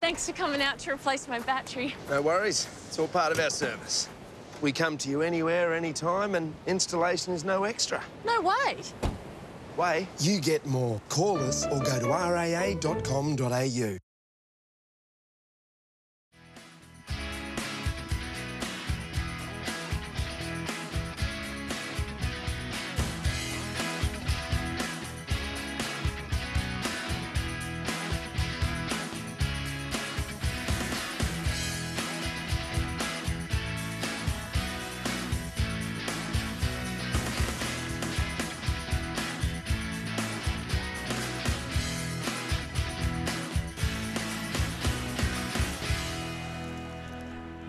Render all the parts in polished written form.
Thanks for coming out to replace my battery. No worries. It's all part of our service. We come to you anywhere, anytime, and installation is no extra. No way. Way? You get more. Call us or go to raa.com.au.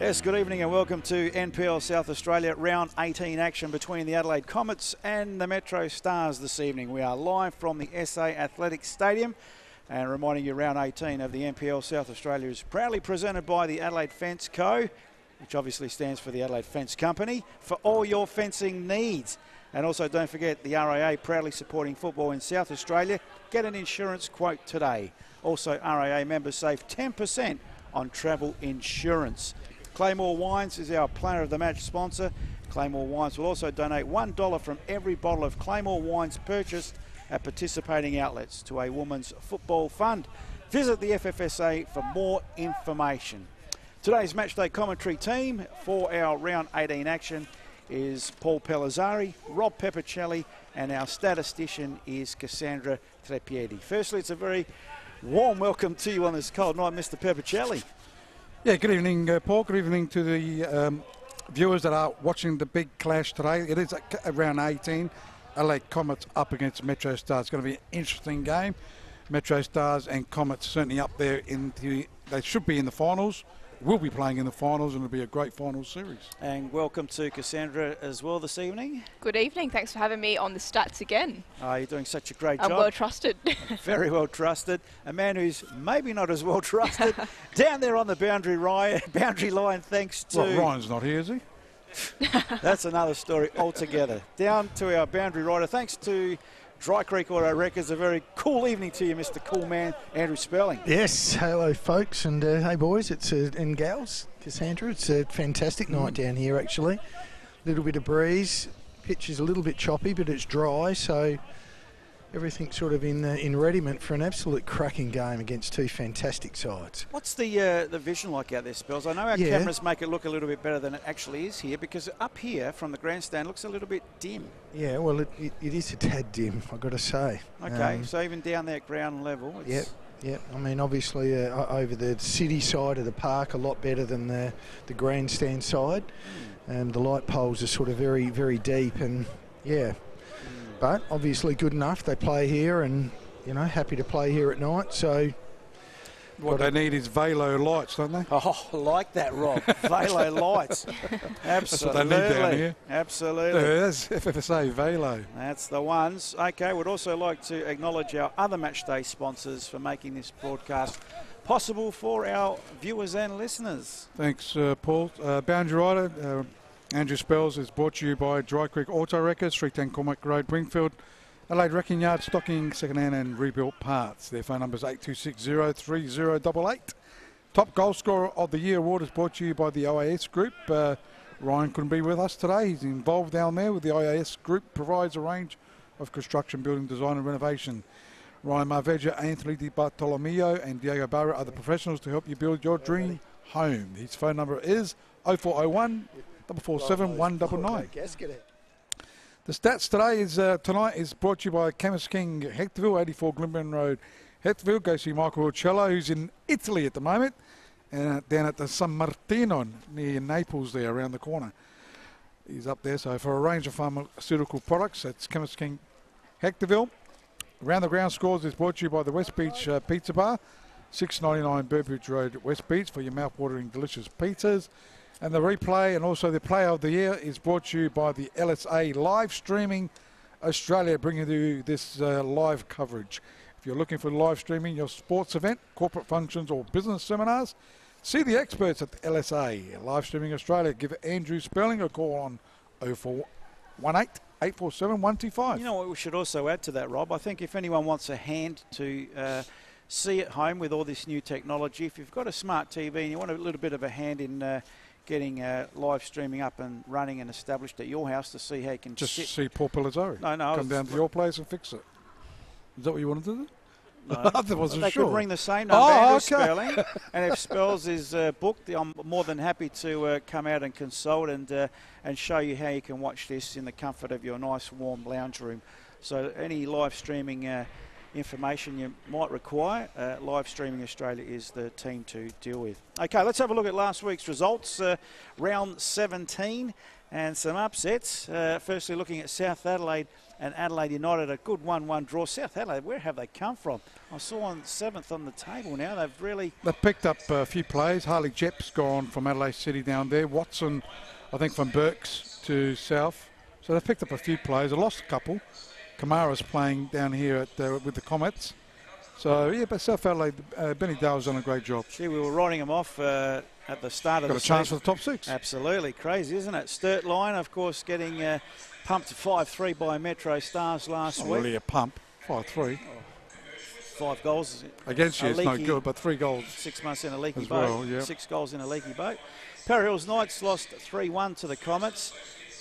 Yes, good evening and welcome to NPL South Australia round 18 action between the Adelaide Comets and the MetroStars this evening. We are live from the SA Athletics Stadium and reminding you round 18 of the NPL South Australia is proudly presented by the Adelaide Fence Co, which obviously stands for the Adelaide Fence Company, for all your fencing needs. And also don't forget the RAA proudly supporting football in South Australia. Get an insurance quote today. Also RAA members save 10% on travel insurance. Claymore Wines is our player of the match sponsor. Claymore Wines will also donate $1 from every bottle of Claymore Wines purchased at participating outlets to a women's football fund. Visit the FFSA for more information. Today's matchday commentary team for our round 18 action is Paul Pellizzari, Rob Peppicelli, and our statistician is Cassandra Trepiedi. Firstly, it's a very warm welcome to you on this cold night, Mr. Peppicelli. Yeah, good evening, Paul. Good evening to the viewers that are watching the big clash today. It is around 18. Adelaide Comets up against MetroStars. It's going to be an interesting game. MetroStars and Comets certainly up there. They should be in the finals. Will be playing in the finals, and it'll be a great final series. And welcome to Cassandra as well this evening. Good evening. Thanks for having me on the stats again. You're doing such a great job. I'm well trusted. Very well trusted. A man who's maybe not as well trusted down there on the boundary line thanks to... Well, Ryan's not here, is he? That's another story altogether. Down to our boundary rider. Thanks to Dry Creek Auto Records. A very cool evening to you, Mr. Cool Man, Andrew Spelling. Yes, hello folks, and hey boys, and gals, Cassandra. It's a fantastic night down here actually. Little bit of breeze, pitch is a little bit choppy, but it's dry, so everything's sort of in readiness for an absolute cracking game against two fantastic sides. What's the vision like out there, Spells? I know our cameras make it look a little bit better than it actually is here, because up here from the grandstand looks a little bit dim. Yeah, well, it is a tad dim, I've got to say. Okay, so even down there at ground level. Yeah. I mean, obviously over the city side of the park, a lot better than the grandstand side. The light poles are sort of very, very deep, and yeah. But obviously good enough. They play here, and happy to play here at night. So what they need is Velo lights, don't they? Oh, like that, Rob. Velo lights. Absolutely. That's what they need down here. Absolutely. Yeah, that's FFSA Velo. That's the ones. Okay, we'd also like to acknowledge our other matchday sponsors for making this broadcast possible for our viewers and listeners. Thanks, Paul. Boundary Rider. Andrew Spells is brought to you by Dry Creek Auto Records, 310 Cormac Road, Wingfield. Adelaide Wrecking Yard, stocking second-hand and rebuilt parts. Their phone number is 8260-3088. Top Goal Scorer of the Year award is brought to you by the OAS Group. Ryan couldn't be with us today. He's involved down there with the OAS Group, provides a range of construction, building, design and renovation. Ryan Marveja, Anthony Di Bartolomeo and Diego Barra are the professionals to help you build your dream home. His phone number is 0401 447 199. The stats tonight is brought to you by Chemist King, Hectorville, 84 Glimburn Road, Hectorville. Go see Michael Urcello, who's in Italy at the moment, and down at the San Martino near Naples there, around the corner. He's up there. So for a range of pharmaceutical products, that's Chemist King, Hectorville. Around the Ground Scores is brought to you by the West Beach Pizza Bar, 699 Burbridge Road, West Beach, for your mouth-watering delicious pizzas. And the replay and also the Player of the Year is brought to you by the LSA Live Streaming Australia, bringing you this live coverage. If you're looking for live streaming your sports event, corporate functions or business seminars, see the experts at the LSA Live Streaming Australia. Give Andrew Spelling a call on 0418 847 125. You know what we should also add to that, Rob? I think if anyone wants a hand to see at home with all this new technology. If you've got a smart TV and you want a little bit of a hand in getting live streaming up and running and established at your house to see how you can Just sit. see Paul Pellizzari. No. Come down to your place and fix it. Is that what you wanted to do? No, I wasn't they sure. could ring the same number, Andrew Spelling. And if Spells is booked, I'm more than happy to come out and consult and show you how you can watch this in the comfort of your nice warm lounge room. So any live streaming information you might require, Live Streaming Australia is the team to deal with. Okay, let's have a look at last week's results. Round 17 and some upsets. Firstly, looking at South Adelaide and Adelaide United, a good 1-1 draw. South Adelaide, where have they come from? I saw on 7th on the table now. They've picked up a few players. Harley Jepp's gone from Adelaide City down there. Watson, I think, from Burks to South. So they've picked up a few players. They lost a couple. Kamara's playing down here with the Comets. So, yeah, but South Adelaide, Benny Dale's done a great job. Gee, we were writing them off at the start of the season. Got a chance for the top 6. Absolutely. Crazy, isn't it? Sturt Line, of course, getting pumped 5-3 by MetroStars last week. Not really a pump. 5-3. 5 goals. Against you, it's no good, but 3 goals. 6 months in a leaky boat. Well, yeah. 6 goals in a leaky boat. Para Hills Knights lost 3-1 to the Comets.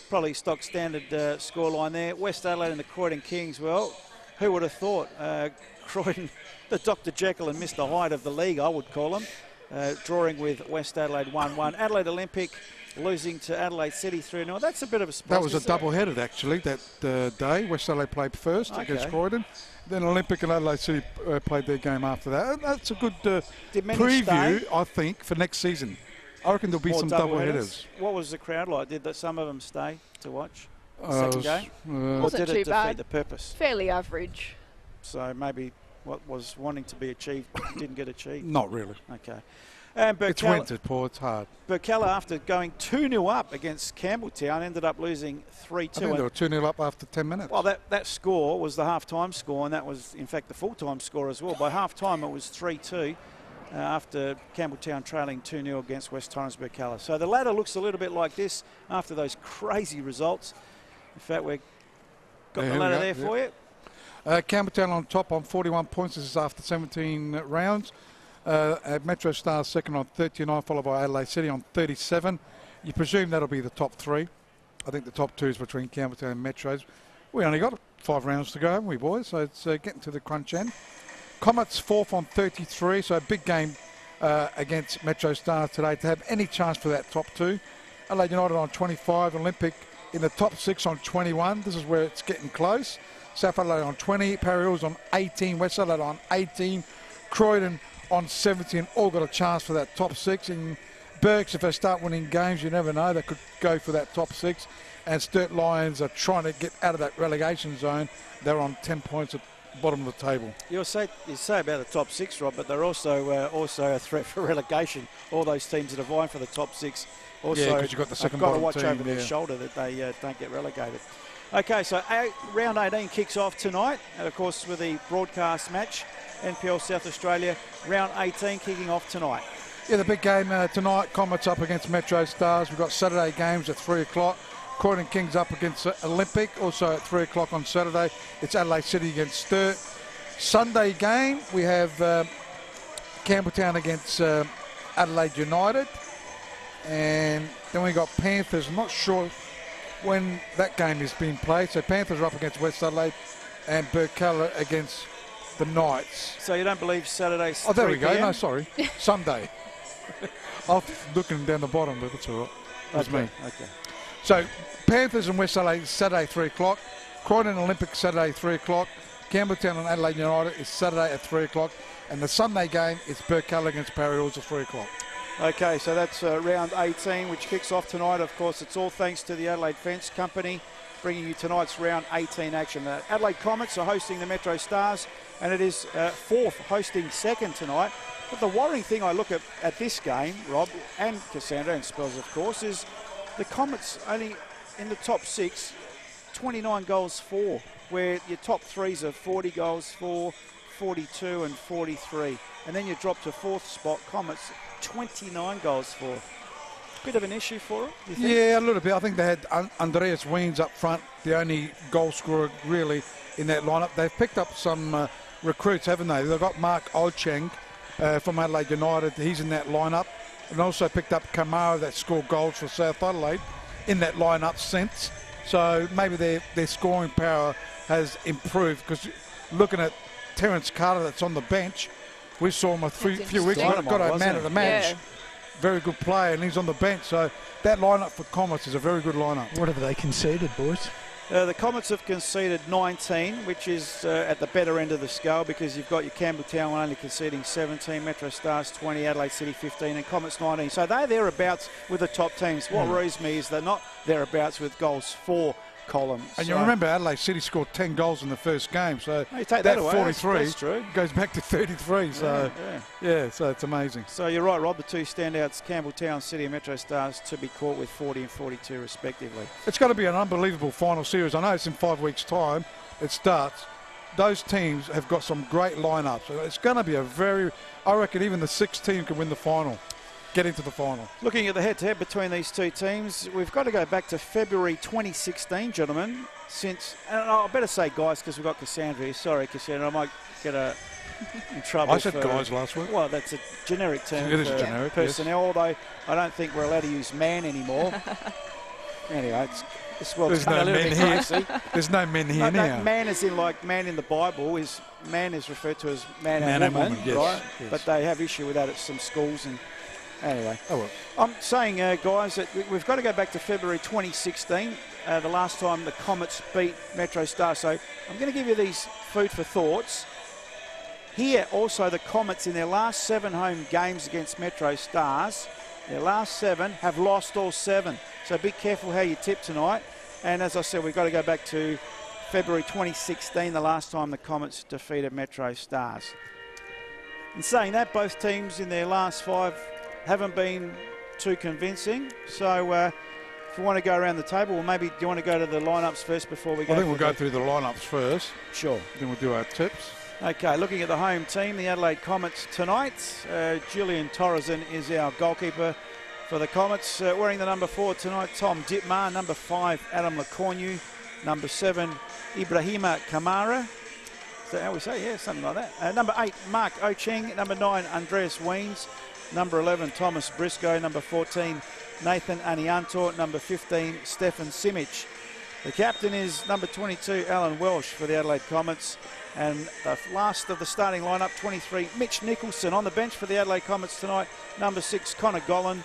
Probably stock standard scoreline there. West Adelaide and the Croydon Kings, well, who would have thought? Croydon, the Dr. Jekyll and Mr. Hyde of the league, I would call them, drawing with West Adelaide 1-1. Adelaide Olympic losing to Adelaide City 3-0. That's a bit of a surprise. That was a double-headed, actually, that day. West Adelaide played first against Croydon. Then Olympic and Adelaide City played their game after that. And that's a good preview, I think, for next season. I reckon there'll be some double-headers. What was the crowd like? Did some of them stay to watch the second game? Wasn't or did too it bad. defeat the purpose? Fairly average. So maybe what was wanting to be achieved didn't get achieved? Not really. Okay. And it's winter, Paul. It's hard. Burkalla, after going 2-0 up against Campbelltown, ended up losing 3-2. I think they were 2-0 up after 10 minutes. Well, that score was the half-time score, and that was, in fact, the full-time score as well. By half-time, it was 3-2. After Campbelltown trailing 2-0 against West Torrens Burkalla. So the ladder looks a little bit like this after those crazy results. In fact, we've got the ladder there for you. Campbelltown on top on 41 points. This is after 17 rounds. MetroStars second on 39, followed by Adelaide City on 37. You presume that'll be the top 3. I think the top 2 is between Campbelltown and Metros. We only got 5 rounds to go, haven't we, boys? So it's getting to the crunch end. Comets 4th on 33, so a big game against MetroStars today to have any chance for that top 2. Adelaide United on 25, Olympic in the top 6 on 21. This is where it's getting close. South Adelaide on 20, Para Hills on 18, West Adelaide on 18, Croydon on 17, all got a chance for that top 6. And Burks, if they start winning games, you never know, they could go for that top 6. And Sturt Lions are trying to get out of that relegation zone. They're on 10 points at bottom of the table. You say about the top 6, Rob, but they're also a threat for relegation. All those teams that are vying for the top 6 also because you've got the second got to bottom watch team, over their shoulder that they don't get relegated. Okay, so round 18 kicks off tonight, and of course with the broadcast match, NPL South Australia, round 18 kicking off tonight. Yeah, the big game tonight, Comets up against MetroStars. We've got Saturday games at 3 o'clock. Croydon Kings up against Olympic, also at 3 o'clock on Saturday. It's Adelaide City against Sturt. Sunday game, we have Campbelltown against Adelaide United. And then we got Panthers. I'm not sure when that game is being played. So Panthers are up against West Adelaide and Burkalla against the Knights. So you don't believe Saturday's 3 Oh, there we go. PM? No, sorry. Sunday. I'm looking down the bottom, but that's all right. That's me. Okay. So Panthers and West Adelaide Saturday 3 o'clock. Croydon Olympic Saturday 3 o'clock. Campbelltown and Adelaide United is Saturday at 3 o'clock. And the Sunday game is Burkalla against Para Hills at 3 o'clock. Okay, so that's round 18, which kicks off tonight. Of course, it's all thanks to the Adelaide Fence Company, bringing you tonight's round 18 action. The Adelaide Comets are hosting the MetroStars, and it is fourth hosting second tonight. But the worrying thing I look at this game, Rob, and Cassandra, and Spells, of course, is the Comets only in the top 6, 29 goals for, where your top 3s are 40 goals for, 42 and 43. And then you drop to fourth spot, Comets, 29 goals for. Bit of an issue for it, you think? Yeah, a little bit. I think they had Andreas Weens up front, the only goal scorer really in that lineup. They've picked up some recruits, haven't they? They've got Mark Ocheng from Adelaide United. He's in that lineup. And also picked up Kamara that scored goals for South Adelaide in that lineup since. So maybe their scoring power has improved, because looking at Terence Carter that's on the bench, we saw him a few weeks ago, got a man of the match. Yeah. Very good player, and he's on the bench. So that lineup for Comets is a very good lineup. What have they conceded, boys? The Comets have conceded 19, which is at the better end of the scale, because you've got your Campbelltown only conceding 17, MetroStars 20, Adelaide City 15 and Comets 19. So they're thereabouts with the top teams. What worries me is they're not thereabouts with goals for column. And you remember Adelaide City scored 10 goals in the first game, so you take that away, 43 that's true. Goes back to 33. So yeah, so it's amazing. So you're right, Rob. The two standouts, Campbelltown City and MetroStars, to be caught with 40 and 42 respectively. It's going to be an unbelievable final series. I know it's in 5 weeks' time. It starts. Those teams have got some great lineups. So it's going to be I reckon even the 6th team can win the final. Get into the final. Looking at the head-to-head between these two teams, we've got to go back to February 2016, gentlemen. And I better say guys, because we've got Cassandra here. Sorry, Cassandra, I might get in trouble. I said guys last week. Well, that's a generic term. It is generic, personnel, although I don't think we're allowed to use man anymore. Anyway, this world's There's no a little men bit here. crazy. There's no men here now. No, man is in like man in the Bible man is referred to as man and woman, yes, right? yes. But they have issue with that at some schools and. Anyway, well. I'm saying, guys, that we've got to go back to February 2016, the last time the Comets beat MetroStars. So I'm going to give you these food for thoughts. Here, also, the Comets in their last 7 home games against MetroStars, their last 7 have lost all 7. So be careful how you tip tonight. And as I said, we've got to go back to February 2016, the last time the Comets defeated MetroStars. In saying that, both teams in their last 5 haven't been too convincing. So if we want to go around the table, or maybe do you want to go to the lineups first before we go? I think we'll go through the lineups first. Sure. Then we'll do our tips. Okay, looking at the home team, the Adelaide Comets tonight. Julian Torreson is our goalkeeper for the Comets. Wearing the number 4 tonight, Tom Ditmar. Number 5, Adam Lecornu. Number 7, Ibrahima Kamara. Is that how we say? Yeah, something like that. Number 8, Mark Ocheng. Number 9, Andreas Weens. Number 11, Thomas Briscoe. Number 14, Nathan Anianto. Number 15, Stefan Simic. The captain is number 22, Alan Welsh for the Adelaide Comets. And the last of the starting lineup, 23, Mitch Nicholson. On the bench for the Adelaide Comets tonight, number 6, Connor Gollan.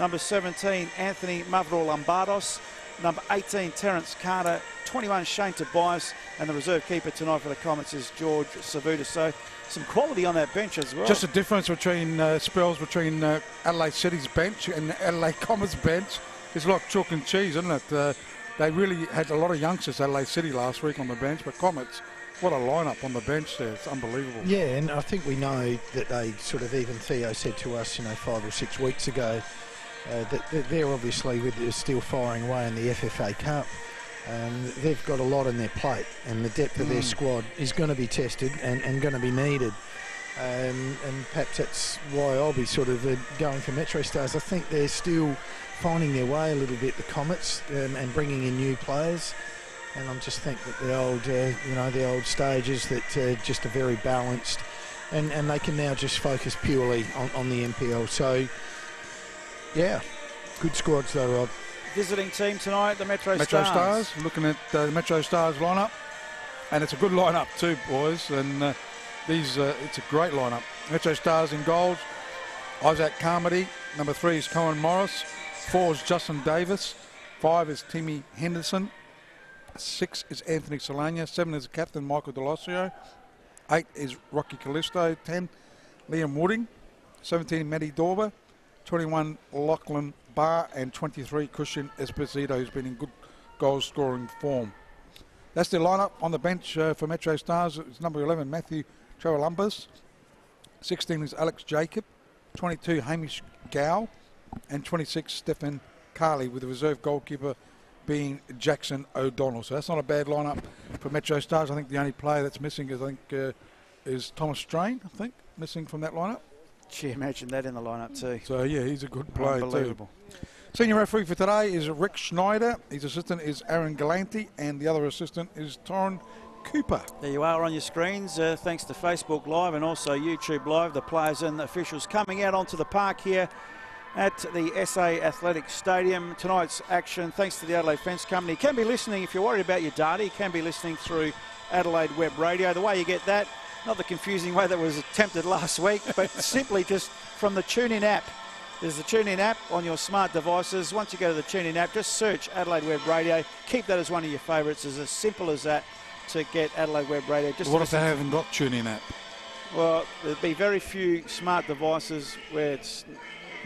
Number 17, Anthony Mavro-Lombardos. Number 18, Terence Carter. 21, Shane Tobias. And the reserve keeper tonight for the Comets is George Savuta. So some quality on that bench as well. Just a difference between spells between Adelaide City's bench and Adelaide Comets' bench. It's like chalk and cheese, isn't it? They really had a lot of youngsters, Adelaide City, last week on the bench. But Comets, what a lineup on the bench there. It's unbelievable. Yeah, and I think we know that they sort of, even Theo said to us, 5 or 6 weeks ago, that they're obviously still firing away in the FFA Cup. They've got a lot on their plate, and the depth of their squad is going to be tested and going to be needed. And perhaps that's why I'll be sort of going for MetroStars. I think they're still finding their way a little bit, the Comets, and bringing in new players. And I just think that the old stages that just are very balanced, and they can now just focus purely on the NPL. So, yeah, good squads though, Rob. Visiting team tonight, the MetroStars. MetroStars, looking at the MetroStars lineup, and it's a good lineup too, boys. And it's a great lineup. MetroStars in goals, Isaac Carmody. Number 3 is Cohen Morris. 4 is Justin Davis. 5 is Timmy Henderson. 6 is Anthony Solana. 7 is captain Michael Delosio. 8 is Rocky Callisto. 10, Liam Wooding. 17, Matty Dorber. 21, Lachlan Barr. And 23, Christian Esposito, who's been in good goal-scoring form. That's the lineup. On the bench for MetroStars, it's number 11, Matthew Charolumbus. 16 is Alex Jacob. 22, Hamish Gow. And 26, Stephen Carley, with the reserve goalkeeper being Jackson O'Donnell. So that's not a bad lineup for MetroStars. I think the only player that's missing is Thomas Strain, missing from that lineup. Gee, imagine that in the lineup too. So, yeah, he's a good player Unbelievable. too. Senior referee for today is Rick Schneider. His assistant is Aaron Galanti, and the other assistant is Torren Cooper. There you are on your screens, thanks to Facebook Live and also YouTube Live. The players and the officials coming out onto the park here at the SA Athletic Stadium. Tonight's action, thanks to the Adelaide Fence Company. You can be listening, if you're worried about your data, you can be listening through Adelaide Web Radio. The way you get that, not the confusing way that was attempted last week, but simply just from the TuneIn app. There's the TuneIn app on your smart devices. Once you go to the TuneIn app, just search Adelaide Web Radio. Keep that as one of your favourites. It's as simple as that to get Adelaide Web Radio. Just what if they haven't got TuneIn app? Well, there'd be very few smart devices where it's...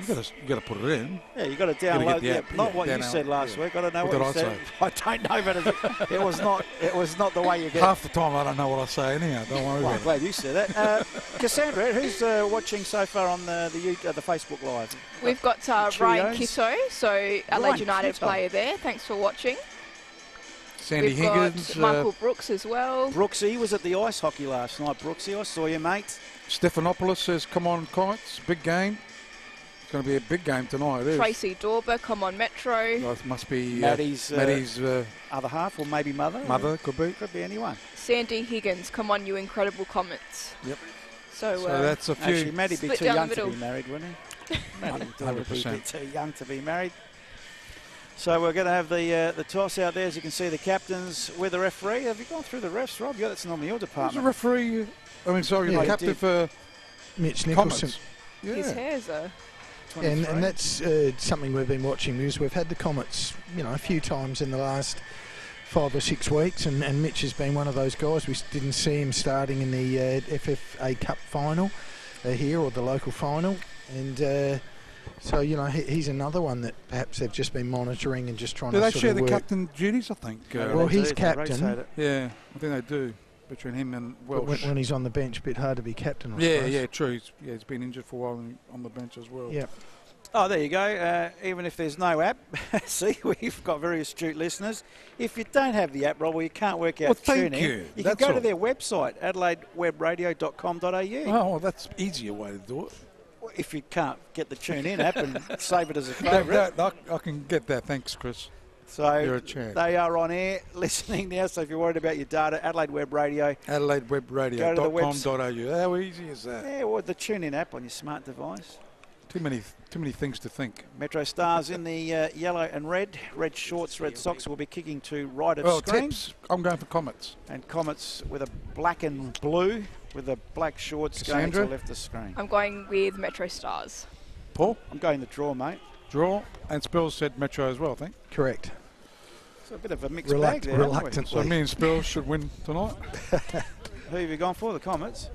You got to put it in. Yeah, you got to download. Yeah, not what you said last week. I don't know what you said. I don't know, but it was not. It was not the way you get. Half the time I don't know what I say anyhow. Don't worry about it. I'm glad you said that. Cassandra, who's watching so far on the Facebook Live? We've got Ryan Kitto, so Adelaide United Kitto. player there. Thanks for watching. Sandy We've Higgins, got Michael Brooks as well. Brooksy was at the ice hockey last night. Brooksy, I saw you, mate. Stephanopoulos says, "Come on, Comets, big game." It's going to be a big game tonight. It is. Tracy Dorber, come on, Metro. Oh, it must be Maddie's other half, or maybe mother. Mother could be. Could be anyone. Sandy Higgins, come on, you incredible Comets. Yep. So that's a few. Actually, Maddie'd be split too down the young to middle. be married, wouldn't he? Maddie would be a 100%. bit too young to be married. So we're going to have the toss out there, as you can see, the captains with the referee. Have you gone through the refs, Rob? Yeah, that's normally your Who's department. the referee? The captain for Mitch Nicholson. Comets. Yeah. His hair's And that's something we've been watching because we've had the Comets, a few times in the last 5 or 6 weeks, and Mitch has been one of those guys. We didn't see him starting in the FFA Cup final here, or the local final, and so he's another one that perhaps they've just been monitoring and just trying to. Do they sort share of the work. captain duties? I think. Well, he's They captain. rotate it. Yeah, I think they do between him and But Welsh. when he's on the bench, a bit hard to be captain. I Yeah, suppose. yeah, true. He's been injured for a while on the bench as well. Yeah. Oh, there you go. Even if there's no app, see, we've got very astute listeners. If you don't have the app, Rob, well, you can't work out Well, thank tuning. you. You That's can go all. to their website, adelaidewebradio.com.au. Oh, well, that's easier way to do it. If you can't get the TuneIn app and save it as a favourite. I can get that. Thanks, Chris. So You're a champ. they are on air listening now. So if you're worried about your data, Adelaide Web Radio. AdelaideWebRadio.com.au. How easy is that? Yeah, or the TuneIn app on your smart device. Too many things to think. MetroStars in the yellow and red. Red shorts, red socks will be kicking to right of Well, screen. tips. I'm going for Comets. And Comets with a black and blue with the black shorts going Cassandra? to left of screen. I'm going with MetroStars. Paul, I'm going the draw, mate. draw, and Spills said Metro as well, I think. Correct. It's a bit of a mixed bag there. haven't we? Reluctantly. So me and Spills should win tonight. Who have you gone for? The Comets?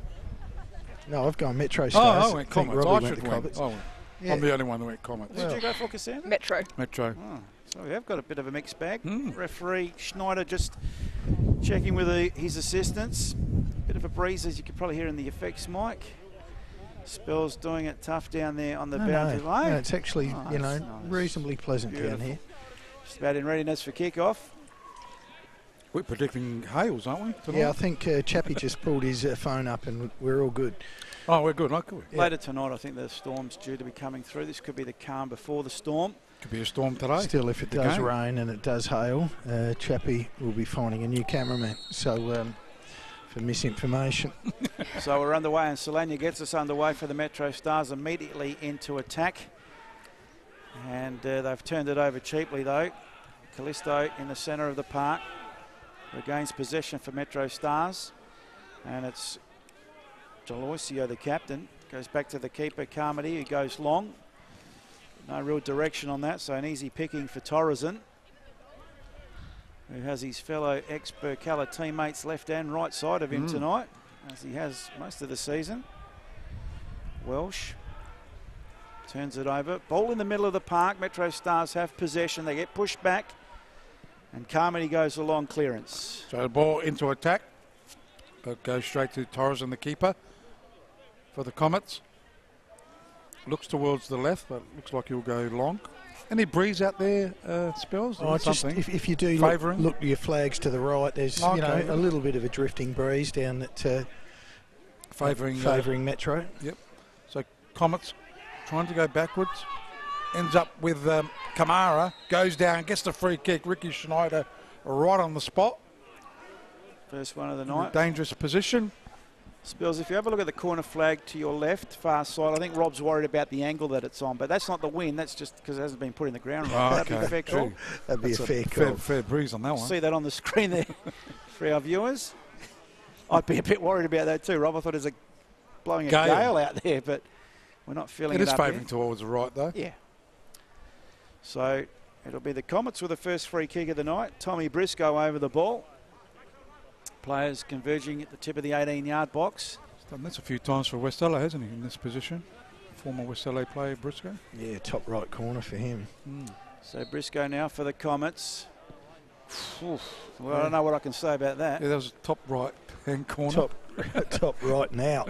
No, I've gone Metro Oh, Stars. I went think Comets. Robbie I went should the win. Comets. Oh, Yeah. I'm the only one that went Comets. Who did you go for, Cassandra? Metro. Metro. Oh, so we have got a bit of a mixed bag. Mm. Referee Schneider just checking with his assistants. Bit of a breeze, as you can probably hear in the effects mic. Spells doing it tough down there on the boundary line. No, it's actually, Oh, that's nice. reasonably pleasant Beautiful. down here. Just about in readiness for kick-off. We're predicting hails, aren't we? Tonight? Yeah, I think Chappie just pulled his phone up and we're all good. Oh, we're good. Okay. Yeah. Later tonight, I think the storm's due to be coming through. This could be the calm before the storm. Could be a storm today. Still, if it The does game. rain and it does hail, Chappie will be finding a new cameraman. So, for misinformation. So we're underway, and Solana gets us underway for the Metro Stars immediately into attack. And they've turned it over cheaply, though. Callisto in the centre of the park regains possession for Metro Stars. And it's Deloisio, the captain, goes back to the keeper, Carmody, who goes long. No real direction on that, so an easy picking for Torreson, who has his fellow ex-Burkalla teammates left and right side of him tonight, as he has most of the season. Welsh turns it over. Ball in the middle of the park. Metro Stars have possession. They get pushed back, and Carmody goes along clearance. So the ball into attack. But goes straight to Torres and the keeper for the Comets. Looks towards the left, but looks like he'll go long. Any breeze out there, Spells? Oh, just something? if you do Favouring? look your flags to the right, there's Okay. a little bit of a drifting breeze down at Favouring. Metro. Yep. So Comets trying to go backwards. Ends up with Kamara. Goes down, gets the free kick. Ricky Schneider right on the spot. First one of the In a night. dangerous position. Spills, if you have a look at the corner flag to your left, far side, I think Rob's worried about the angle that it's on, but that's not the wind. That's just because it hasn't been put in the ground. Oh, That'd be a fair call. That'd be a fair call. Fair breeze on that one. See that on the screen there for our viewers. I'd be a bit worried about that too, Rob. I thought there's blowing a gale out there, but we're not feeling it. It is up favouring here. towards the right, though. Yeah. So it'll be the Comets with the first free kick of the night. Tommy Briscoe over the ball. Players converging at the tip of the 18-yard box. He's done this a few times for West LA, hasn't he, in this position? Former West LA player, Briscoe. Yeah, top right corner for him. So Briscoe now for the Comets. Well, I don't know what I can say about that. Yeah, that was top right-hand corner. Top right now.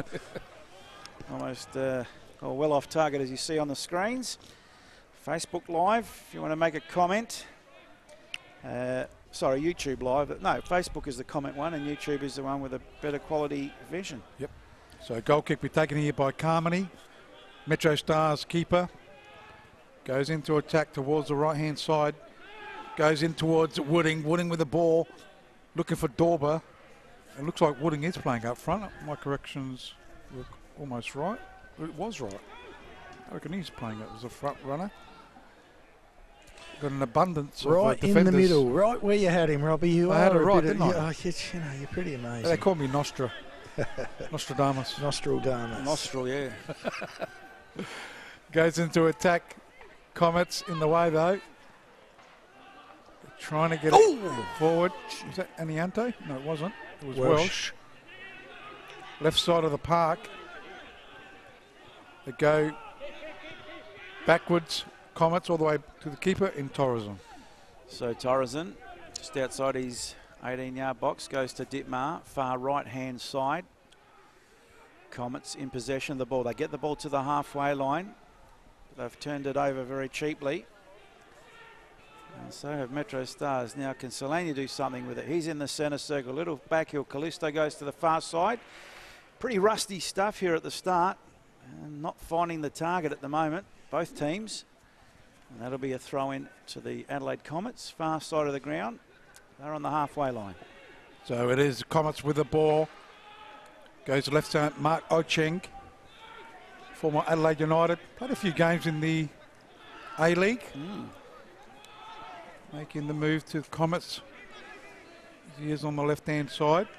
Almost well off target, as you see on the screens. Facebook Live, if you want to make a comment. Sorry, YouTube Live. No, Facebook is the comment one, and YouTube is the one with a better quality vision. Yep. So goal kick be taken here by Carmody. MetroStars keeper. Goes into attack towards the right-hand side. Goes in towards Wooding. Wooding with the ball. Looking for Dorber. It looks like Wooding is playing up front. My corrections were almost right. It was right. I reckon he's playing it as a front runner. Got an abundance right of defenders. in the middle, right where you had him, Robbie. I had it right, didn't I? You're pretty amazing. They call me Nostra. Nostradamus. Nostradamus. Nostril, yeah. Goes into attack. Comets in the way, though. Trying to get it forward. Was that Aniante? No, it wasn't. It was Welsh. Left side of the park. They go backwards. Comets all the way to the keeper in Torreson. So Torreson, just outside his 18-yard box, goes to Dittmar, far right-hand side. Comets in possession of the ball. They get the ball to the halfway line. They've turned it over very cheaply. And so have MetroStars. Now can Solania do something with it? He's in the centre circle. Little backhill. Callisto goes to the far side. Pretty rusty stuff here at the start. And not finding the target at the moment, both teams. And that'll be a throw in to the Adelaide Comets, far side of the ground. They're on the halfway line. So it is Comets with the ball. Goes left side, Mark Ocheng, former Adelaide United. Played a few games in the A-League. Making the move to the Comets. He is on the left-hand side.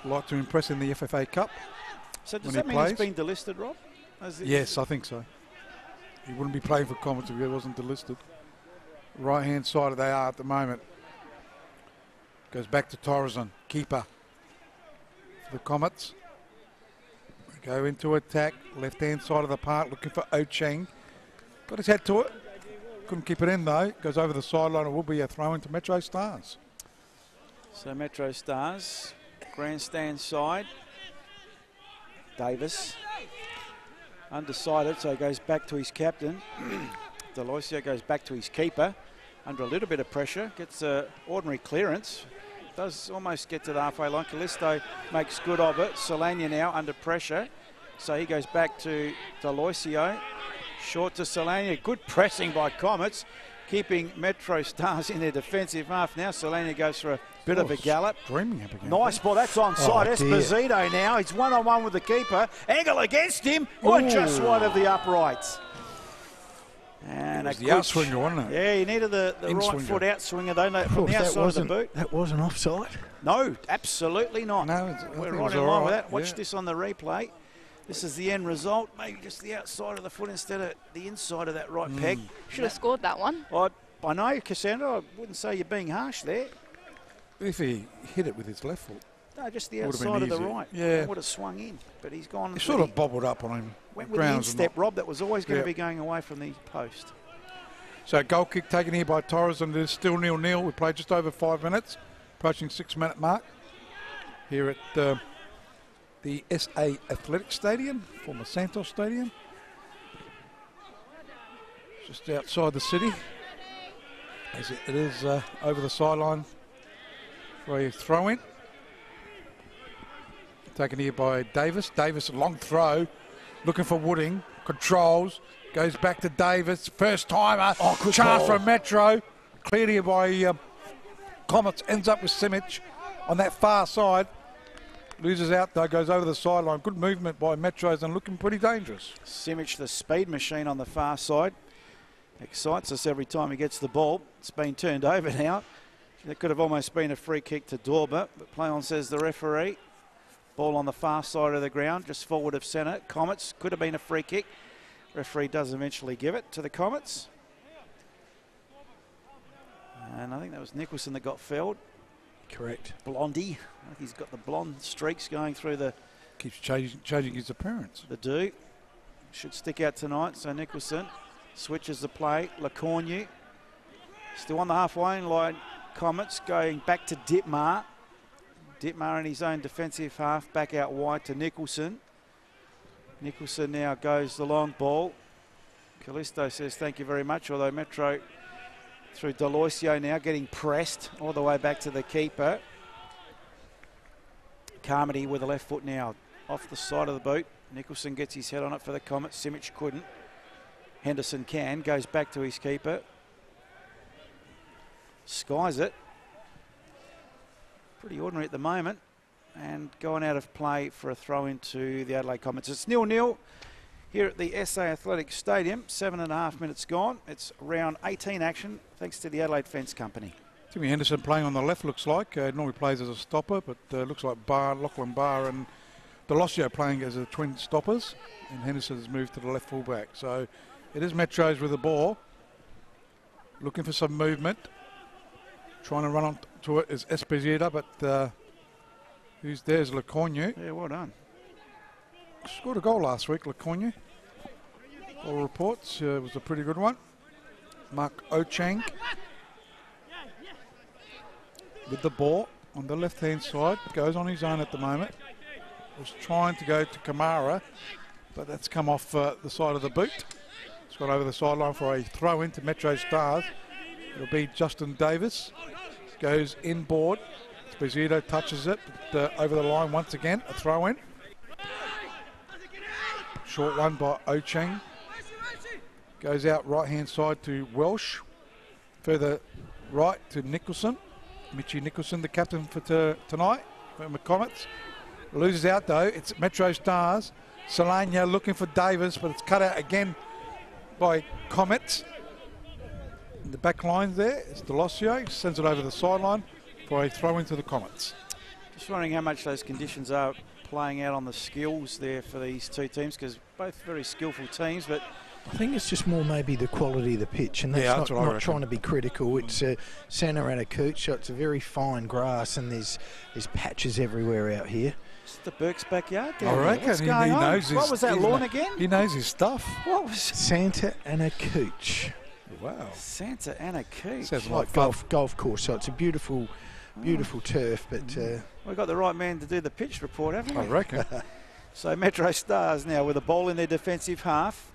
Like to impress in the FFA Cup. So does that mean he's been delisted, Rob? Yes, I think so. He wouldn't be playing for Comets if he wasn't delisted. Right-hand side they are at the moment. Goes back to Torreson, keeper for the Comets. They go into attack, left-hand side of the park, looking for Ocheng. Got his head to it. Couldn't keep it in though. Goes over the sideline. It will be a throw into MetroStars. So MetroStars, grandstand side. Davis. Undecided, so he goes back to his captain. Deloisio goes back to his keeper. Under a little bit of pressure. Gets an ordinary clearance. Does almost get to the halfway line. Callisto makes good of it. Solania now under pressure. So he goes back to Deloisio. Short to Solania. Good pressing by Comets. Keeping MetroStars in their defensive half. Now Solania goes for a bit of a gallop. Dreaming up again. Nice ball. That's onside. Esposito now. He's one-on-one with the keeper. Angle against him. Just wide of the uprights. And it was the outswinger, wasn't it? Yeah, he needed the right foot outswinger, though, from the outside of the boot. That wasn't offside? No, absolutely not. No, we're right in line with that. Watch this on the replay. This is the end result. Maybe just the outside of the foot instead of the inside of that right peg. Should have scored that one. I know, Cassandra. I wouldn't say you're being harsh there. If he hit it with his left foot. No, just the outside of the right. Yeah. Would have swung in, but he's gone. He sort of bobbled up on him. Went with the instep, Rob. That was always going to be going away from the post. So goal kick taken here by Torres, and it is still 0-0. We played just over 5 minutes, approaching 6-minute mark here at the SA Athletic Stadium, former Santos Stadium. Just outside the city. As it is over the sideline for a throw-in. Taken here by Davis. Davis, a long throw, looking for Wooding. Controls, goes back to Davis. First timer. Chance from Metro. Cleared here by Comets. Ends up with Simic. on that far side. Loses out though, goes over the sideline. Good movement by Metros and looking pretty dangerous. Simic, the speed machine on the far side, excites us every time he gets the ball. It's been turned over now. That could have almost been a free kick to Dorber, but play on, says the referee. Ball on the far side of the ground, just forward of centre. Comets, could have been a free kick. Referee does eventually give it to the Comets. And I think that was Nicholson that got fouled. Correct. Blondie. I think he's got the blonde streaks going through the... Keeps changing his appearance. The do. Should stick out tonight, so Nicholson switches the play. Lecornu still on the halfway line. Comets going back to Ditmar. Ditmar in his own defensive half, back out wide to Nicholson. Nicholson now goes the long ball. Callisto says thank you very much, although Metro through Deloisio now getting pressed all the way back to the keeper. Carmody with the left foot now off the side of the boot. Nicholson gets his head on it for the Comets. Simic couldn't. Henderson can, goes back to his keeper. Skies it. Pretty ordinary at the moment. And going out of play for a throw into the Adelaide Comets. It's 0-0 here at the SA Athletic Stadium. 7.5 minutes gone. It's round 18 action thanks to the Adelaide Fence Company. Timmy Henderson playing on the left looks like. Normally plays as a stopper, but looks like Lachlan Barr and Deloisio playing as a twin stoppers. And Henderson has moved to the left fullback. So it is Metros with the ball. Looking for some movement. Trying to run on to it is Esposito, but who's there's Lecornu. Yeah, well done. Scored a goal last week, Lecornu. All reports, it was a pretty good one. Mark Ochang with the ball on the left-hand side. Goes on his own at the moment. Was trying to go to Kamara, but that's come off the side of the boot. It's got over the sideline for a throw into MetroStars. It'll be Justin Davis. Goes inboard. Esposito touches it, but over the line once again. A throw in. Short one by Ochang. Goes out right-hand side to Welsh. Further right to Nicholson. Mitchie Nicholson, the captain for tonight for the Comets. Loses out though. It's MetroStars. Solania looking for Davis, but it's cut out again by Comets. In the back line there, it's Deloisio. Sends it over the sideline for a throw into the Comets. Just wondering how much those conditions are playing out on the skills there for these two teams, because both very skillful teams, but I think it's just more maybe the quality of the pitch, and that's not trying to be critical. It's Santa Ana Cooch, so it's a very fine grass, and there's patches everywhere out here. It's the Burke's backyard. I reckon What's going on? knows what was that lawn again? He knows his stuff. What was Santa Ana Cooch? Wow. Santa Ana Cooch. Sounds like golf course, so it's a beautiful turf, but we've got the right man to do the pitch report, haven't we? I reckon. So MetroStars now with the ball in their defensive half.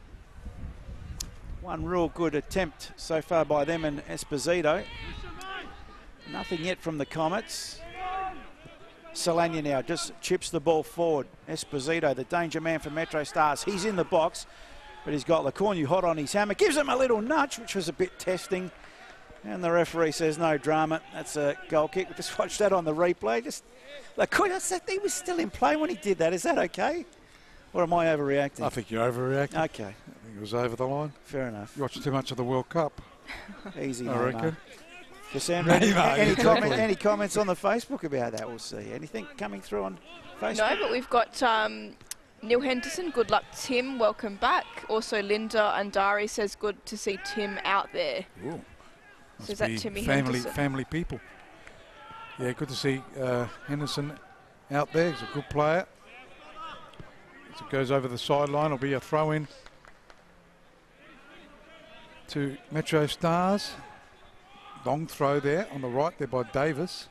One real good attempt so far by them and Esposito. Nothing yet from the Comets. Solania now just chips the ball forward. Esposito, the danger man for MetroStars. He's in the box, but he's got Lecornu hot on his hammer. Gives him a little nudge, which was a bit testing. And the referee says no drama. That's a goal kick. We just watched that on the replay. Just Lecornu, he was still in play when he did that. Is that okay? Or am I overreacting? I think you're overreacting. Okay. I think it was over the line. Fair enough. You watched too much of the World Cup. Easy, I reckon. Cassandra, any comments on the Facebook about that? We'll see. Anything coming through on Facebook? No, but we've got Neil Henderson. Good luck, Tim. Welcome back. Also, Linda Andari says good to see Tim out there. Ooh. So is that Timmy Henderson? Family people. Yeah, good to see Henderson out there. He's a good player. As it goes over the sideline, it'll be a throw-in to MetroStars. Long throw there on the right there by Davis.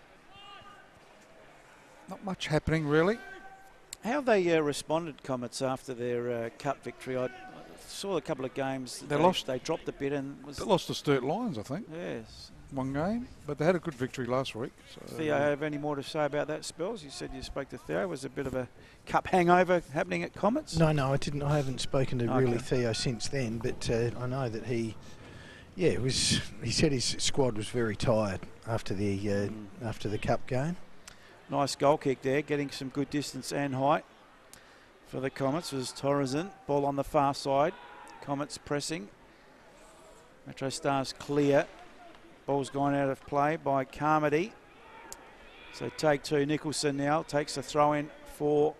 Not much happening really. How have they responded, Comets, after their cup victory? I saw a couple of games. They dropped a bit and they lost to Sturt Lions, I think. Yes. One game, but they had a good victory last week. So Theo, have any more to say about that, Spells? You said you spoke to Theo. Was a bit of a cup hangover happening at Comets? No, I didn't. I haven't spoken to really Theo since then, but I know that he said his squad was very tired after the cup game. Nice goal kick there, getting some good distance and height for the Comets was Torreson. Ball on the far side. Comets pressing. MetroStars clear. Ball's gone out of play by Carmody. So take two. Nicholson now takes a throw in for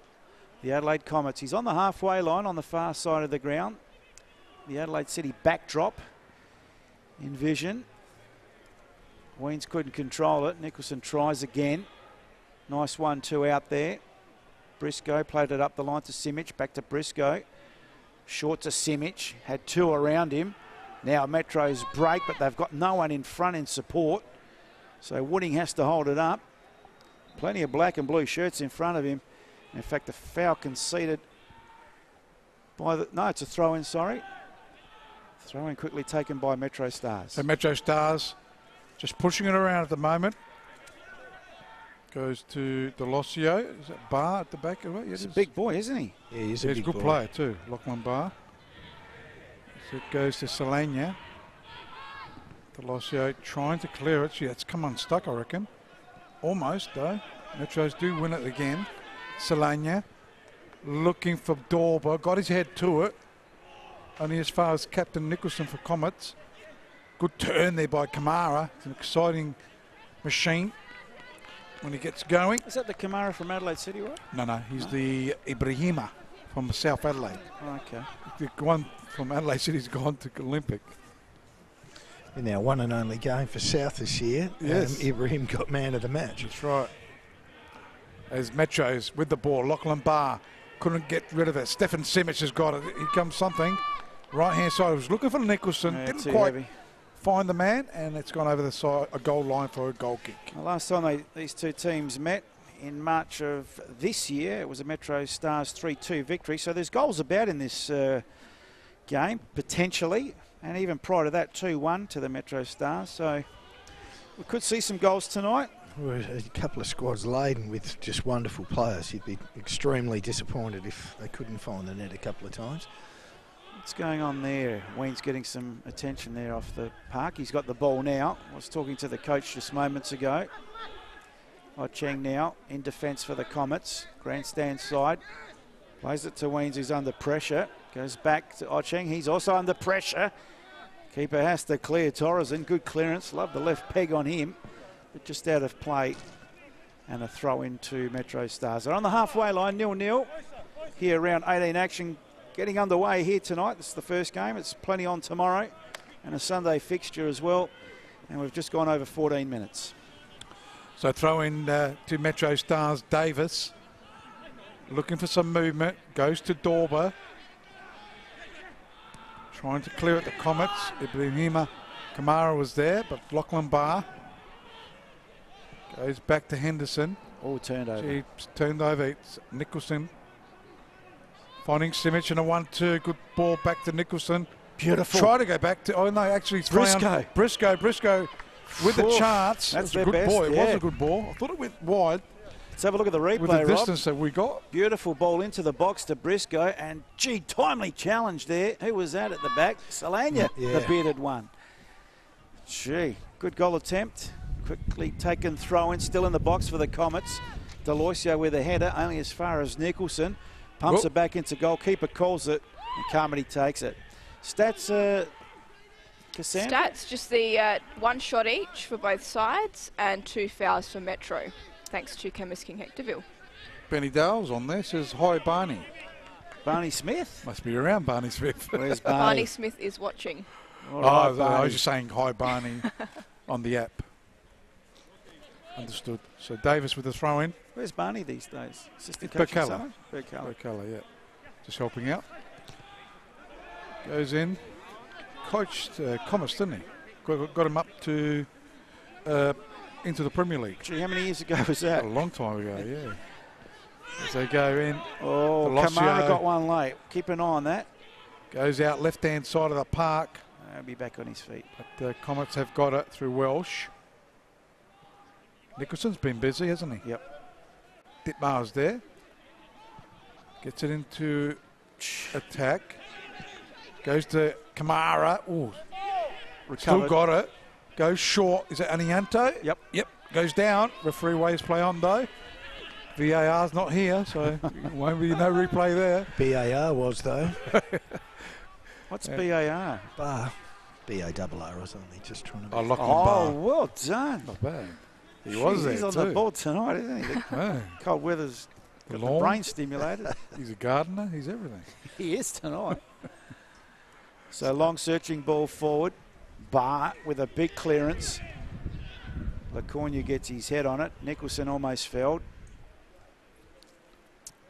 the Adelaide Comets. He's on the halfway line on the far side of the ground. The Adelaide City backdrop in vision. Weens couldn't control it. Nicholson tries again. Nice 1-2 out there. Briscoe played it up the line to Simic. Back to Briscoe. Short to Simic. Had two around him. Now Metro's break, but they've got no one in front in support. So Wooding has to hold it up. Plenty of black and blue shirts in front of him. In fact, the foul conceded by the... No, it's a throw-in, sorry. Throw-in quickly taken by MetroStars. So MetroStars just pushing it around at the moment. Goes to Delosio. Is that Barr at the back of it? Yeah, He's a big boy, isn't he? Yeah, he's a good player too, Lachlan Barr. So it goes to Solana. Delosio trying to clear it. It's come unstuck, I reckon. Almost, though. Metros do win it again. Solana looking for Dorber. Got his head to it. Only as far as Captain Nicholson for Comets. Good turn there by Kamara. It's an exciting machine when he gets going. Is that the Kamara from Adelaide City, right? No, he's the Ibrahima from South Adelaide. Oh, okay. The one from Adelaide City's gone to Olympic. In our one and only game for South this year, yes. Ibrahim got man of the match. That's right. As Metros with the ball, Lachlan Barr couldn't get rid of it. Stefan Simic has got it. Here comes something. Right hand side was looking for Nicholson. Yeah, didn't quite find the man, and it's gone over the side, a goal line for a goal kick. The last time these two teams met in March of this year, it was a MetroStars 3-2 victory. So there's goals about in this game, potentially. And even prior to that, 2-1 to the MetroStars. So we could see some goals tonight. Well, a couple of squads laden with just wonderful players. You'd be extremely disappointed if they couldn't find the net a couple of times. What's going on there? Wayne's getting some attention there off the park. He's got the ball now. I was talking to the coach just moments ago. Cheng now in defence for the Comets. Grandstand side. Plays it to Weens, who's under pressure. Goes back to Cheng. He's also under pressure. Keeper has to clear Torreson. Good clearance. Love the left peg on him. But just out of play. And a throw into MetroStars. They're on the halfway line, 0-0. Here around 18 action. Getting underway here tonight. This is the first game. It's plenty on tomorrow. And a Sunday fixture as well. And we've just gone over 14 minutes. So throw in to MetroStars, Davis. Looking for some movement. Goes to Dorber. Trying to clear at the Comets. Ibrahima Kamara was there, but Lachlan Barr goes back to Henderson. Oh, turned over. She's turned over. It's Nicholson. Finding Simic in a 1-2. Good ball back to Nicholson. Beautiful. Try to go back to... Oh, no, actually it's Briscoe. Briscoe with the chance. That's a good ball. It was a good ball. I thought it went wide. Let's have a look at the replay, with the Rob. distance that we got. Beautiful ball into the box to Briscoe, and gee, timely challenge there. Who was that at the back? Solana, the bearded one. Gee, good goal attempt. Quickly taken throw in, still in the box for the Comets. Delosio with a header, only as far as Nicholson. Pumps it back into goal. Keeper calls it, and Carmody takes it. Stats, Cassandra? Stats, just the one shot each for both sides and 2 fouls for Metro. Thanks to Chemist King Hectorville. Benny Dale's on there, says, hi, Barney. Barney Smith? Must be around Barney Smith. Where's Barney? Barney Smith is watching. Right, I was just saying hi, Barney, on the app. Understood. So Davis with the throw in. Where's Barney these days? Berkala. Berkala, Yeah. Just helping out. Goes in. Coached Comets, didn't he? Got him up to into the Premier League. Gee, how many years ago was that? A long time ago, yeah. As they go in. Oh, Kamara got one late. Keep an eye on that. Goes out left-hand side of the park. He'll be back on his feet. But the Comets have got it through Welsh. Nicholson's been busy, hasn't he? Yep. Ditmar's there. Gets it into attack. Goes to Kamara. Ooh. Still got it. Goes short. Is it Anianto? Yep. Goes down. Referee waves play on though. VAR's not here, so won't be no replay there. BAR was, though. What's BAR? Bar. BARR or something. Just trying to... Oh, Lachlan Oh, Barr. well done. Not bad. He was there He's on too. the board tonight, isn't he? The Yeah. cold weather's got the Lawn. brain stimulated. He's a gardener. He's everything. He is tonight. So long searching ball forward. Barr with a big clearance. Lacornia gets his head on it. Nicholson almost felled.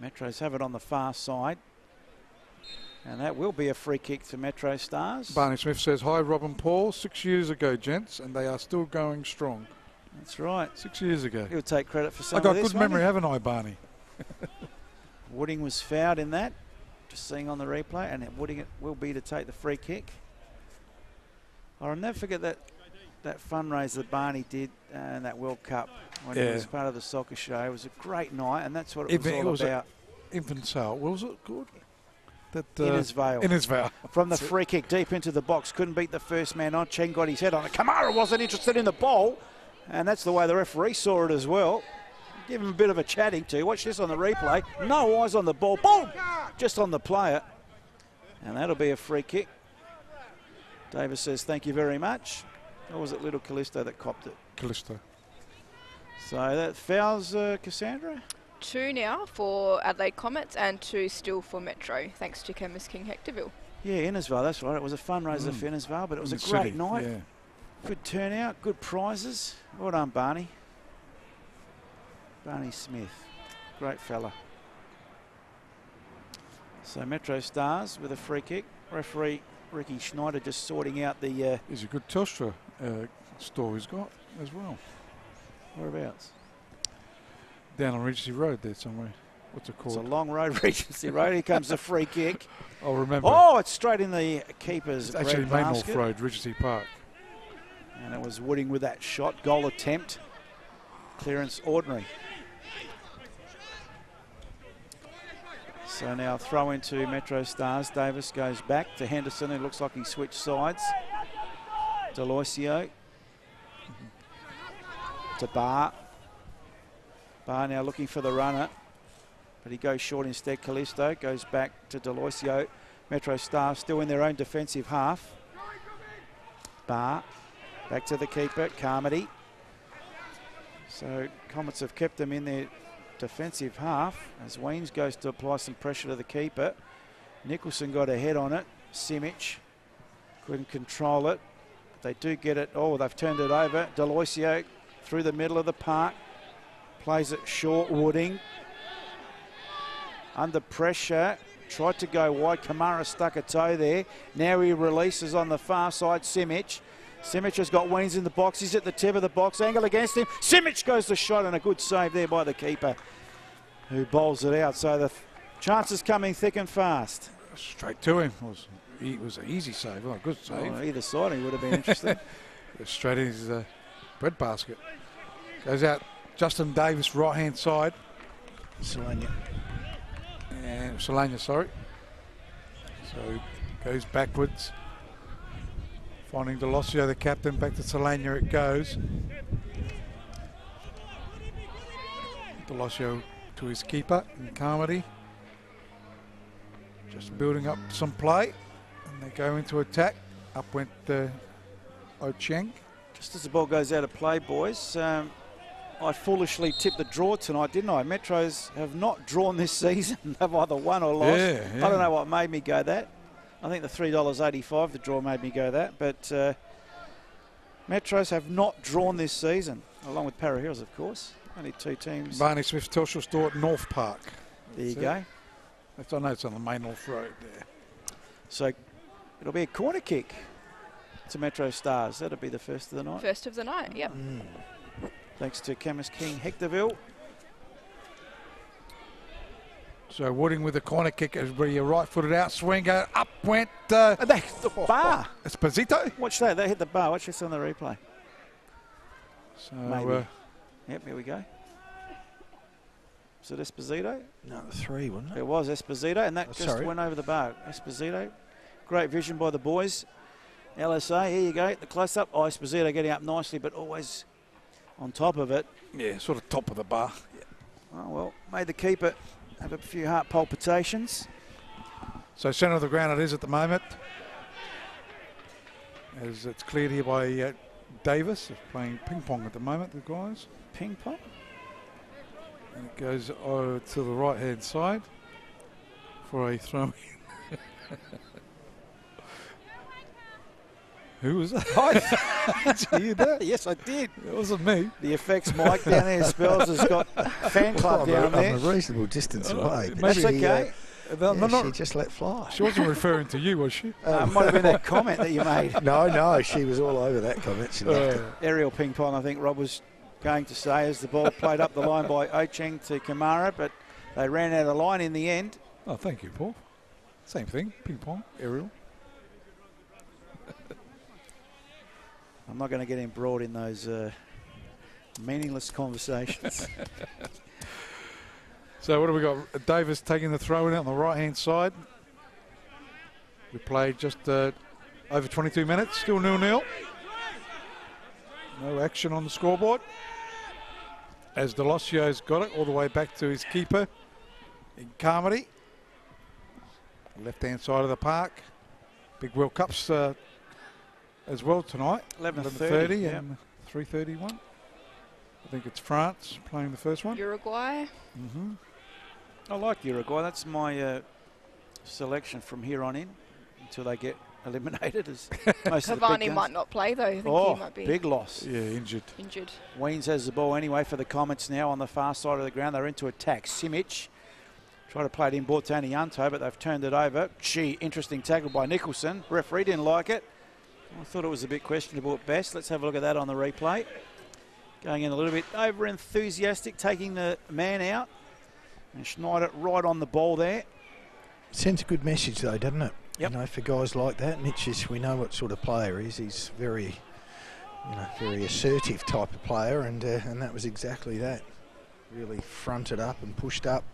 Metros have it on the far side. And that will be a free kick to MetroStars. Barney Smith says, hi, Rob and Paul. 6 years ago, gents, and they are still going strong. That's right. 6 years ago. He'll take credit for some I got of this, good memory, haven't I, Barney? Wooding was fouled in that. Just seeing on the replay. And Wooding it will be to take the free kick. I'll never forget that fundraiser that Barney did in that World Cup when he was part of the soccer show. It was a great night, and that's what it was all about. Infant sale. What was it called? Innisvale. From the free kick deep into the box. Couldn't beat the first man on. Cheng got his head on it. Kamara wasn't interested in the ball. And that's the way the referee saw it as well. Give him a bit of a chatting to. Watch this on the replay. No eyes on the ball. Boom! Just on the player. And that'll be a free kick. Davis says thank you very much. Or was it little Callisto that copped it? Callisto. So that fouls Cassandra. 2 now for Adelaide Comets and 2 still for Metro, thanks to Chemist King Hectorville. Yeah, Innisvale, that's right. It was a fundraiser for Innisvale, but it was a great night. Yeah. Good turnout, good prizes. Well done, Barney. Barney Smith. Great fella. So MetroStars with a free kick. Referee Ricky Schneider just sorting out the... He's a good Telstra store he's got as well. Whereabouts? Down on Regency Road there somewhere. What's it called? It's a long road, Regency Road. Here comes the free kick. I'll remember. Oh, it's straight in the keeper's It's actually Main North basket. Road, Regency Park. And it was Wooding with that shot. Goal attempt. Clearance ordinary. So now throw into MetroStars. Davis goes back to Henderson. It looks like he switched sides. Deloisio. To Barr. Barr now looking for the runner. But he goes short instead. Callisto goes back to Deloisio. MetroStars still in their own defensive half. Barr. Back to the keeper, Carmody. So Comets have kept them in their defensive half as Weens goes to apply some pressure to the keeper. Nicholson got a head on it. Simic couldn't control it. They do get it. Oh, they've turned it over. Deloisio through the middle of the park. Plays it short. Wooding. Under pressure. Tried to go wide. Kamara stuck a toe there. Now he releases on the far side. Simic. Simic has got Weens in the box. He's at the tip of the box. Angle against him. Simic goes the shot and a good save there by the keeper who bowls it out. So the chances coming thick and fast. Straight to him. It was an easy save. Oh, good save. Oh, either side he would have been interested. Straight in his bread basket. Goes out Justin Davis, right-hand side. Solania. And Solania, sorry. So goes backwards. Finding Deloisio, the captain, back to Solania it goes. Deloisio to his keeper in Carmody. Just building up some play. And they go into attack. Up went Ocheng. Just as the ball goes out of play, boys, I foolishly tipped the draw tonight, didn't I? Metros have not drawn this season. They've either won or lost. Yeah. I don't know what made me go that. I think the $3.85, the draw made me go that. But Metros have not drawn this season, along with Para Hills, of course. Only 2 teams. Barney Smith Telstra store at North Park. There you go. I know it's on the main North Road there. So it'll be a corner kick to MetroStars. That'll be the first of the night. First of the night, yep. Thanks to Chemist King Hectorville. So Wooding with the corner kick is where your right-footed out swing. Up went The bar. Esposito. Watch that. They hit the bar. Watch this on the replay. So Maybe. Yep, here we go. Was it Esposito? No, 3, wasn't it? It was Esposito, and that just went over the bar. Esposito. Great vision by the boys. LSA, here you go. The close-up. Oh, Esposito getting up nicely, but always on top of it. yeah, sort of top of the bar. Oh, well, made the keeper have a few heart palpitations. So centre of the ground it is at the moment. As it's cleared here by Davis, playing ping pong at the moment, the guys. Ping pong? And it goes over to the right hand side for a throw in. Who was that? Did you hear that? Yes, I did. It wasn't me. The effects mic down there, Spells has got a fan club down there. I'm a reasonable distance away. That's okay. She just let fly. She wasn't referring to you, was she? Might have been that comment that you made. No, she was all over that comment. She loved it. Aerial ping pong, I think Rob was going to say, as the ball played up the line by Ocheng to Kamara, but they ran out of line in the end. Oh, thank you, Paul. Same thing, ping pong, aerial. I'm not going to get embroiled in those meaningless conversations. So what have we got? Davis taking the throw in out on the right-hand side. We played just over 22 minutes, still 0-0. No action on the scoreboard. As Delosio's got it all the way back to his keeper in Carmody. Left-hand side of the park. Big World Cups as well tonight. 11:30 and 3:31. I think it's France playing the first one. Uruguay. Mm-hmm. I like Uruguay. That's my selection from here on in until they get eliminated. As most of the big Cavani guns. might not play though. I think he might be big loss. Yeah, injured. Weens has the ball anyway for the Comets now on the far side of the ground. They're into attack. Simic tried to play it in Bortani Unto, but they've turned it over. Interesting tackle by Nicholson. Referee didn't like it. I thought it was a bit questionable at best. Let's have a look at that on the replay. Going in a little bit over enthusiastic, taking the man out. And Schneider right on the ball there. Sends a good message though, doesn't it? Yep. You know, for guys like that. Mitch we know what sort of player he is. He's very assertive type of player, and that was exactly that. Really fronted up and pushed up.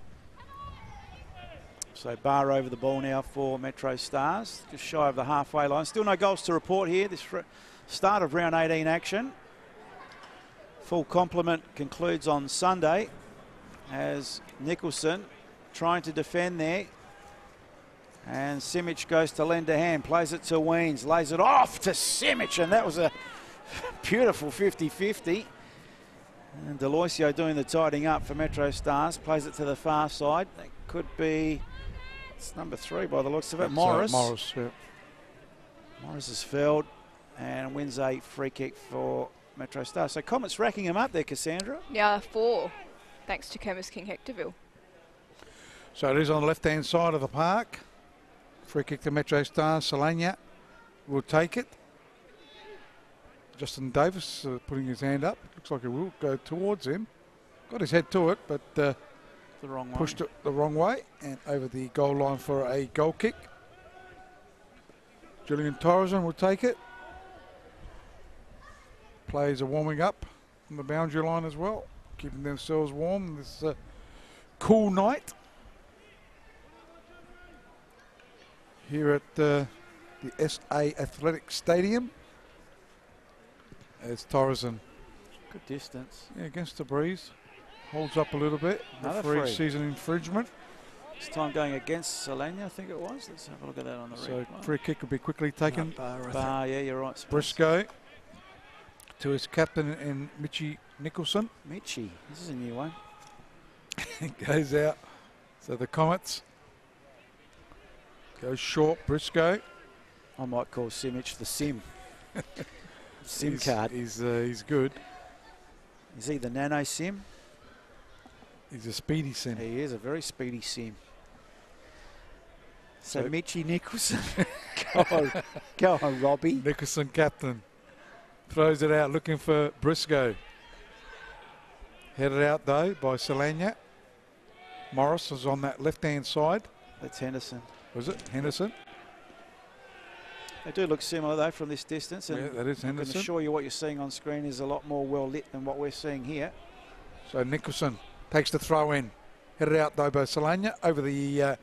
So Barr over the ball now for MetroStars, just shy of the halfway line. Still no goals to report here. This start of round 18 action. Full complement concludes on Sunday as Nicholson trying to defend there. And Simic goes to lend a hand, plays it to Weens, lays it off to Simic, and that was a beautiful 50-50. And Deloisio doing the tidying up for MetroStars, plays it to the far side. That could be, it's number 3 by the looks of it, Morris. Morris, yeah. Morris is fouled and wins a free kick for MetroStars. So Comets racking him up there, Cassandra. Yeah, 4, thanks to Chemist King Hectorville. So it is on the left-hand side of the park. Free kick to MetroStars. Solana will take it. Justin Davis putting his hand up. Looks like he will go towards him. Got his head to it, but The wrong way. pushed it the wrong way and over the goal line for a goal kick. Julian Torreson will take it. Players are warming up on the boundary line as well, keeping themselves warm this cool night here at the SA Athletic Stadium. As Torreson, Good distance. against the breeze, holds up a little bit. Another Referee free. sees an infringement. This time going against Solana, I think it was. Let's have a look at that on the So replay. free kick will be quickly taken. Bar, yeah, you're right. Spence. Briscoe to his captain in Mitchie Nicholson. Michi, this is a new one. Goes out. So the Comets goes short. Briscoe. I might call Simic the Sim. Sim He's- card. He's good. Is he the nano Sim? He's a speedy sim. He is a very speedy Sim. So So- Michi Nicholson. go on, Robbie. Nicholson captain throws it out looking for Briscoe. Headed out though by Solana. Morris is on that left-hand side. That's Henderson. Was it Henderson? They do look similar though from this distance, and Yeah, that is I can Henderson. assure you what you're seeing on screen is a lot more well lit than what we're seeing here. So Nicholson takes the throw in. Headed out though by Solana over the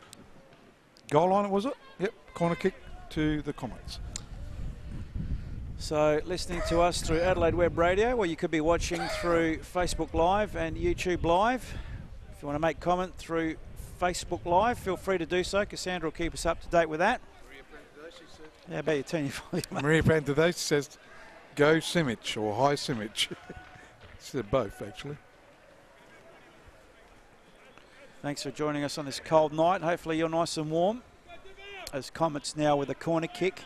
goal line, was it? Yep, corner kick to the Comets. So listening to us through Adelaide Web Radio, or you could be watching through Facebook Live and YouTube Live. you want to make comment through Facebook Live, feel free to do so. Cassandra will keep us up to date with that. How about you turn your volume up? Maria Pantadesh says, go Simic or high Simic. She said both, actually. Thanks for joining us on this cold night. Hopefully you're nice and warm. As Comets now with a corner kick.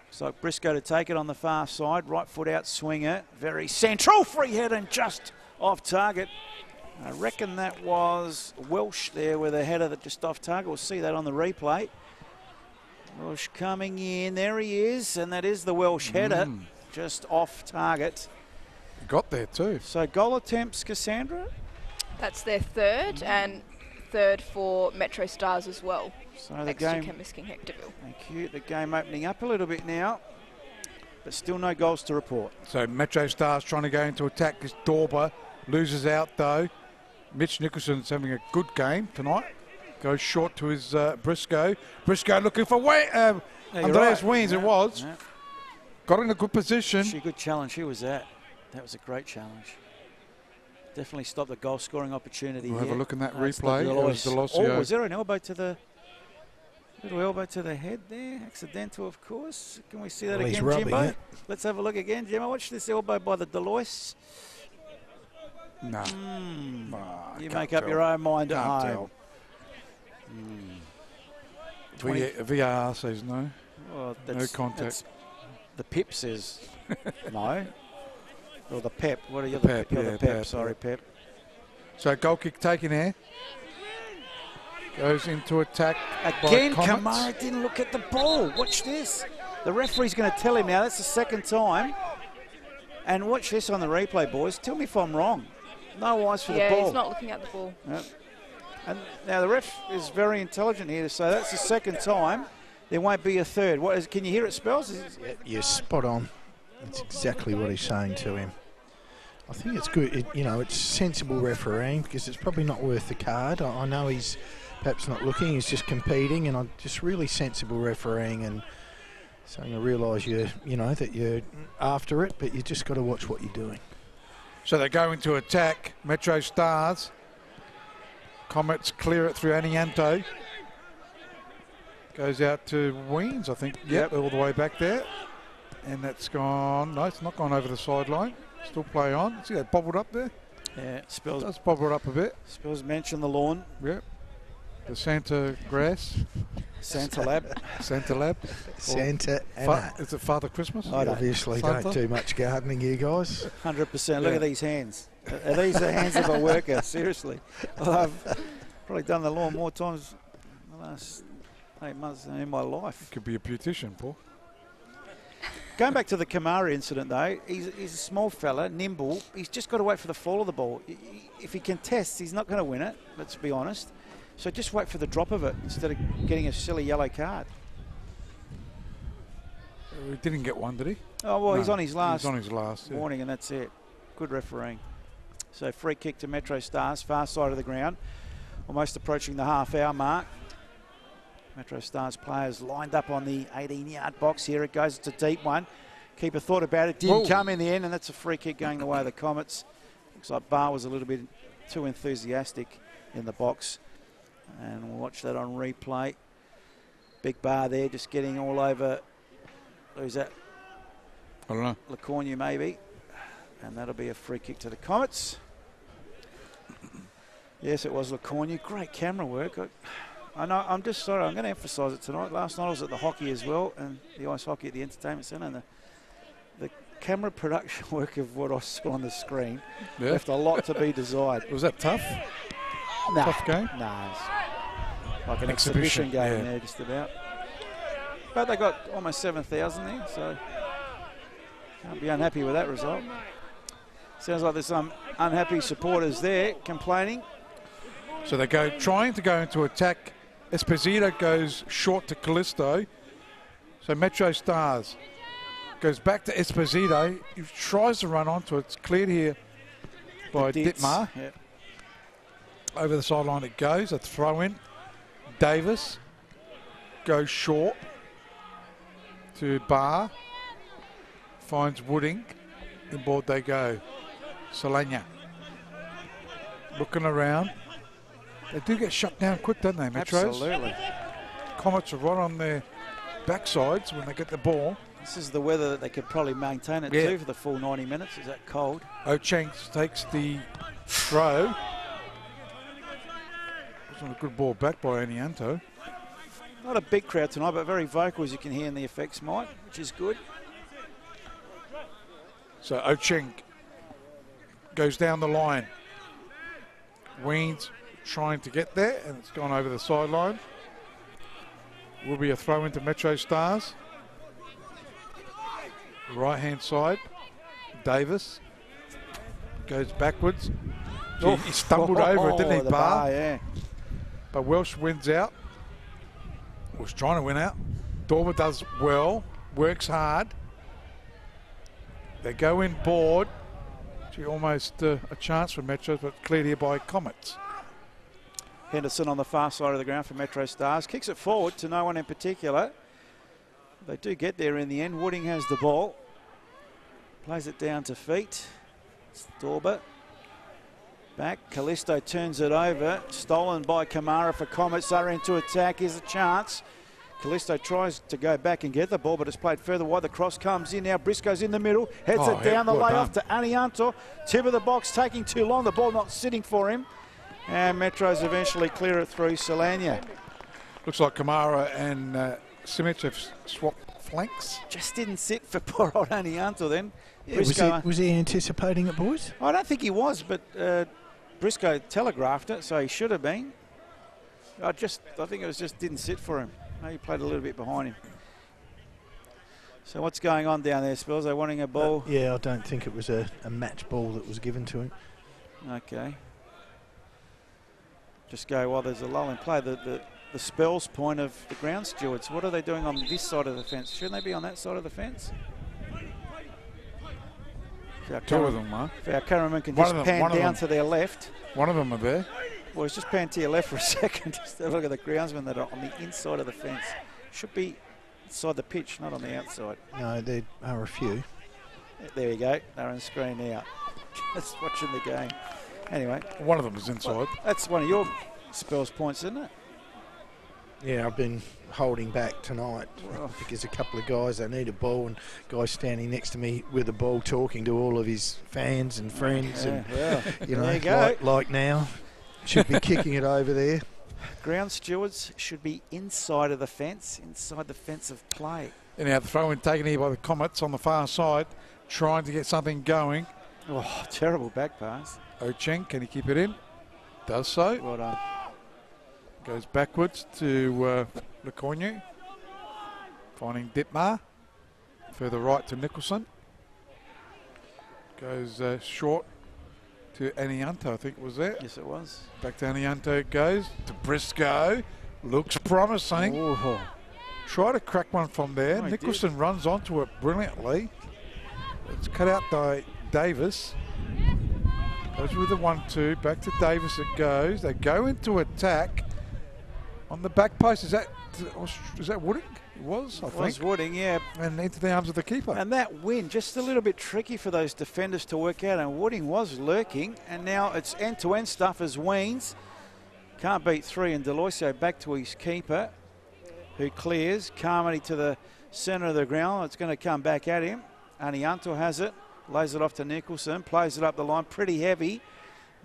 Looks like Briscoe to take it on the far side. Right foot out swinger. Very central. Free head and just off target. I reckon that was Welsh there with a header that just off target. We'll see that on the replay. Welsh coming in. There he is. And that is the Welsh header. Just off target. Got there too. So goal attempts, Cassandra? That's their third, and third for MetroStars as well. So the Next to game. Chemist King Hectorville. Thank you. The game opening up a little bit now, but still no goals to report. So MetroStars trying to go into attack. This Dorber loses out though. Mitch Nicholson's having a good game tonight. Goes short to his Briscoe. Briscoe looking for Andreas Weens, it was. Yeah. Got in a good position. Actually, a good challenge. Who was that? That was a great challenge. Definitely stopped the goal scoring opportunity. We'll have a look in that That's replay. Oh, was there an elbow to the little elbow to the head there? Accidental, of course. Can we see that Well, he's again, rubbing Jimbo? it. Let's have a look again, Jimbo. Watch this elbow by the Deloitte. No. You make up your own mind at home. VAR says no. Well, No contact. The Pip says no. Or the Pep. What are you? The Pep, You're yeah, the Pep. Pep, Sorry, yeah. Pep. So goal kick taken here. Goes into attack. Again, by Comets. Kamara didn't look at the ball. Watch this. The referee's going to tell him now. That's the second time. And watch this on the replay, boys. Tell me if I'm wrong. No eyes for the ball. Yeah, he's not looking at the ball. Yep. And now the ref is very intelligent here to say that's the second time. There won't be a third. What is? Can you hear it, Spells? Yeah, you're spot on. That's exactly what he's saying to him. I think it's good. It's sensible refereeing because it's probably not worth the card. I know he's perhaps not looking. He's just competing, and just really sensible refereeing and saying, I realise that you're after it, but you just got to watch what you're doing. So they go into attack. MetroStars. Comets clear it through Anianto. Goes out to Weens, I think. Yep, all the way back there. And that's gone. No, it's not gone over the sideline. Still play on. See that bobbled up there? Yeah, Spells. Does bobble it up a bit. Spells mentioned the lawn. Yep. The Santa grass. Santa Lab. Santa Lab. Santa Is it Father Christmas? I obviously Santa? don't do much gardening, you guys. 100%. Look at these hands. Are these the hands of a worker? Seriously. Well, I've probably done the lawn more times in the last 8 months than in my life. Could be a beautician, Paul. Going back to the Kamara incident, though, he's a small fella, nimble. He's just got to wait for the fall of the ball. If he contests, he's not going to win it, let's be honest. So just wait for the drop of it instead of getting a silly yellow card. He didn't get one, did he? Oh, well, No, he's on his last, He's on his last. Yeah. warning, and that's it. Good refereeing. So free kick to MetroStars, far side of the ground, almost approaching the half-hour mark. MetroStars players lined up on the 18-yard box. Here it goes. It's a deep one. Keeper thought about it. Didn't come in the end, and that's a free kick going the way of the Comets. Looks like Barr was a little bit too enthusiastic in the box. And we'll watch that on replay. Big Barr there, just getting all over. Who's that? I don't know. LaCornu maybe. And that'll be a free kick to the Comets. Yes, it was LaCornu. Great camera work. I know, I'm just sorry, I'm going to emphasise it tonight. Last night I was at the hockey as well, and the ice hockey at the entertainment centre, and the camera production work of what I saw on the screen left a lot to be desired. Was that tough? Nah, Tough game? Nah, it's like an exhibition game there, just about. But they got almost 7,000 there, so can't be unhappy with that result. Sounds like there's some unhappy supporters there complaining. So they go trying to go into attack. Esposito goes short to Callisto. So MetroStars goes back to Esposito. He tries to run onto it. It's cleared here by Dittmar. Yep. Over the sideline it goes. A throw in. Davis goes short to Barr. Finds Wooding. Inboard they go. Solana looking around. They do get shut down quick, don't they, Metros? Absolutely. Comets are right on their backsides when they get the ball. This is the weather that they could probably maintain it to for the full 90 minutes. Is that cold? Ocheng takes the throw. Wasn't a good ball back by Anianto. Not a big crowd tonight, but very vocal, as you can hear in the effects, Mike, which is good. So Ocheng goes down the line. Weens trying to get there, and it's gone over the sideline. Will be a throw into MetroStars. Right hand side. Davis goes backwards. Gee, he stumbled over it, didn't he, the bar? Yeah. But Welsh wins out. Was trying to win out. Dormer does well, works hard. They go in board. Gee, almost a chance for Metros, but cleared here by Comets. Henderson on the far side of the ground for MetroStars. Kicks it forward to no one in particular. They do get there in the end. Wooding has the ball. Plays it down to feet. Storber. Back. Callisto turns it over. Stolen by Kamara for Comets. They're into attack. Here's a chance. Callisto tries to go back and get the ball, but it's played further wide. The cross comes in now. Briscoe's in the middle. Heads it down the layoff to Anianto. Tip of the box taking too long. The ball not sitting for him. And Metros eventually clear it through Solania. Looks like Kamara and Simic have swapped flanks. Just didn't sit for poor old Anianto then. Yeah, was he anticipating it, boys? I don't think he was, but Briscoe telegraphed it, so he should have been. I think it was just didn't sit for him. He played a little bit behind him. So what's going on down there, Spells? Are they wanting a ball? Yeah, I don't think it was a match ball that was given to him. Okay. Just go while there's a lull in play. The Spells point of the ground stewards. What are they doing on this side of the fence? Shouldn't they be on that side of the fence? Two of them are. If our cameraman can just pan down to their left. One of them are there. Well, it's just pan to your left for a second. Just have a look at the groundsmen that are on the inside of the fence. Should be inside the pitch, not on the outside. No, there are a few. There you go. They're on screen now. Just watching the game. Anyway. One of them is inside. Well, that's one of your Spells points, isn't it? Yeah, I've been holding back tonight because a couple of guys, they need a ball, and guys standing next to me with a ball talking to all of his fans and friends. Yeah, and well, you know, there you go. Like now. Should be kicking it over there. Ground stewards should be inside of the fence of play. Anyhow, the throw in taken here by the Comets on the far side, trying to get something going. Oh, terrible back pass. Ocheng, can he keep it in? Does so. Well done. Goes backwards to Lecornu. Finding Ditmar. Further right to Nicholson. Goes short to Anianto, I think it was there. Yes, it was. Back to Anianto it goes. To Briscoe. Looks promising. Ooh. Try to crack one from there. Oh, Nicholson runs onto it brilliantly. It's cut out by Davis. Goes with the 1-2. Back to Davis it goes. They go into attack. On the back post, is that Wooding? It was, I think. It was Wooding, yeah. And into the arms of the keeper. And that win, just a little bit tricky for those defenders to work out. And Wooding was lurking. And now it's end-to-end stuff as Weens. Can't beat three. And Deloisio back to his keeper, who clears. Carmody to the centre of the ground. It's going to come back at him. Anianto has it. Lays it off to Nicholson. Plays it up the line. Pretty heavy.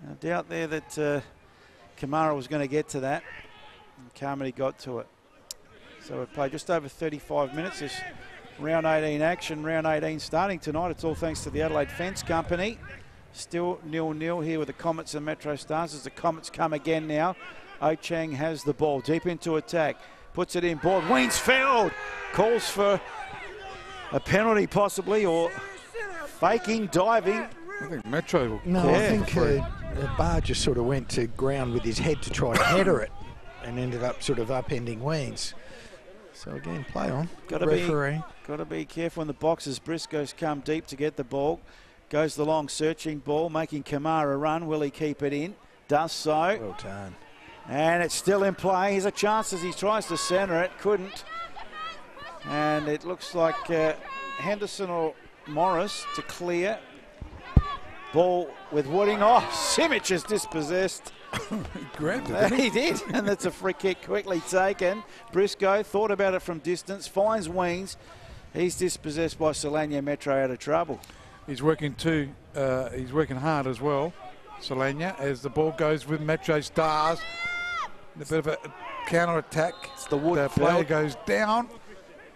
I doubt there that Kamara was going to get to that. And Carmody got to it. So we've played just over 35 minutes. This round 18 action, round 18 starting tonight. It's all thanks to the Adelaide Fence Company. Still 0-0 here with the Comets and MetroStars as the Comets come again now. Ocheng has the ball deep into attack. Puts it in board. Weens fouled. Calls for a penalty possibly, or faking, diving. I think Metro will No, I think Barr just sort of went to ground with his head to try to header it and ended up sort of upending Weens. So again, play on. Got to be careful in the boxes. Briscoe's come deep to get the ball. Goes the long searching ball, making Kamara run. Will he keep it in? Does so. Well done. And it's still in play. Here's a chance as he tries to centre it. Couldn't. And it looks like Henderson or Morris to clear. Ball with Wooding. Oh, Simic is dispossessed. He grabbed it, didn't he? He did, and that's a free kick quickly taken. Briscoe thought about it from distance, finds Weens. He's dispossessed by Solana. Metro out of trouble. He's working he's working hard as well, Solana, as the ball goes with Metro Stars. A bit of a counter attack. It's the Wood player belt. goes down.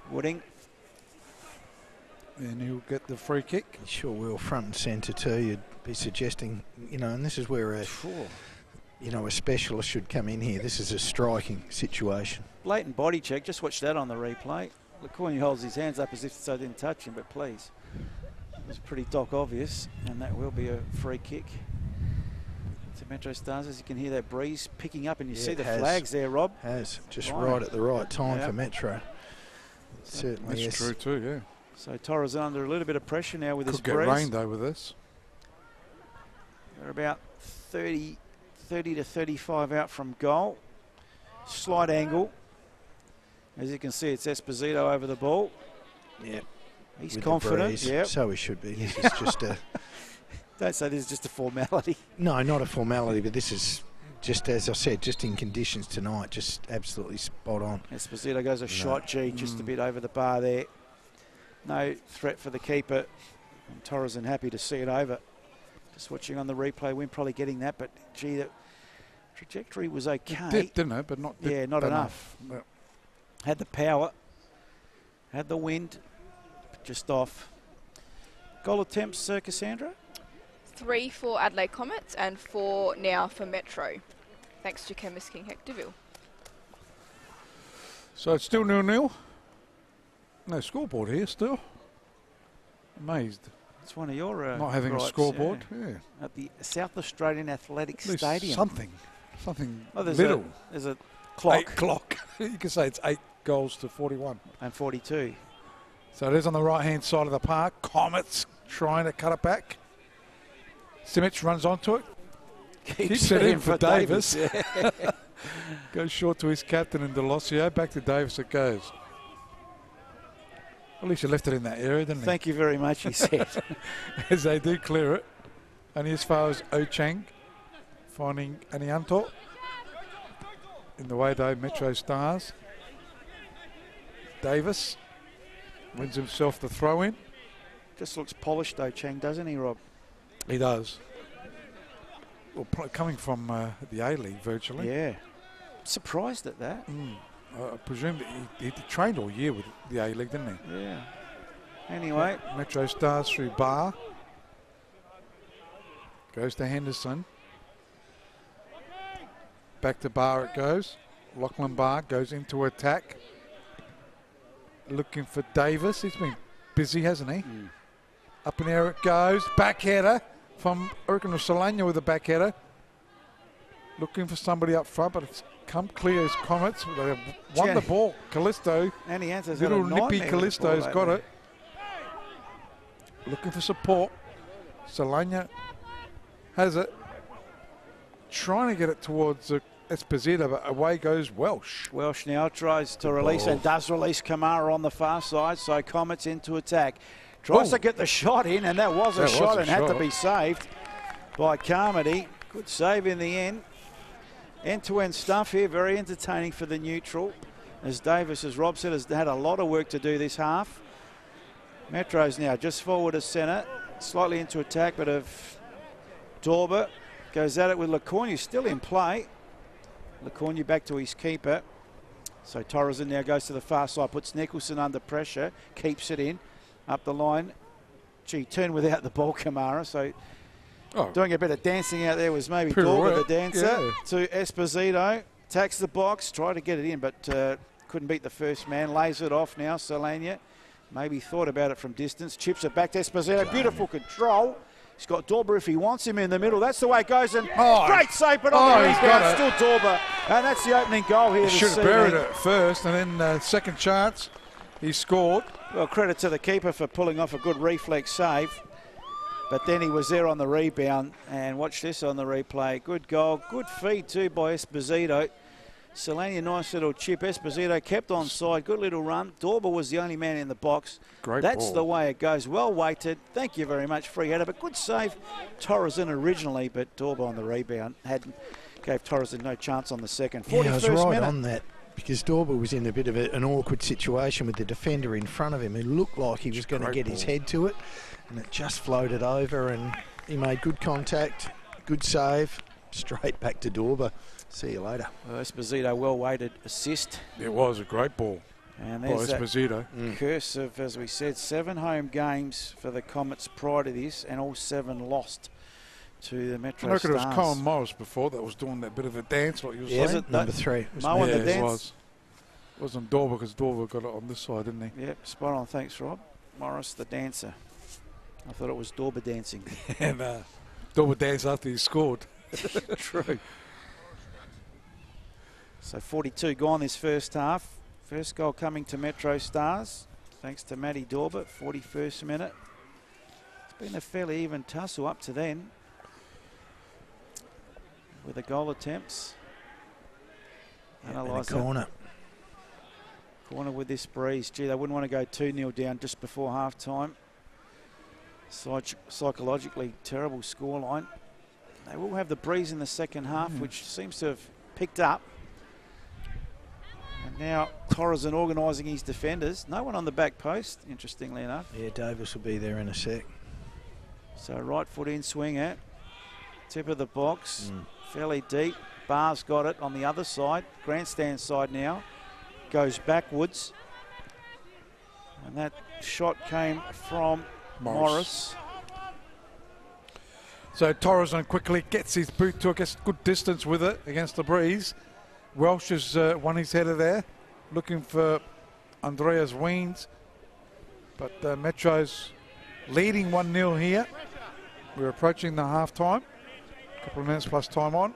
Wooding. And he'll get the free kick. Sure will, front and centre too. You'd be suggesting, and this is where a specialist should come in here. This is a striking situation. Blatant body check. Just watch that on the replay. LeCornu holds his hands up as if so didn't touch him, but please. It was pretty dock obvious, and that will be a free kick to Metro Stars. As you can hear that breeze picking up, and you see the flags there, Rob. Just right at the right time for Metro. Certainly, that's true too, yeah. So Torres under a little bit of pressure now with this breeze. Could get rain though with this. They're about 30 to 35 out from goal. Slight angle. As you can see, it's Esposito over the ball. Yeah. He's confident. Yeah. So he should be. This is just a... Don't say this is just a formality. No, not a formality, but this is just, as I said, just in conditions tonight, just absolutely spot on. Esposito goes a shot, just a bit over the bar there. No threat for the keeper. And Torres happy to see it over. Just watching on the replay, we're probably getting that, but gee, the trajectory was okay. It did, didn't it? But not enough. No. Had the power, had the wind, just off. Goal attempts, Cassandra? 3 for Adelaide Comets and 4 now for Metro, thanks to Chemist King Hectorville. So it's still 0-0. No scoreboard here still. Amazed. It's one of your not having gripes, a scoreboard. Yeah. At the South Australian Athletic Stadium. Something There's little. There's a clock. 8 clock. You can say it's 8 goals to 41. And 42. So it is on the right-hand side of the park. Comets trying to cut it back. Simic runs onto it. Keeps it in for Davis. Yeah. Goes short to his captain and Delosio. Back to Davis it goes. At least you left it in that area, didn't he? Thank you very much, he said. As they do clear it. Only as far as Ochang. Finding Anianto. In the way though, Metro Stars. Davis wins himself the throw in. Just looks polished though, Chang, doesn't he, Rob? He does. Well, coming from the A-League virtually. Yeah. Surprised at that. I presume that he trained all year with the A-League, didn't he? Yeah. Anyway. Metro Stars through Barr. Goes to Henderson. Back to Barr it goes. Lachlan Barr goes into attack. Looking for Davis. He's been busy, hasn't he? Up in the air it goes. Back header from Solana with a back header. Looking for somebody up front, but it's come clear as Comets. They have won the ball. Callisto. And he answers little nippy Callisto's got it. Looking for support. Solana has it. Trying to get it towards Esposito, but away goes Welsh. Welsh now tries to release and does release Kamara on the far side, so Comets into attack. Tries to get the shot in, and that was a shot and had to be saved by Carmody. Good save in the end. End-to-end stuff here, very entertaining for the neutral. As Davis, as Rob said, has had a lot of work to do this half. Metro's now just forward to centre, slightly into attack, but of Dorber goes at it with LeCornu still in play. LeCornu back to his keeper. So Torres now goes to the far side, puts Nicholson under pressure, keeps it in, up the line. Gee, turned without the ball, Kamara, so doing a bit of dancing out there was maybe Dorber the dancer. To Esposito, attacks the box, tried to get it in, but couldn't beat the first man. Lays it off now, Solana. Maybe thought about it from distance, chips it back to Esposito. Beautiful control. He's got Dorber if he wants him in the middle. That's the way it goes. And great save, but on the rebound, still Dorber. And that's the opening goal here. He should have buried it first, and then second chance, he scored. Well, credit to the keeper for pulling off a good reflex save. But then he was there on the rebound. And watch this on the replay. Good goal. Good feed too by Esposito. Solania, nice little chip. Esposito kept on side. Good little run. Dorber was the only man in the box. Great That's ball. the way it goes. Well weighted. Thank you very much. Free header, but good save. Torres in originally, but Dorber on the rebound. Gave Torres no chance on the second. 41st Yeah, I was right minute. on that because Dorber was in a bit of an awkward situation with the defender in front of him. It looked like he was going to get his head to it, and it just floated over, and he made good contact, good save, straight back to Dorber. See you later. Well, Esposito, well-weighted assist. It was a great ball And by there's that Esposito. curse of, as we said, 7 home games for the Comets prior to this, and all 7 lost to the Metro I reckon Stars. it was Colin Morris before that was doing that bit of a dance, like you were Yeah, saying. number 3. Mo on the Yeah, dance. it was. It wasn't Dorber because Dorber got it on this side, didn't he? Yep, spot on. Thanks, Rob. Morris, the dancer. I thought it was Dorber dancing. And Dorber danced after he scored. True. So 42 gone this first half. First goal coming to Metro Stars, thanks to Matty Dorber, 41st minute. It's been a fairly even tussle up to then, with the goal attempts. And a Analyse that. corner. Corner with this breeze. Gee, they wouldn't want to go 2-0 down just before half-time. Psychologically terrible scoreline. They will have the breeze in the second half, which seems to have picked up. And now Torres organising his defenders. No one on the back post, interestingly enough. Yeah, Davis will be there in a sec. So right foot in swinger. Tip of the box. Fairly deep. Barr's got it on the other side. Grandstand side now. Goes backwards. And that shot came from Morris. So Torres on quickly gets his boot to it, gets good distance with it against the breeze. Welsh has won his header there, looking for Andreas Weens. But Metro's leading 1-0 here. We're approaching the half-time. A couple of minutes plus time on.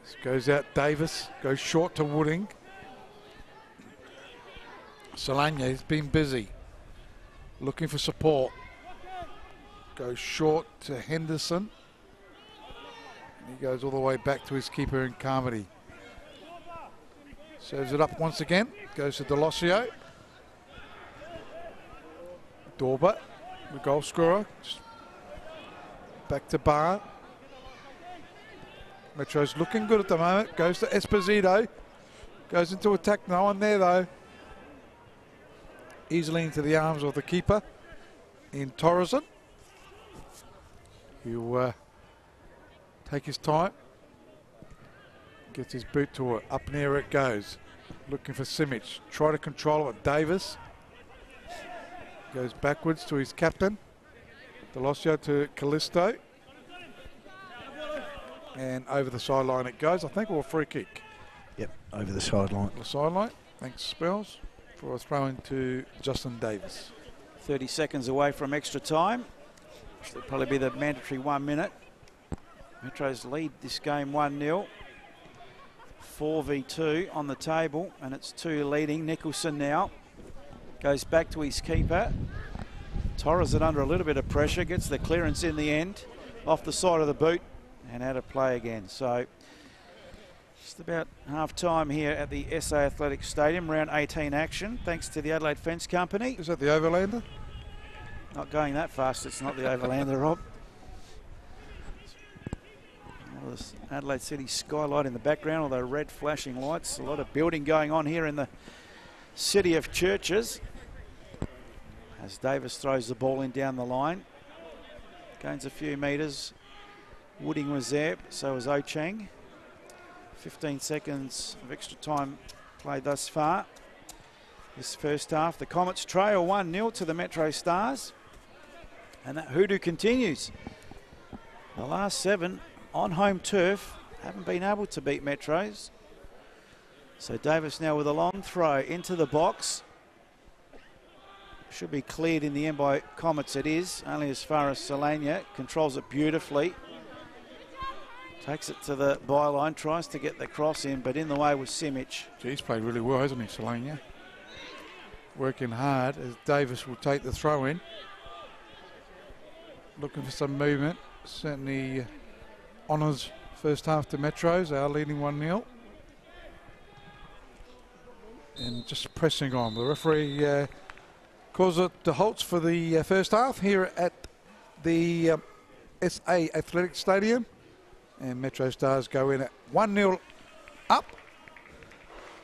This goes out Davis, goes short to Wooding. Solania has been busy, looking for support. Goes short to Henderson. And he goes all the way back to his keeper in Carmody. Serves it up once again. Goes to Delosio. Dorber, the goal scorer. Back to Barr. Metro's looking good at the moment. Goes to Esposito. Goes into attack. No one there though. Easily into the arms of the keeper in Torresen. He'll take his time. Gets his boot to it. Up near it goes. Looking for Simic. Try to control it. Davis. Goes backwards to his captain. Delosio to Callisto. And over the sideline it goes. I think we'll free kick. Yep, over the sideline. The sideline. Thanks, Spells. For a throw into Justin Davis. 30 seconds away from extra time. Which will probably be the mandatory 1 minute. Metro's lead this game 1-0. 4v2 on the table, and it's 2 leading. Nicholson now goes back to his keeper. Torres under a little bit of pressure, gets the clearance in the end, off the side of the boot, and out of play again. So just about half time here at the SA Athletic Stadium, round 18 action, thanks to the Adelaide Fence Company. Is that the Overlander? Not going that fast, it's not the Overlander, Rob. Well, there's Adelaide City skylight in the background, all the red flashing lights. A lot of building going on here in the city of churches. As Davis throws the ball in down the line. Gains a few metres. Wooding was there, so was Ocheng. 15 seconds of extra time played thus far. This first half, the Comets trail 1-0 to the Metro Stars. And that hoodoo continues. The last 7 on home turf haven't been able to beat Metros. So Davis now with a long throw into the box. Should be cleared in the end by Comets. It is, only as far as Solania. Controls it beautifully. Takes it to the byline, tries to get the cross in, but in the way was Simic. He's played really well, hasn't he, Solania? Working hard as Davis will take the throw in. Looking for some movement. Certainly honours first half to Metros. They are leading 1-0. And just pressing on. The referee calls it the halts for the first half here at the SA Athletic Stadium. And MetroStars go in at 1-0 up,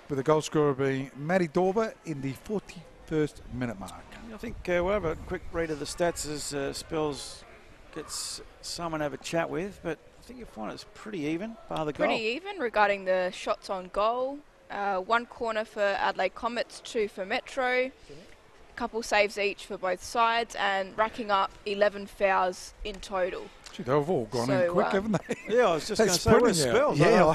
with the goal scorer being Matty Dorber in the 41st minute mark. I think we'll have a quick read of the stats as Spells gets someone to have a chat with, but I think you'll find it's pretty even, bar the goal. Pretty even regarding the shots on goal. One corner for Adelaide Comets, 2 for Metro. A couple saves each for both sides, and racking up 11 fouls in total. Gee, they've all gone in quick, haven't they? Yeah, I was just going to say, where's Spells? Yeah,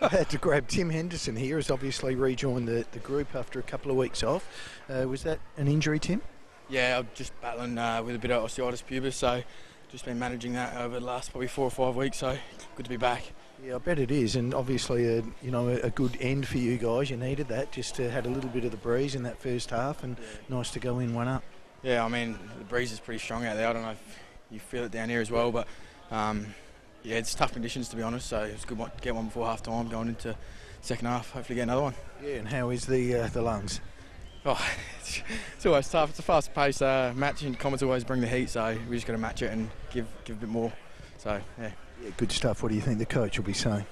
I had to grab Tim Henderson here, who's obviously rejoined the group after a couple of weeks off. Was that an injury, Tim? Yeah, I'm just battling with a bit of osteitis pubis, so just been managing that over the last probably 4 or 5 weeks, so good to be back. Yeah, I bet it is, and obviously a good end for you guys. You needed that, just had a little bit of the breeze in that first half, and nice to go in 1 up. Yeah, I mean, the breeze is pretty strong out there. I don't know if you feel it down here as well, but yeah, it's tough conditions, to be honest, so it's good to get one before half time going into second half, hopefully get another one. Yeah, and how is the lungs? Oh, it's always tough. It's a fast-paced match, and Comets always bring the heat, so we just got to match it and give a bit more. So yeah. Yeah, good stuff. What do you think the coach will be saying?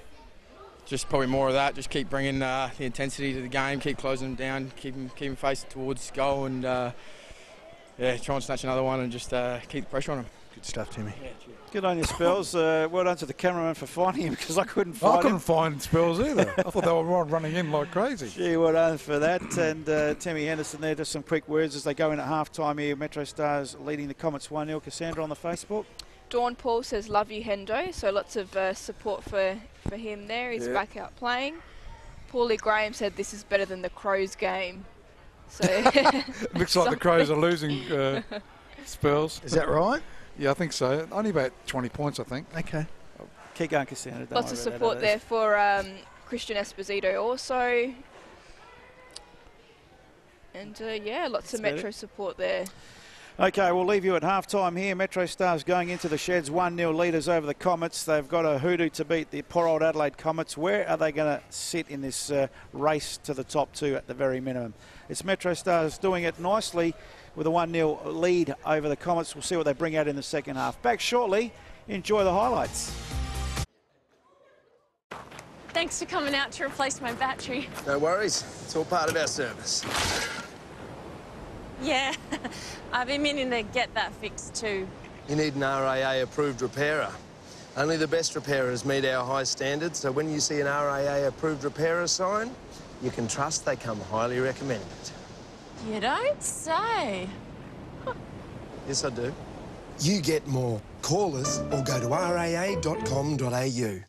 Just probably more of that. Just keep bringing the intensity to the game, keep closing them down, keep them facing towards goal, and yeah, try and snatch another one and just keep the pressure on them. Good stuff, Timmy. Yeah, Good on you, Spells. Well done to the cameraman for finding him, because I couldn't find him. I couldn't find Spells either. I thought they were running in like crazy. Gee, well done for that. And Timmy Henderson there, just some quick words as they go in at half-time here. MetroStars leading the Comets 1-0. Cassandra on the Facebook. Dawn Paul says, love you, Hendo. So lots of support for him there. He's back out playing. Paulie Graham said, this is better than the Crows game. So Looks like the Crows are losing Spells. Is that right? Yeah, I think so. Only about 20 points, I think. Okay. Keep going, Cassandra. Lots of support there for Christian Esposito also. And yeah, lots of Metro support there. Okay, we'll leave you at half-time here. MetroStars going into the sheds, 1-0 leaders over the Comets. They've got a hoodoo to beat the poor old Adelaide Comets. Where are they going to sit in this race to the top 2 at the very minimum? It's MetroStars doing it nicely with a 1-0 lead over the Comets. We'll see what they bring out in the second half. Back shortly. Enjoy the highlights. Thanks for coming out to replace my battery. No worries. It's all part of our service. Yeah, I've been meaning to get that fixed too. You need an RAA-approved repairer. Only the best repairers meet our high standards, so when you see an RAA-approved repairer sign, you can trust they come highly recommended. You don't say. Yes, I do. You get more. Call us or go to raa.com.au.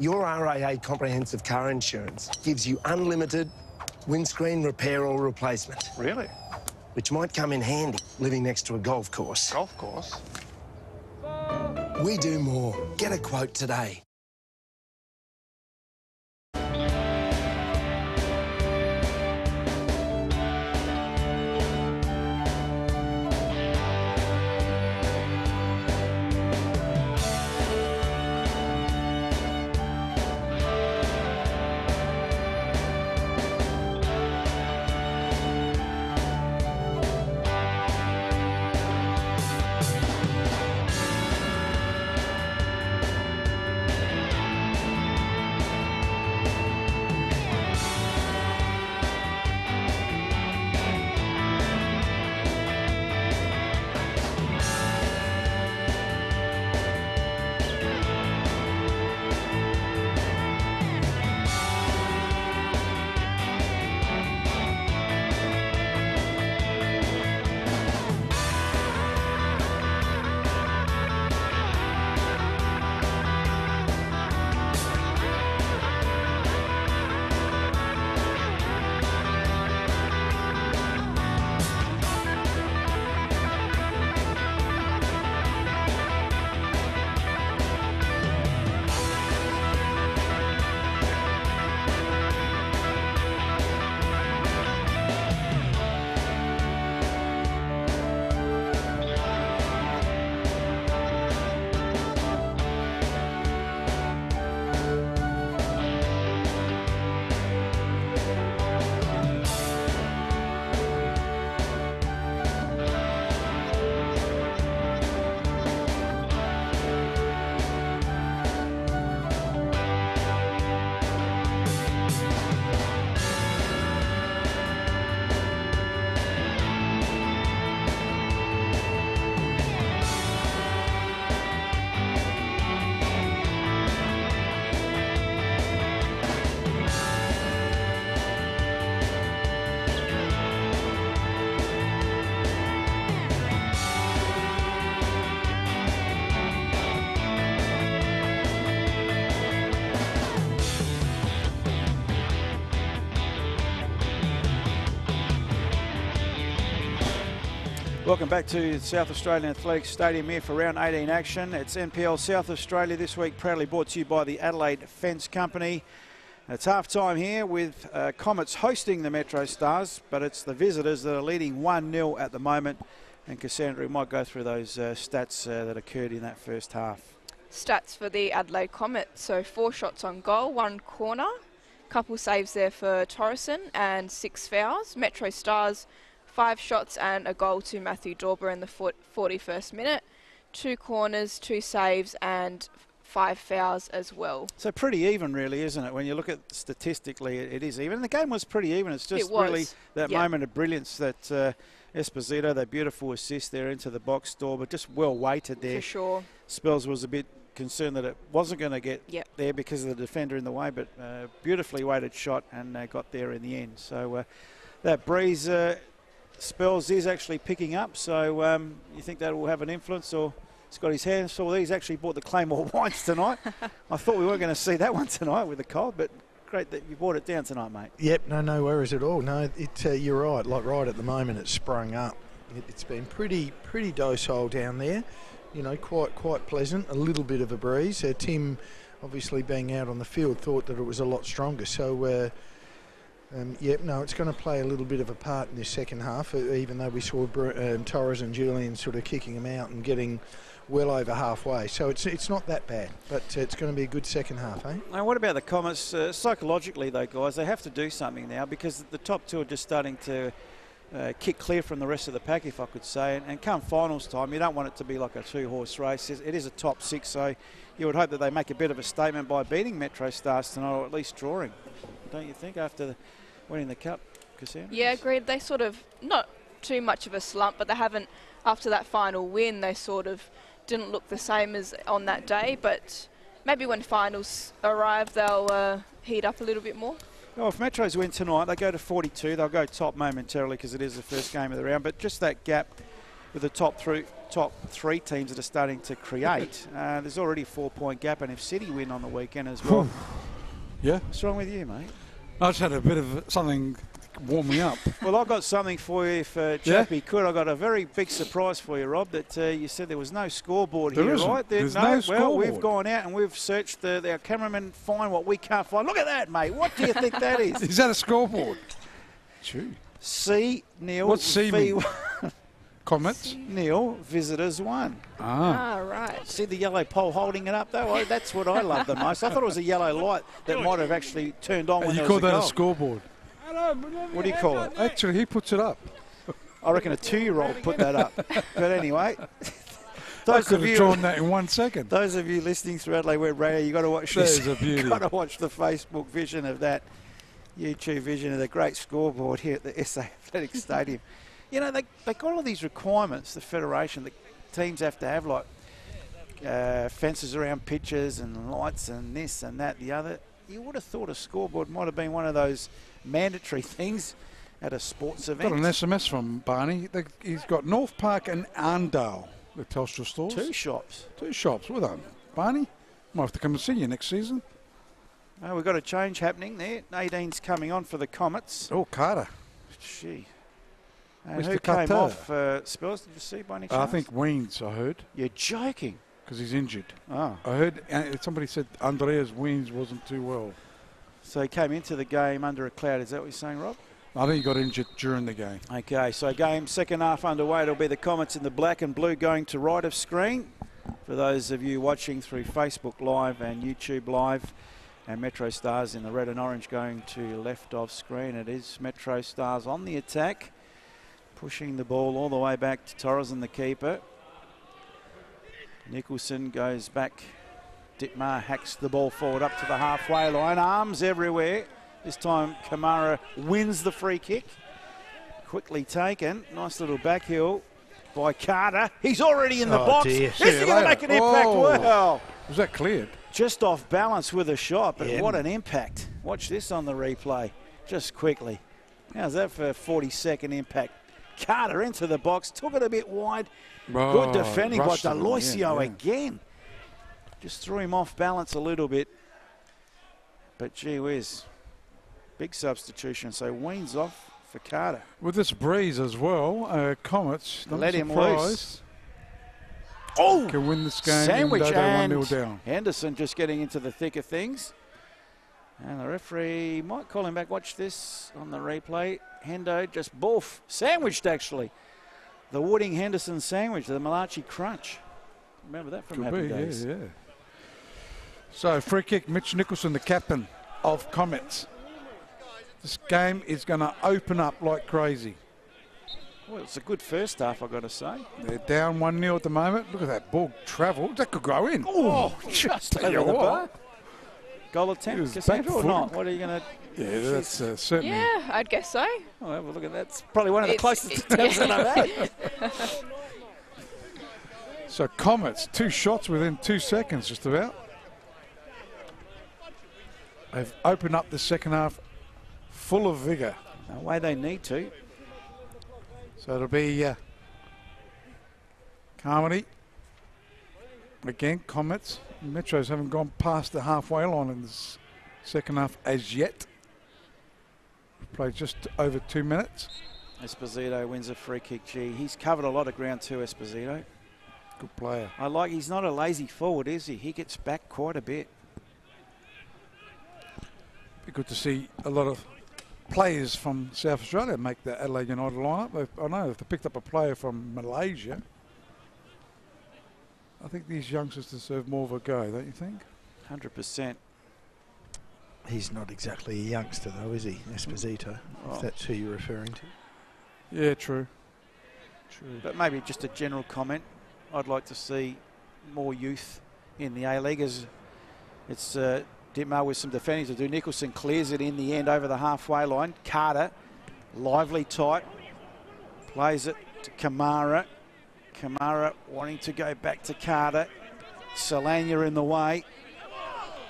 Your RAA comprehensive car insurance gives you unlimited windscreen repair or replacement. Really? Which might come in handy living next to a golf course. Golf course? We do more. Get a quote today. Welcome back to South Australian Athletics Stadium here for round 18 action. It's NPL South Australia this week, proudly brought to you by the Adelaide Fence Company. It's half time here with Comets hosting the MetroStars, but it's the visitors that are leading 1-0 at the moment. And Cassandra might go through those stats that occurred in that first half. Stats for the Adelaide Comets. So 4 shots on goal, 1 corner, couple saves there for Torreson and 6 fouls. MetroStars 5 shots and a goal to Matthew Dorber in the 41st minute. 2 corners, 2 saves and 5 fouls as well. So pretty even really, isn't it? When you look at statistically, it is even. The game was pretty even. It's just really that moment of brilliance that Esposito, that beautiful assist there into the box door, but just well weighted there. For sure. Spells was a bit concerned that it wasn't going to get there because of the defender in the way, but beautifully weighted shot and got there in the end. So that breeze Spells is actually picking up, so you think that will have an influence, or he's got his hands full. He's actually bought the Claymore wines tonight. I thought we weren't going to see that one tonight with the cold, but great that you brought it down tonight, mate. Yep, no worries at all. No, you're right. Like right at the moment, it's sprung up. It's been pretty docile down there. You know, quite pleasant. A little bit of a breeze. Tim, obviously being out on the field, thought that it was a lot stronger. So. It's going to play a little bit of a part in this second half, even though we saw Torres and Julian sort of kicking them out and getting well over halfway. So it's not that bad, but it's going to be a good second half, eh? Now, what about the Comets? Psychologically, though, guys, they have to do something now because the top two are just starting to kick clear from the rest of the pack, if I could say. And come finals time, you don't want it to be like a 2-horse race. It is a top 6, so you would hope that they make a bit of a statement by beating MetroStars tonight, or at least drawing. Don't you think, after winning the cup, Cassandra? Yeah, agreed. They sort of, not too much of a slump, but they haven't, after that final win, they sort of didn't look the same as on that day, but maybe when finals arrive, they'll heat up a little bit more. Well, if Metros win tonight, they go to 42. They'll go top momentarily because it is the first game of the round, but just that gap with the top three teams that are starting to create, there's already a 4-point gap, and if City win on the weekend as well. Yeah. What's wrong with you, mate? I just had a bit of something warm me up. Well, I've got something for you if Chappie could. I've got a very big surprise for you, Rob, that you said there was no scoreboard here, right? There's no scoreboard. Well, we've gone out and we've searched. Our cameramen find what we can't find. Look at that, mate. What do you think that is? Is that a scoreboard? True. C, Neil. What's C mean? Comets. Neil, visitors 1. Right. See the yellow pole holding it up, though? That's what I love the most. I thought it was a yellow light that might have actually turned on when you there call was a that goal. a scoreboard? What do you call it? Actually, he puts it up. I reckon a 2-year-old put that up. But anyway, I could have drawn that in 1 second. Those of you listening through Adelaide Web Radio, you've got to watch this. There's a beauty. You've got to watch the Facebook vision of that, YouTube vision of the great scoreboard here at the SA Athletic Stadium. You know, they got all these requirements, the Federation, that teams have to have, like fences around pitches and lights and this and that, the other. You would have thought a scoreboard might have been one of those mandatory things at a sports event. Got an SMS from Barney. He's got North Park and Arndale, the Telstra stores. 2 shops. 2 shops. Well done, Barney. Might have to come and see you next season. Oh, we've got a change happening there. Nadine's coming on for the Comets. Oh, Carter. Gee. And Mr. who Carter came off? Spells, did you see by any chance? I think Weens, I heard. You're joking. Because he's injured. Oh. I heard somebody said Andreas Weens wasn't too well. So he came into the game under a cloud. Is that what you're saying, Rob? I think he got injured during the game. Okay, so game second half underway. It'll be the Comets in the black and blue going to right of screen. For those of you watching through Facebook Live and YouTube Live, and MetroStars in the red and orange going to left of screen. It is MetroStars on the attack, pushing the ball all the way back to Torres and the keeper. Nicholson goes back. Dittmar hacks the ball forward up to the halfway line. Arms everywhere. This time Kamara wins the free kick. Quickly taken. Nice little back heel by Carter. He's already in the box. Dear. Is he going to make an impact? Well, was that cleared? Just off balance with a shot, but what an impact. Watch this on the replay. Just quickly. How's that for a 40-second impact? Carter into the box. Took it a bit wide. Good defending by D'Aloisio again. Just threw him off balance a little bit. But gee whiz. Big substitution. So Weens off for Carter. With this breeze as well, Comets, not Let him surprised, loose. Oh! can win this game Sandwich, even though they're and 1-0 down. Henderson just getting into the thick of things. And the referee might call him back. Watch this on the replay. Hendo just boof. Sandwiched, actually. The Wooding Henderson sandwich, the Malachi crunch. Remember that from Happy Days. Yeah. So, free kick, Mitch Nicholson, the captain of Comets. This game is going to open up like crazy. Well, it's a good first half, I've got to say. They're down 1-0 at the moment. Look at that ball travel. That could go in. Oh, just over the bar. Goal attempt, Cassandra, or not? What are you going to... Yeah, that's certainly... Yeah, I'd guess so. Oh, have a look at that. It's probably one of the closest attempts that I've had. So Comets, 2 shots within 2 seconds just about. They've opened up the second half full of vigour. No way they need to. So it'll be Carmody. Again, Comets. Metros haven't gone past the halfway line in this second half as yet. Played just over 2 minutes. Esposito wins a free kick. Gee, he's covered a lot of ground too, Esposito. Good player. He's not a lazy forward, is he? He gets back quite a bit. Be good to see a lot of players from South Australia make the Adelaide United lineup. I know if they picked up a player from Malaysia, I think these youngsters deserve more of a go, don't you think? 100%. He's not exactly a youngster, though, is he, Esposito? Oh. If that's who you're referring to. Yeah, true. But maybe just a general comment. I'd like to see more youth in the A-League, as it's Ditmar with some defending to do. Nicholson clears it in the end over the halfway line. Carter, lively tight, plays it to Kamara. Kamara wanting to go back to Carter. Solania in the way.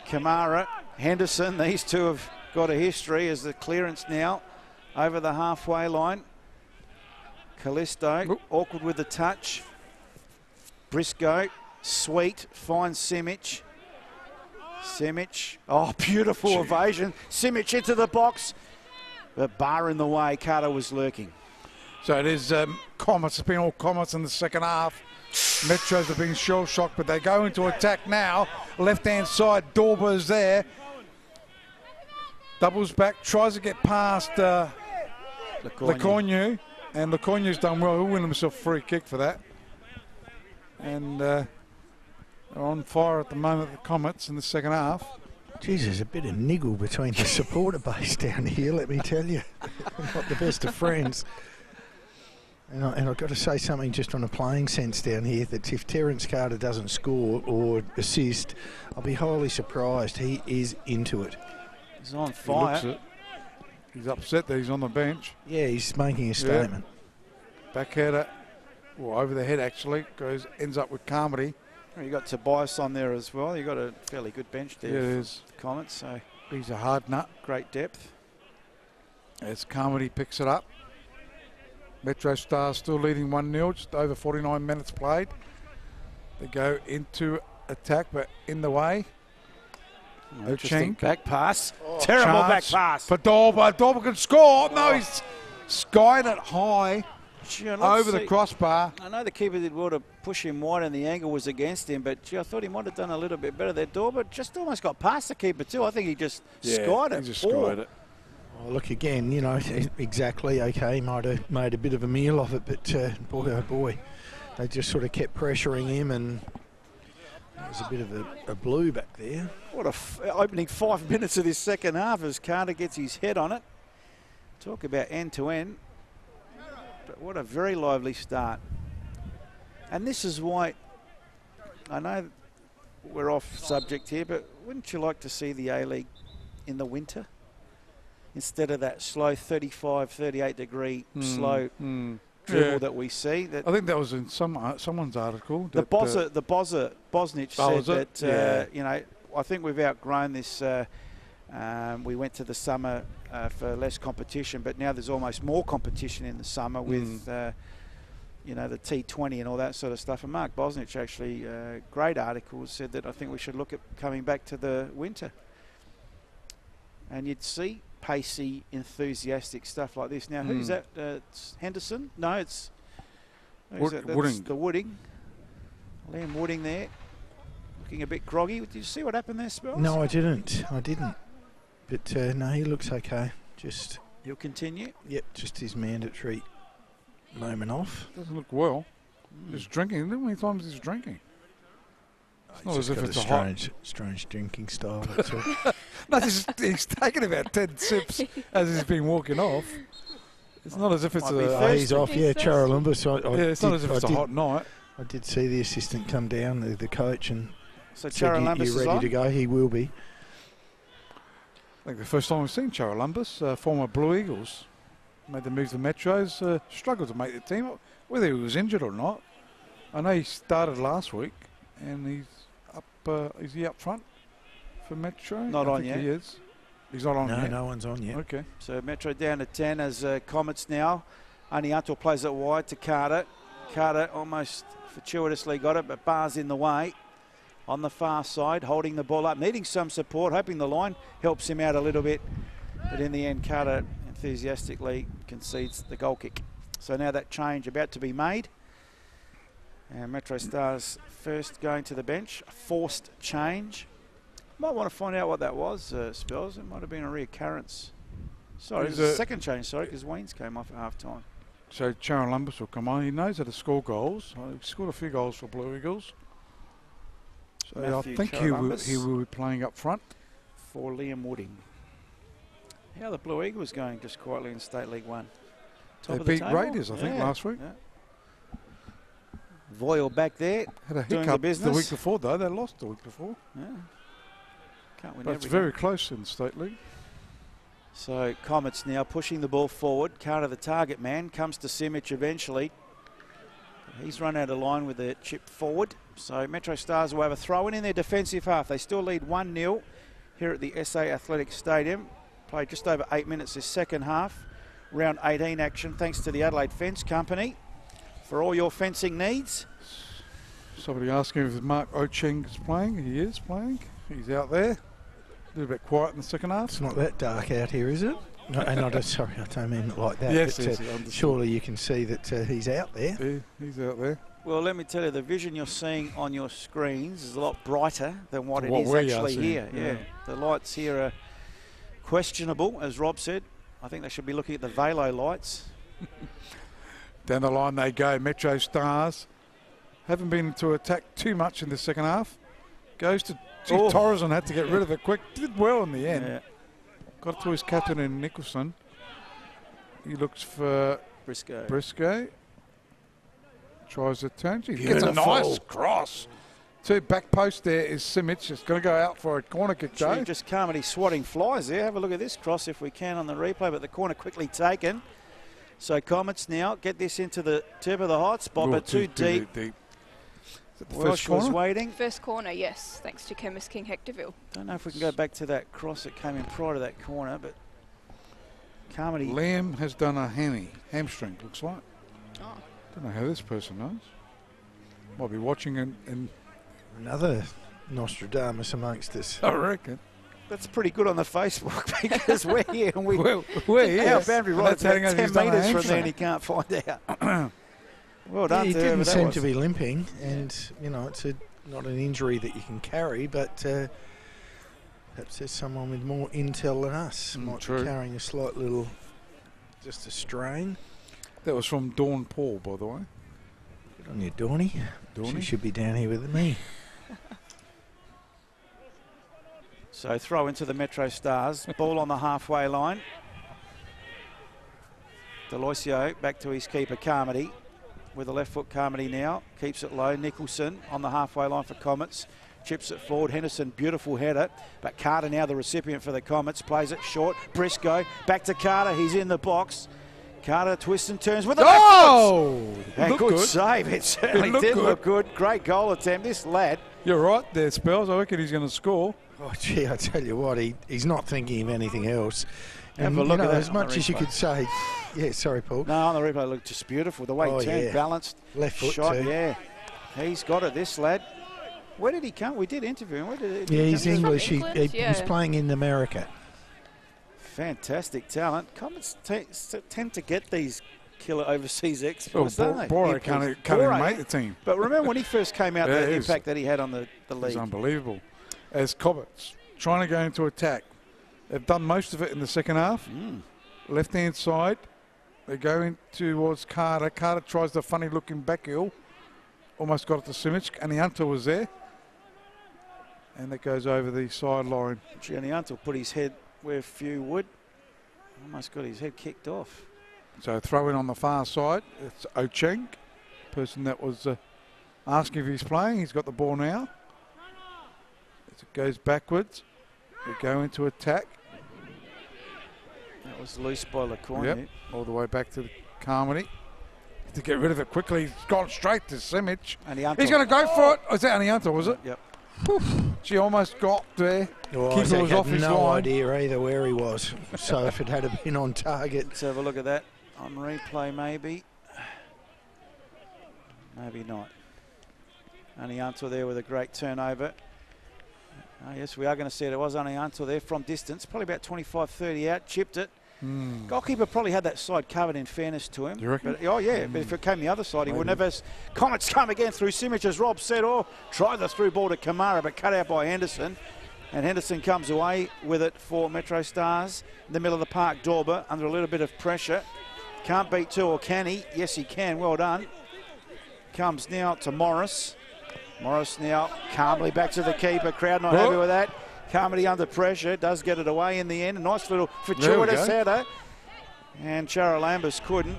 Kamara, Henderson, these two have got a history as the clearance now over the halfway line. Callisto, awkward with the touch. Briscoe, Sweet, finds Simic. Simic, oh, beautiful evasion. Simic into the box. The bar in the way, Carter was lurking. So it is Comets. It's been all Comets in the second half. Metros have been shell-shocked, but they go into attack now. Left-hand side, Dorber's there. Doubles back, tries to get past Lecornu. And Lecornu's done well. He'll win himself a free kick for that. And they're on fire at the moment, the Comets, in the second half. Geez, there's a bit of niggle between the supporter base down here, let me tell you. Not the best of friends. And I've got to say something just on a playing sense down here, that if Terence Carter doesn't score or assist, I'll be highly surprised. He is into it. He's on fire. He looks it. He's upset that he's on the bench. Yeah, he's making a statement. Backheader, well, over the head actually, ends up with Carmody. You got Tobias on there as well. You got a fairly good bench there. Yeah, it is. Comets, so he's a hard nut. Great depth. As Carmody picks it up. MetroStars still leading 1-0, just over 49 minutes played. They go into attack, but in the way. Interesting back pass. Terrible back pass. For Dorber. Dorber can score. No, he's skied it high over the crossbar. I know the keeper did well to push him wide and the angle was against him, but gee, I thought he might have done a little bit better there. Dorber just almost got past the keeper too. I think he just skied it. He just skied it. Oh, look, again, you know, exactly, okay, he might have made a bit of a meal of it, but boy, oh boy, they just sort of kept pressuring him, and it was a bit of a blue back there. What a opening 5 minutes of this second half as Carter gets his head on it. Talk about end-to-end, but what a very lively start. And this is why, I know we're off subject here, but wouldn't you like to see the A-League in the winter? Instead of that slow 35, 38 degree slow dribble that we see. That I think that was in someone's article. Bosnich said that, you know, I think we've outgrown this. We went to the summer for less competition, but now there's almost more competition in the summer with, you know, the T20 and all that sort of stuff. And Mark Bosnich actually, great article, said that I think we should look at coming back to the winter. And you'd see pacey, enthusiastic stuff like this. Now, who's that? It's Henderson? No, it's... Who's that? That's Wooding. the Wooding. Liam Wooding there. Looking a bit groggy. Did you see what happened there, Spells? No, I didn't. But no, he looks okay. Just... He'll continue? Yep, just his mandatory moment off. Doesn't look well. He's drinking. Look how many times he's drinking. It's not He's as if got it's a strange drinking style. That's all. No, he's taken about 10 sips as he's been walking off. It's not as if it's He's off, yeah, Charalumba. So it's not as if it's a hot night. I did see the assistant come down, the coach, and so said, you're ready to go. He will be. I think the first time we've seen Charalumba, former Blue Eagles, made the move to Metros, struggled to make the team, whether he was injured or not. I know he started last week, and he's up. Is he up front for Metro? Not on yet. He is. He's not on yet. No one's on yet. Okay. So Metro down to 10 as Comets now. Aniato plays it wide to Carter. Carter almost fortuitously got it, but Barr's in the way. On the far side, holding the ball up, needing some support, hoping the line helps him out a little bit. But in the end, Carter enthusiastically concedes the goal kick. So now that change about to be made. And MetroStars first going to the bench. A forced change. Might want to find out what that was, Spells. It might have been a reoccurrence. Sorry, it was a second change, sorry, because Weens came off at half-time. So Charalumba will come on. He knows how to score goals. He scored a few goals for Blue Eagles. So I think he will be playing up front. For Liam Wooding. How are the Blue Eagles going just quietly in State League 1? They beat Raiders, I think, last week. Yeah. Voyle back there. Had a doing hiccup the business. the week before, though. They lost the week before. Yeah. Can't win but it's every very game. close in State League. So Comets now pushing the ball forward. Carter, the target man, comes to Simic eventually. He's run out of line with the chip forward. So MetroStars will have a throw-in their defensive half. They still lead 1-0 here at the SA Athletic Stadium. Played just over 8 minutes this second half. Round 18 action thanks to the Adelaide Fence Company. For all your fencing needs. Somebody asking if Mark Ocheng is playing. He is playing. He's out there. A little bit quiet in the second half. It's not that dark out here, is it? No, sorry, I don't mean it like that. Yes, but, yes, surely you can see that he's out there. Yeah, he's out there. Well, let me tell you, the vision you're seeing on your screens is a lot brighter than what it is actually here. Yeah, the lights here are questionable, as Rob said. I think they should be looking at the Velo lights. Down the line they go. MetroStars haven't been to attack too much in the second half. Goes to Torres and had to get rid of it quick. Did well in the end. Yeah. Got to his captain in Nicholson. He looks for Briscoe. Tries a turn. He gets a nice cross. To back post there is Simic. It's going to go out for a corner kick, Joe. Just Carmody swatting flies there. Have a look at this cross if we can on the replay, but the corner quickly taken. So Comets now get this into the tip of the hot spot, but too deep. Welsh was waiting. First corner, yes, thanks to Chemist King Hectorville. Don't know if we can go back to that cross that came in prior to that corner, but Carmody. Liam has done a hamstring, looks like. Oh. Don't know how this person knows. Might be watching and another Nostradamus amongst us. I reckon. That's pretty good on the Facebook because we're here and we're here. Our boundary right about 10 metres from there and he can't find out. Well done. He didn't seem to be limping, and you know it's not an injury that you can carry, but perhaps there's someone with more intel than us might be carrying a slight little, just a strain. That was from Dawn Paul, by the way. Good on you, Dawny. She should be down here with me. So throw into the MetroStars. Ball on the halfway line. Deloisio back to his keeper, Carmody. With the left foot, Carmody now. Keeps it low. Nicholson on the halfway line for Comets. Chips it forward. Henderson, beautiful header. But Carter now the recipient for the Comets. Plays it short. Briscoe back to Carter. He's in the box. Carter twists and turns with the left foot. And good save. It certainly did look good. Great goal attempt. This lad. You're right there, Spells. I reckon he's going to score. Oh, gee, I tell you what, he's not thinking of anything else. Have a look at that. As much as you could say. Yeah, sorry, Paul. No, on the replay, it looked just beautiful. The way he turned, balanced. Left foot shot, too. Yeah. He's got it, this lad. Where did he come? We did interview him. Where did he's English. He England, was playing in America. Fantastic talent. Comets tend to get these killer overseas exports, don't they? Bore can't even make the team. But remember when he first came out, the impact that he had on the league. It's unbelievable. As Comets trying to go into attack. They've done most of it in the second half. Left-hand side. They go in towards Carter. Carter tries the funny-looking back heel. Almost got it to Simic. Anianto was there. And that goes over the sideline. Anianto put his head where few would. Almost got his head kicked off. So throw in on the far side. It's Ocheng, person that was asking if he's playing. He's got the ball now. As it goes backwards, we go into attack. That was loose by LaCourne. Yep, all the way back to the Carmody. To get rid of it quickly, he's gone straight to Simic. He's going to go for it. Oh, is that Anianto, was it? Yep. She almost got there. Well, Keeper was off his no line. idea either where he was. So if it had been on target. Let's have a look at that on replay, maybe. Maybe not. Anianto there with a great turnover. Oh, yes, we are going to see it. It was Anianto there from distance, probably about 25-30 out, chipped it. Goalkeeper probably had that side covered, in fairness to him. Do you reckon? But, oh, yeah, but if it came the other side, he wouldn't have. As Comets come again through Simic, as Rob said, tried the through ball to Kamara, but cut out by Henderson. And Henderson comes away with it for MetroStars. In the middle of the park, Dorber under a little bit of pressure. Can't beat two, or can he? Yes, he can. Well done. Comes now to Morris. Morris now calmly back to the keeper. Crowd not happy with that. Carmody under pressure. Does get it away in the end. A nice little fortuitous header. And Charalambous couldn't.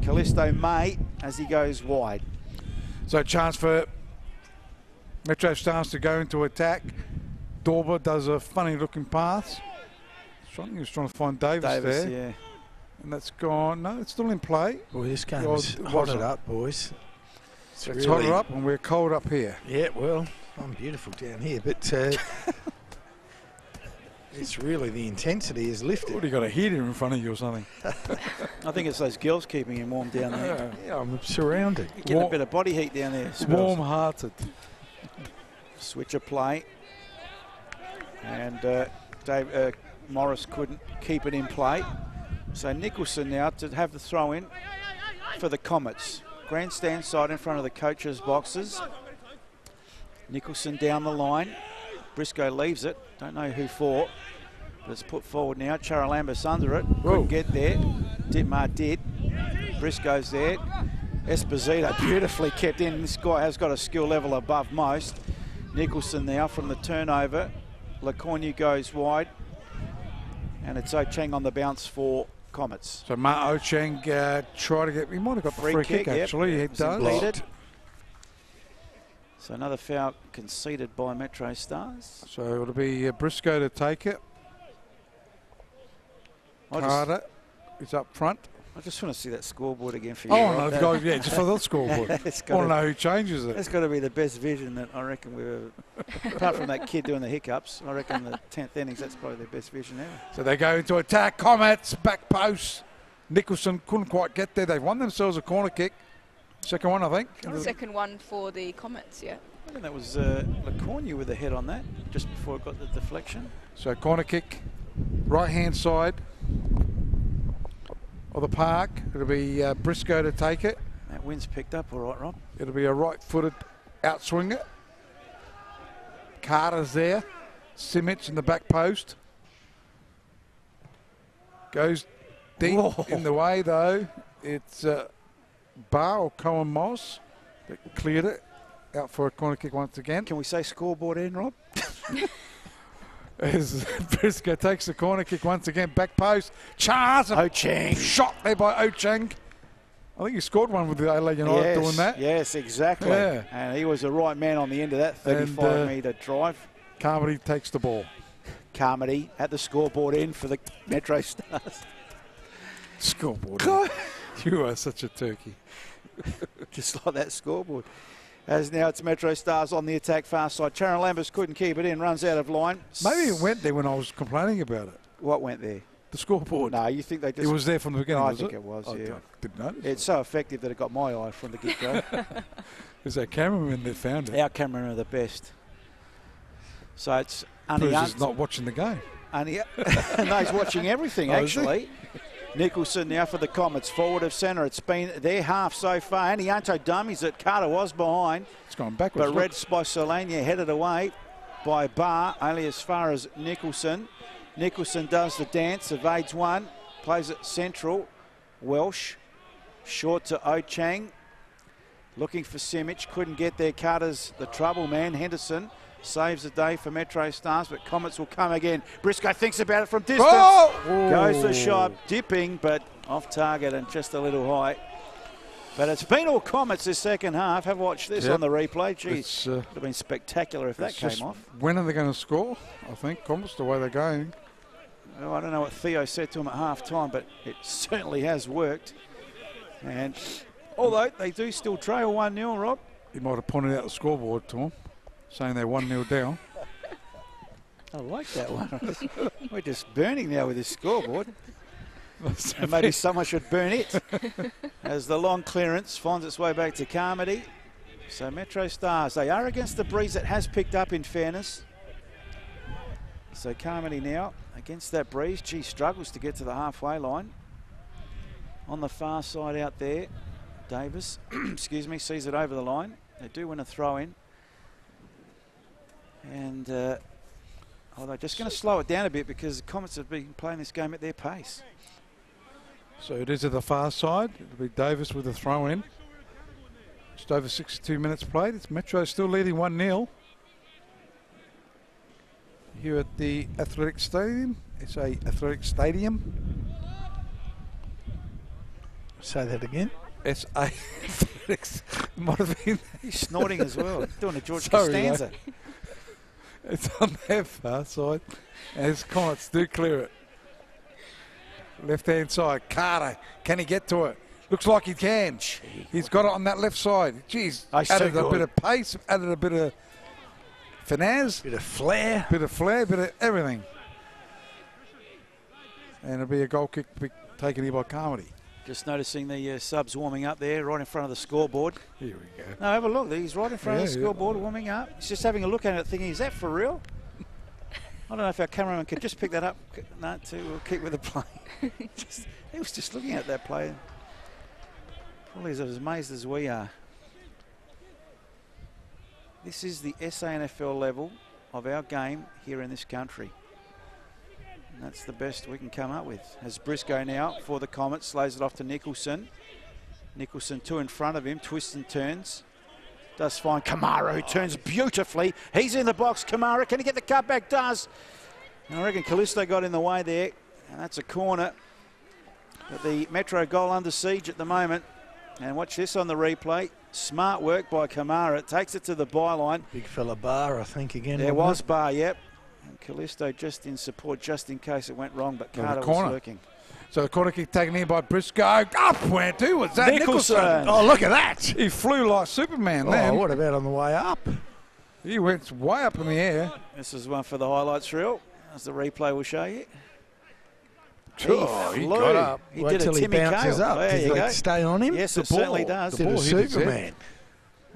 Callisto may as he goes wide. So chance for MetroStars to go into attack. Dorber does a funny looking pass. He was trying to find Davis there. Yeah. And that's gone. No, it's still in play. Well, this game is hotted up, boys. It's really hotted up, and we're cold up here. Yeah, well, I'm beautiful down here, but it's really the intensity is lifted. What, you got a heater in front of you or something? I think it's those girls keeping him warm down there. Yeah, I'm surrounded. You're getting a bit of body heat down there. Warm-hearted. Switch of play. And Morris couldn't keep it in play. So Nicholson now to have the throw in for the Comets. Grandstand side in front of the coaches' boxes. Nicholson down the line. Briscoe leaves it. Don't know who for. But it's put forward now. Charalambous under it. Couldn't get there. Dittmar did. Briscoe's there. Esposito beautifully kept in. This guy has got a skill level above most. Nicholson now from the turnover. LaCourne goes wide. And it's Ocheng on the bounce for Comets. So Mark Ocheng tried to get, he might have got the free kick actually. Yep. He does. So another foul conceded by MetroStars. So it'll be Briscoe to take it. Carter is up front. I just want to see that scoreboard again for you. Oh, no, yeah, just for the scoreboard. I want to know who changes it. That's got to be the best vision that I reckon we've, apart from that kid doing the hiccups, I reckon the 10th innings, that's probably their best vision ever. So they go into attack. Comets, back post. Nicholson couldn't quite get there. They've won themselves a corner kick. Second one, I think. Second one for the Comets, yeah. I think that was LaCourne with the head on that, just before it got the deflection. So corner kick, right-hand side of the park. It'll be Briscoe to take it. That wind's picked up all right, Rob. It'll be a right-footed outswinger. Carter's there. Simic in the back post. Goes deep in the way, though. It's Barr or Cohen Moss that cleared it. Out for a corner kick once again. Can we say scoreboard in, Rob? As Briscoe takes the corner kick once again, back post, chance, Ocheng. Shot there by Ocheng. I think he scored one with the Adelaide United doing that. Yes, exactly. Yeah. And he was the right man on the end of that 35-metre drive. Carmody takes the ball. Carmody at the scoreboard end for the MetroStars. Scoreboard. You are such a turkey. Just like that scoreboard. As now it's MetroStars on the attack far side. Charalambous couldn't keep it in, runs out of line. Maybe it went there when I was complaining about it. What went there? The scoreboard. No, you think they just... It was there from the beginning, I think it was, yeah. I didn't notice. It's so effective that it got my eye from the get-go. There's that cameraman that found it. Our cameramen are the best. So it's Bruce is not watching the game. And those watching everything, actually. Nicholson now for the Comets, forward of centre. It's been their half so far. Anianto dummies it. Carter was behind. It's gone backwards. But Reds by Solania headed away by Barr, only as far as Nicholson. Nicholson does the dance, evades one, plays it central. Welsh, short to Ochang. Looking for Simic, couldn't get there. Carter's the trouble man. Henderson saves the day for MetroStars, but Comets will come again. Briscoe thinks about it from distance. Oh! Goes the shot, dipping, but off target and just a little high. But it's been all Comets this second half. Have watched this on the replay. Jeez, would have been spectacular if that came off. When are they going to score? I think Comets, the way they're going. Well, I don't know what Theo said to him at half-time, but it certainly has worked. And although they do still trail 1-0, Rob. He might have pointed out the scoreboard to him, saying they're 1-0 down. I like that one. We're just burning now with this scoreboard. And maybe someone should burn it. As the long clearance finds its way back to Carmody. So MetroStars, they are against the breeze that has picked up, in fairness. So Carmody now against that breeze. Gee, struggles to get to the halfway line. On the far side out there, Davis, excuse me, sees it over the line. They do win a throw in. And they're just going to slow it down a bit because the Comets have been playing this game at their pace. So it is at the far side. It'll be Davis with a throw in. Just over 62 minutes played. It's Metro still leading 1-0. Here at the Athletic Stadium. It's a Athletic Stadium. Say that again. It's a Athletics. Might have been. He's snorting as well. Doing a George Costanza. Mate. It's on their far side. As Comets do clear it. Left hand side. Carter. Can he get to it? Looks like he can. He's got it on that left side. Jeez. Added a bit of pace. Added a bit of finesse. Bit of flair. Bit of everything. And it'll be a goal kick taken here by Carmody. Just noticing the subs warming up there right in front of the scoreboard. Here we go. No, have a look. He's right in front of the scoreboard warming up. He's just having a look at it thinking, is that for real? I don't know if our cameraman could just pick that up. No, we'll keep with the play. He was just looking at that play. Probably as amazed as we are. This is the SANFL level of our game here in this country. And that's the best we can come up with. As Briscoe now for the Comets, slays it off to Nicholson. Nicholson two in front of him, twists and turns. Does find Kamara, who turns beautifully. He's in the box. Kamara, can he get the cutback? Does. And I reckon Callisto got in the way there. And that's a corner. But the Metro goal under siege at the moment. And watch this on the replay. Smart work by Kamara. Takes it to the byline. Big fella Barr, I think, again. There was Barr, yep. And Callisto just in support, just in case it went wrong. But Carter was lurking. So the corner kick taken in by Briscoe. Up went to. Was that Nicholson? Oh, look at that. He flew like Superman then. Oh, what about on the way up? He went way up in the air. This is one for the highlights reel, as the replay will show you. He got up. He did a Timmy bounces Cale. Up. There you go. Stay on him? Yes, it certainly does. Did a Superman.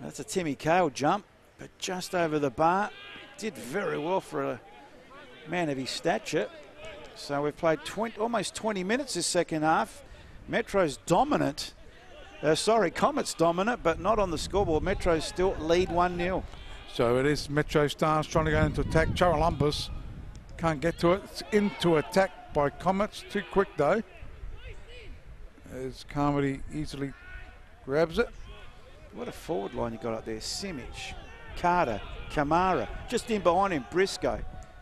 That's a Timmy Cale jump, but just over the bar. Did very well for a man of his stature. So we've played almost 20 minutes this second half. Metro's dominant. Comets dominant, but not on the scoreboard. Metro's still lead 1-0. So it is MetroStars trying to go into attack. Charolumbus can't get to it. It's into attack by Comets. Too quick though. As Carmody easily grabs it. What a forward line you got up there. Simic, Carter, Kamara. Just in behind him, Briscoe.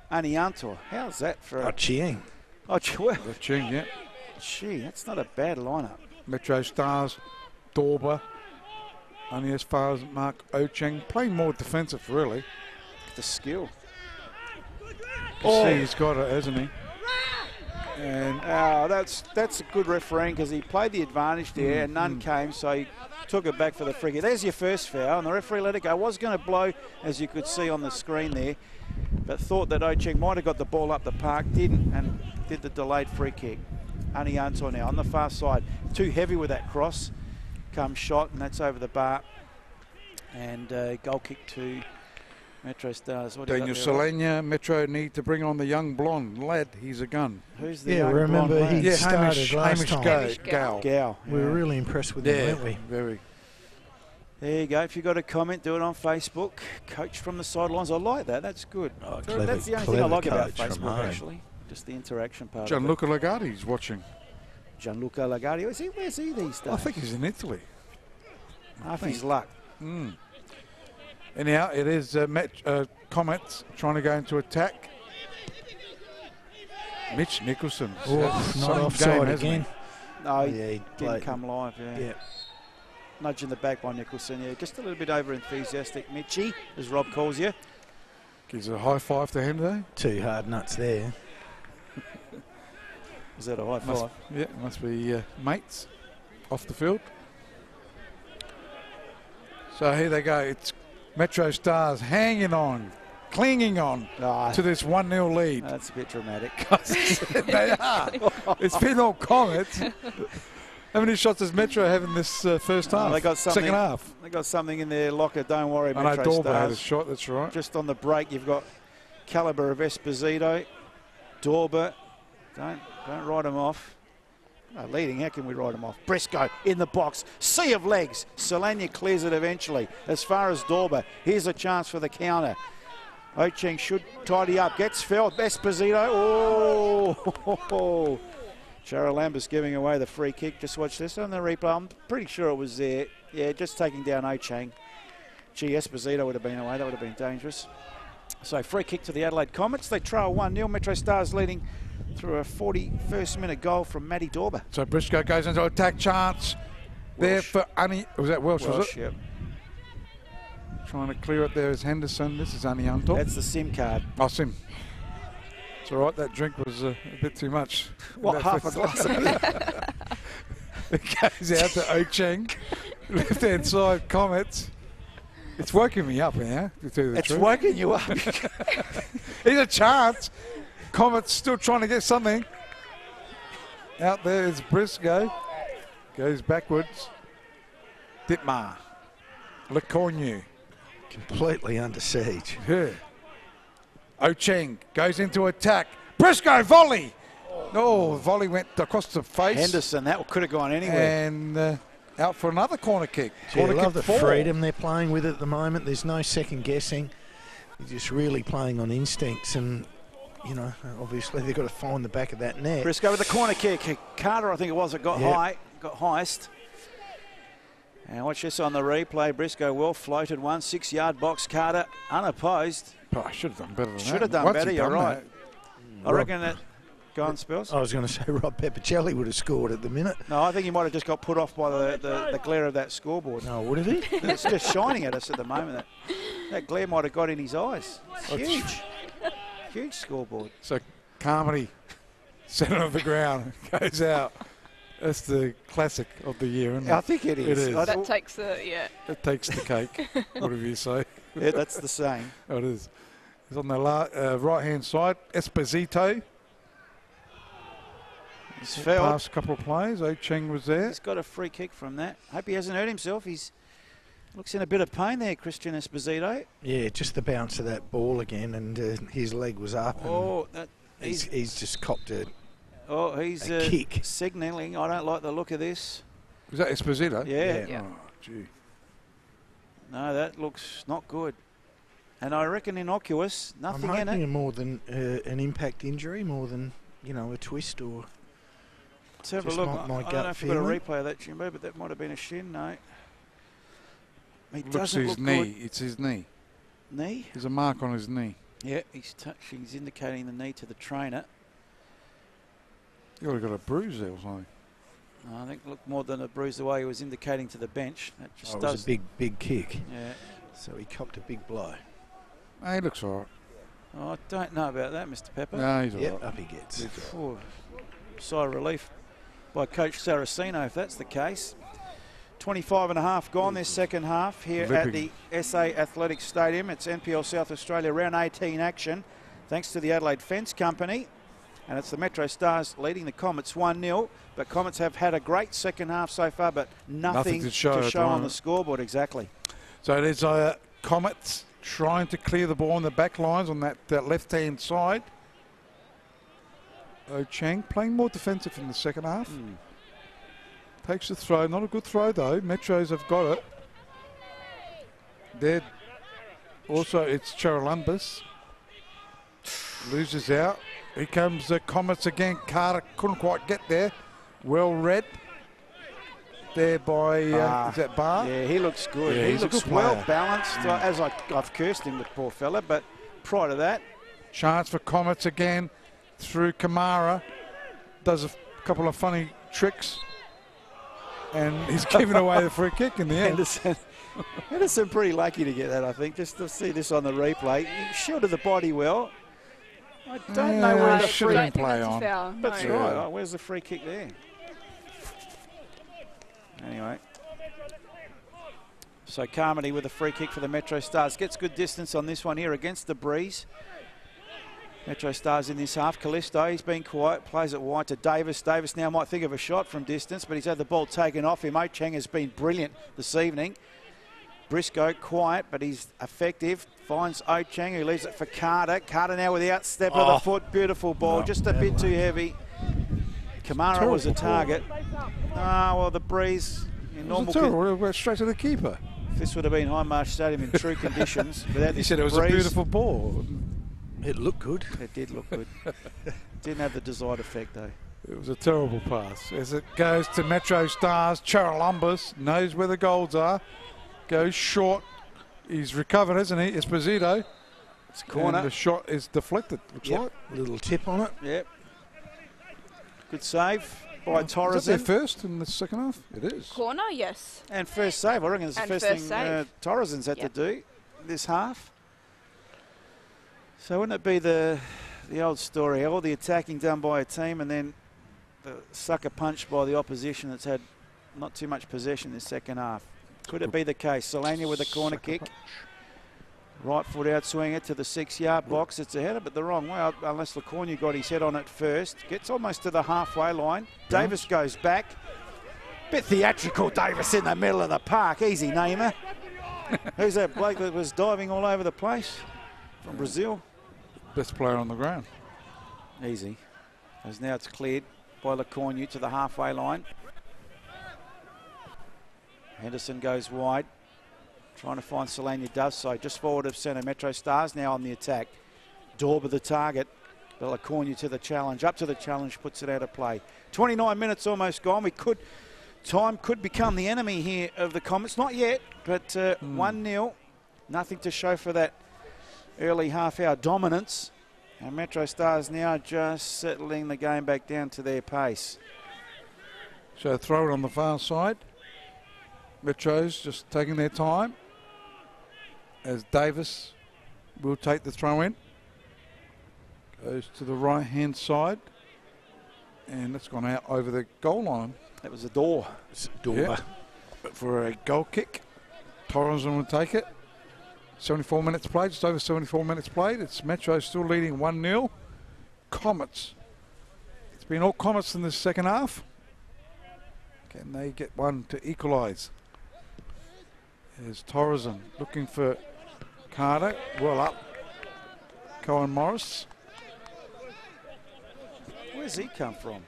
Anianto. How's that for a... Chiang. Well, Chiang, yeah. Gee, that's not a bad lineup. MetroStars, Dorber, only as far as Mark Ocheng. Playing more defensive, really. The skill. He's got it, hasn't he? And that's a good refereeing because he played the advantage there and none came, so he took it back for the free kick. There's your first foul, and the referee let it go. Was going to blow, as you could see on the screen there, but thought that Ocheng might have got the ball up the park, didn't, and did the delayed free kick. Anianto now on the far side. Too heavy with that cross. Comes shot, and that's over the bar. And goal kick to MetroStars. What do you Daniel got there, Rob? Selenia, Metro need to bring on the young blonde lad. He's a gun. Who's the Yeah, young remember blonde lad? he started last time. Hamish Gow. Gow. We were really impressed with him, weren't we? Very. There you go. If you've got a comment, do it on Facebook. Coach from the sidelines. I like that. That's good. Oh, That's the only thing I like about coach from Facebook, home. actually. Just the interaction part. Gianluca Lagardi's watching. Gianluca Lagardi. Where's he these days? I think he's in Italy. Half his luck. Anyhow, it is Comets trying to go into attack. Mitch Nicholson. Oh, not offside again. No, Yeah, he he didn't played. come live. Yeah. Nudging the back by Nicholson. Yeah, just a little bit over enthusiastic. Mitchy, as Rob calls you. Gives a high five to him there. 2 hard nuts there. Is that a high five? Must be mates off the field. So here they go. It's MetroStars hanging on, clinging on to this 1-0 lead. That's a bit dramatic. They are. It's been all Comets. How many shots does Metro have in this first half? They got something, second half. They got something in their locker. Don't worry, I know Dorber had a MetroStars. shot. That's right. Just on the break, you've got calibre of Esposito, Dorber. Don't write them off. Leading, how can we write them off? Briscoe in the box, sea of legs. Solania clears it eventually. As far as Dorber, here's a chance for the counter. Ocheng should tidy up, gets felt. Esposito, oh! Charalambous giving away the free kick. Just watch this on the replay. I'm pretty sure it was there. Yeah, just taking down Ocheng. Gee, Esposito would have been away. That would have been dangerous. So free kick to the Adelaide Comets. They trail 1-0. MetroStars leading through a 41st minute goal from Matty Dorber. So Briscoe goes into attack chance. There Welsh. for Annie. Was that Welsh, was it? Yep. Trying to clear it there is Henderson. This is Annie Untop. That's the SIM card. Oh, Sim. It's all right. That drink was a bit too much. What, half a glass of beer? It goes out to Ocheng. Left-hand side, Comets. It's woken me up now, to tell you the It's truth. woken you up. Here's a chance. Comets still trying to get something. Out there is Briscoe. Goes backwards. Dittmar. Lecornu. Completely under siege. Yeah. Ocheng goes into attack. Briscoe volley. Oh, volley went across the face. Henderson, that could have gone anywhere. And out for another corner kick. Gee, I Corner love the kick 4. freedom they're playing with at the moment. There's no second guessing. They're just really playing on instincts, and you know, obviously they've got to find the back of that net. Briscoe with the corner kick. Carter, I think it was, it got high, got highest. And watch this on the replay. Briscoe well floated one, 6-yard box. Carter unopposed. Oh, I should have done better than that. Should have done Once better, he'd you're done right. I reckon that. Go on, Spells. I was going to say Rob Peppicelli would have scored at the minute. No, I think he might have just got put off by the glare of that scoreboard. No, would have he? It's just shining at us at the moment. That glare might have got in his eyes. It's huge. Huge scoreboard. So Carmody, centre of the ground, goes out. That's the classic of the year, isn't it? I think it is. It is. That takes the, It takes the cake, whatever you say. Yeah, that's the same. Oh, it is. It's on the right-hand side. Esposito. He's fouled. Past couple of plays. Ocheng was there. He's got a free kick from that. Hope he hasn't hurt himself. He's looks in a bit of pain there, Christian Esposito. Yeah, just the bounce of that ball again, and his leg was up. And he's just copped a kick. Signalling. I don't like the look of this. Was that Esposito? Yeah. Oh, gee. No, that looks not good. And I reckon innocuous. Nothing I'm in hoping it. more than an impact injury, more than a twist or. Let's have a just look. my I don't gut know if we've got a feeling. replay of that, Jimbo, but that might have been a shin. No. He Looks doesn't his look knee. good. It's his knee. Knee? There's a mark on his knee. Yeah, he's touching. He's indicating the knee to the trainer. He would have got a bruise there or something. I think look more than a bruise the way he was indicating to the bench. That just It does. was a big kick. Yeah. So he copped a big blow. He looks all right. Oh, I don't know about that, Mr. Pepper. No, he's all Yep, right. up he gets. Oh, sigh of relief by Coach Saraceno, if that's the case. 25 and a half gone this second half here at the SA Athletic Stadium. It's NPL South Australia round 18 action, thanks to the Adelaide Fence Company. And it's the MetroStars leading the Comets 1-0. But Comets have had a great second half so far, but nothing to show on the scoreboard exactly. So it is Comets trying to clear the ball on the back lines on that left-hand side. Chang playing more defensive in the second half. Takes the throw, not a good throw though. Metros have got it. There, also it's Charalumbus. Loses out. Here comes the Comets again. Carter couldn't quite get there. Well read there by is that Barr? Yeah, he looks good. Yeah, he looks well balanced. As I've cursed him, the poor fella, but prior to that, chance for Comets again through Kamara. Does a couple of funny tricks, and he's giving away the free kick in the end. Henderson pretty lucky to get that, I think. Just to see this on the replay, he shielded the body well. I don't know where the free shouldn't play on. That's No. right. Oh, where's the free kick there? Anyway. So Carmody with a free kick for the Metro Stars. Gets good distance on this one here against the breeze. Metro Stars in this half. Callisto, he's been quiet. Plays it wide to Davis. Davis now might think of a shot from distance, but he's had the ball taken off him. Ocheng has been brilliant this evening. Briscoe quiet, but he's effective. Finds Ocheng, who leaves it for Carter. Carter now with the outstep of the foot. Beautiful ball, just a bit too heavy. Kamara was a target. Well, the breeze in normal. It went straight to the keeper. If this would have been Highmarsh Stadium in true conditions, without He this said it was breeze, a beautiful ball. It looked good. It did look good. Didn't have the desired effect though. It was a terrible pass. As it goes to Metro Stars, Charalumbus knows where the goals are. Goes short. He's recovered, hasn't he? Esposito. It's a corner. And the shot is deflected, looks like. Little tip on it. Yep. Good save by Torres. Is that their first in the second half? It is. Corner, yes. And first save. I reckon it's the And first first thing save. Torresen's had Yep. to do this half. So wouldn't it be the old story, all the attacking done by a team and then the sucker punch by the opposition that's had not too much possession this second half? Could it be the case? Solania with a corner kick. Right foot out, swing it to the 6-yard box. It's a header, but the wrong way, unless Lacornu got his head on it first. Gets almost to the halfway line. Davis goes back. Bit theatrical, Davis in the middle of the park. Easy, Neymar. Who's that bloke that was diving all over the place? From Brazil. Best player on the ground. Easy. As now it's cleared by Lacornu to the halfway line. Henderson goes wide. Trying to find Solania, does so. Just forward of centre. Metro Stars now on the attack. Dorber the target. But Lacornu to the challenge. Up to the challenge, puts it out of play. 29 minutes almost gone. Time could become the enemy here of the Comets. Not yet, but 1-0. Nothing to show for that early half-hour dominance. And Metro Stars now just settling the game back down to their pace. So throw it on the far side. Metro's just taking their time. As Davis will take the throw in. Goes to the right-hand side. And it's gone out over the goal line. That was a door. Yeah. But for a goal kick, Torrenson will take it. 74 minutes played, just over 74 minutes played. It's Metro still leading 1-0. Comets. It's been all Comets in the second half. Can they get one to equalise? There's Torrenson looking for Carter. Well up. Cohen Morris. Where's he come from?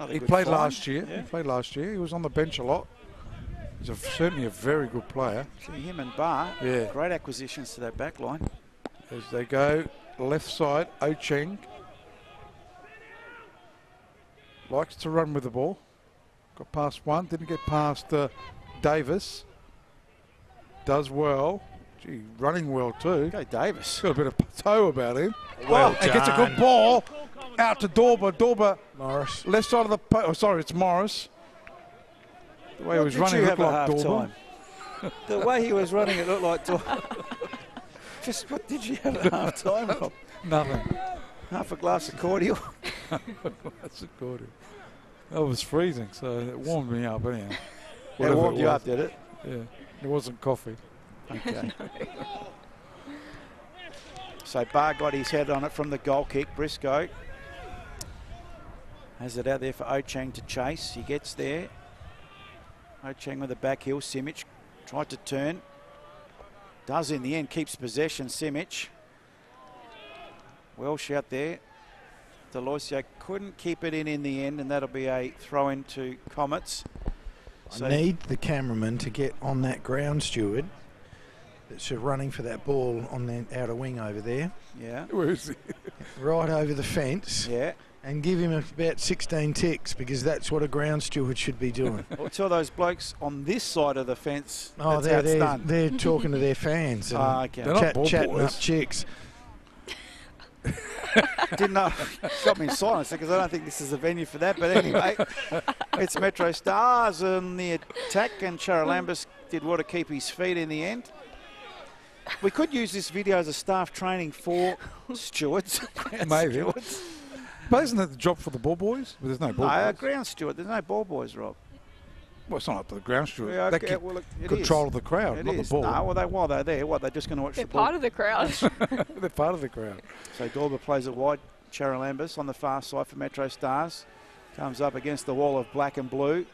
He played last year. Yeah. He played last year. He was on the bench a lot. He's certainly a very good player. See him and Barr. Yeah. Great acquisitions to that back line. As they go left side, Ocheng likes to run with the ball. Got past one, didn't get past Davis. Does well. Gee, running well too. Go Davis. Got a bit of toe about him. Well and gets a good ball out to Dorber. Dorber, Morris. left side of the post. Oh, sorry, it's Morris. The way he was running looked like Dorber. The way he was running, it looked like Dorber. Just what did you have at half time, Rob? Nothing. Half a glass of cordial. That's a cordial. That was freezing, so it warmed me up anyhow. It warmed you up, did it? Yeah. It wasn't coffee. Okay. So Barr got his head on it from the goal kick. Briscoe has it out there for Ocheng to chase. He gets there. Ocheng with a back heel. Simic tried to turn. Does in the end, keeps possession, Simic. Welsh out there. Deloisio couldn't keep it in the end, and that'll be a throw-in to Comets. I need the cameraman to get on that ground steward that's running for that ball on the outer wing over there. Yeah. Where is he? Right over the fence. Yeah. And give him about 16 ticks, because that's what a ground steward should be doing. Well, tell those blokes on this side of the fence. Oh, they're talking to their fans and okay. They're not ball chatting boys. up chicks. Didn't know. Got me in silence because I don't think this is a venue for that. But anyway, it's MetroStars on the attack, and Charalambous did well to keep his feet in the end. We could use this video as a staff training for stewards. Maybe. Stewards. But isn't that the job for the ball boys? But there's no ball boys. Ground steward. There's no ball boys, Rob. Well, it's not up to the ground steward. Yeah, They okay, keep well, it control is. of the crowd, It not is. the ball. No, well, while they're there, they're just going to watch They're the ball. part of the crowd. They're part of the crowd. So Dorber plays it wide. Charalambous on the far side for MetroStars. Comes up against the wall of black and blue.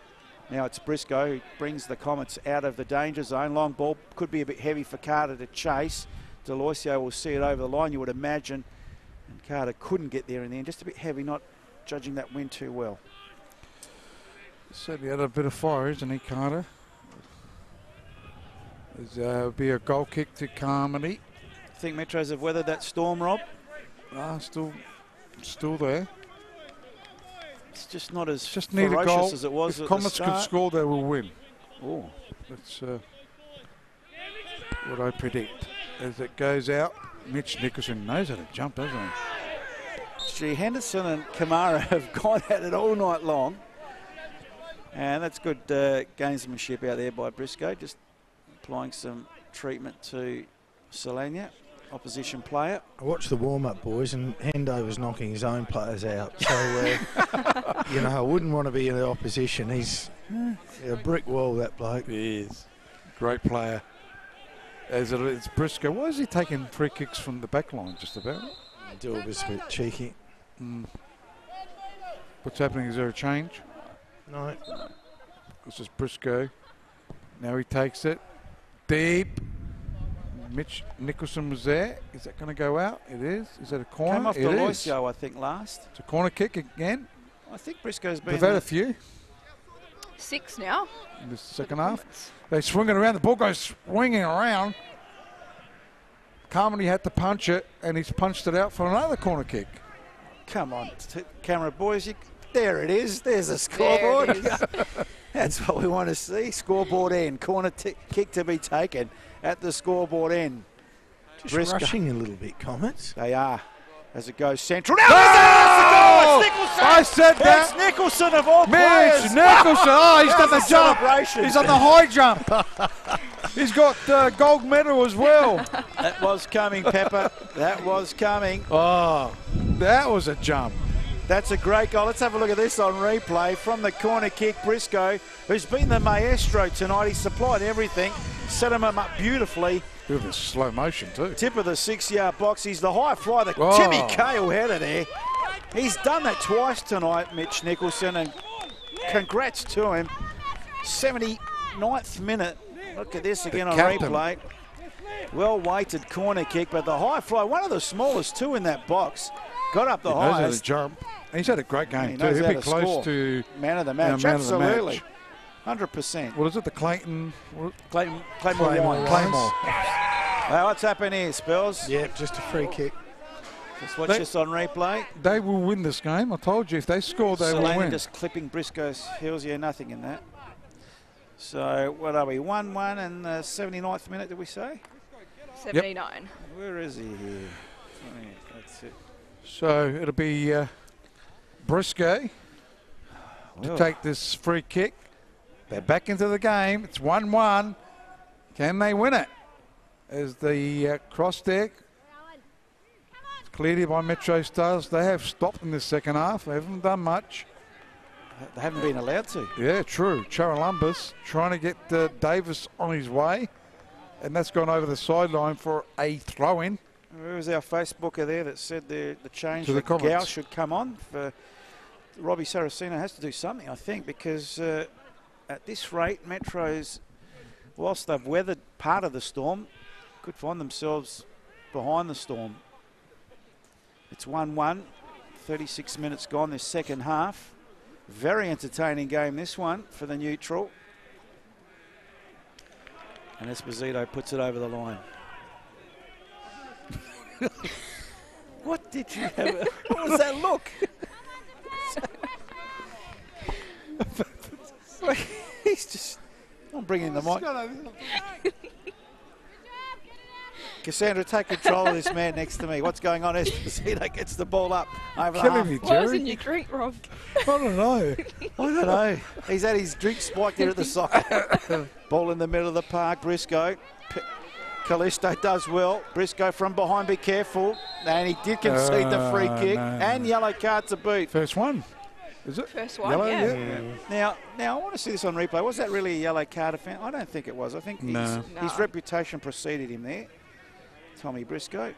Now it's Briscoe who brings the Comets out of the danger zone. Long ball could be a bit heavy for Carter to chase. Deloisio will see it over the line, you would imagine. And Carter couldn't get there in the end. Just a bit heavy, not judging that win too well. Certainly had a bit of fire, isn't he, Carter? There'll be a goal kick to Carmody. I think Metros have weathered that storm, Rob. Still there. It's just not as Just need a ferocious goal. as it was If at Comets the could start. score, they will win. Oh, That's what I predict. As it goes out, Mitch Nicholson knows how to jump, doesn't he? Gee, Henderson and Kamara have gone at it all night long. And that's good gamesmanship out there by Briscoe, just applying some treatment to Solania, opposition player. I watched the warm-up, boys, and Hendo was knocking his own players out. So, you know, I wouldn't want to be in the opposition. He's a brick wall, that bloke. He is. Great player. As it's Briscoe. Why is he taking free kicks from the back line just about? Do it was a bit cheeky. What's happening? Is there a change? No. This is Briscoe. Now he takes it. Deep. Mitch Nicholson was there. Is that going to go out? It is. Is that a corner? Came off It is. Deloisio, I think, last. It's a corner kick again. I think Briscoe's been... They've had a few 6 now. in the second half. They swing it around. The ball goes swinging around. Carmody had to punch it, and he's punched it out for another corner kick. Come on, camera boys. There it is. There's a There scoreboard. it is. That's what we want to see. Scoreboard end. Corner kick to be taken at the scoreboard end. Just Briscoe. rushing a little bit, Comets. They are. As it goes central. Now Oh! it's Nicholson! I said that. It's Nicholson of all Mitch players. Nicholson. Oh, he's done the How's jump. celebration? He's on the high jump. He's got gold medal as well. That was coming, Pepper. That was coming. Oh, that was a jump. That's a great goal. Let's have a look at this on replay from the corner kick. Briscoe, who's been the maestro tonight. He's supplied everything, set him up beautifully. Bit of a slow motion too. Tip of the 6-yard box. He's the high fly, the Oh. Timmy Cahill header there. He's done that twice tonight, Mitch Nicholson, and congrats to him. 79th minute. Look at this again on captain. replay. Well-weighted corner kick, but the high fly, one of the smallest two in that box, got up the He knows how to highest. jump. And he's had a great He game too. knows He'll how be to close score. to Man of the match, man of the match. absolutely. 100%. What is it? The Claymore Claymore Wine. Claymore. What's happened here, Spells? Yeah, just a free kick. Just watch They- this on replay. They will win this game. I told you, if they score, they will Solana win. just clipping Briscoe's heels. Yeah, nothing in that. So, what are we? 1-1 and the 79th minute, did we say? 79. Where is he here? Oh, yeah, that's it. So it'll be Briscoe to Well, take this free kick. They're back into the game. It's 1-1. Can they win it? As the cross deck cleared here by MetroStars. They have stopped in the second half. They haven't done much. they haven't been allowed to. Yeah, true. Charalambous trying to get Davis on his way. And that's gone over the sideline for a throw-in. Where was our Facebooker there that said the change To the for Gow Comets. should come on? For Robbie Saraceno has to do something, I think, because at this rate, Metro's, whilst they've weathered part of the storm, could find themselves behind the Storm. It's 1-1, 36 minutes gone this second half. Very entertaining game, this one, for the neutral. And Esposito puts it over the line. What did you have? What was that look? He's just... I'm bringing the mic. Cassandra, take control of this man next to me. What's going on? Esposito gets the ball up over the half. What was in your drink, Rob? I don't know. I don't know. He's had his drink spiked there at the side. Ball in the middle of the park. Briscoe. Callisto does well. Briscoe from behind, be careful. And he did concede the free kick. No. And yellow card to boot. First one, is it? First one, Yellow, yeah. Now I want to see this on replay. Was that really a yellow card offence? I don't think it was. I think his reputation preceded him there. Tommy Briscoe.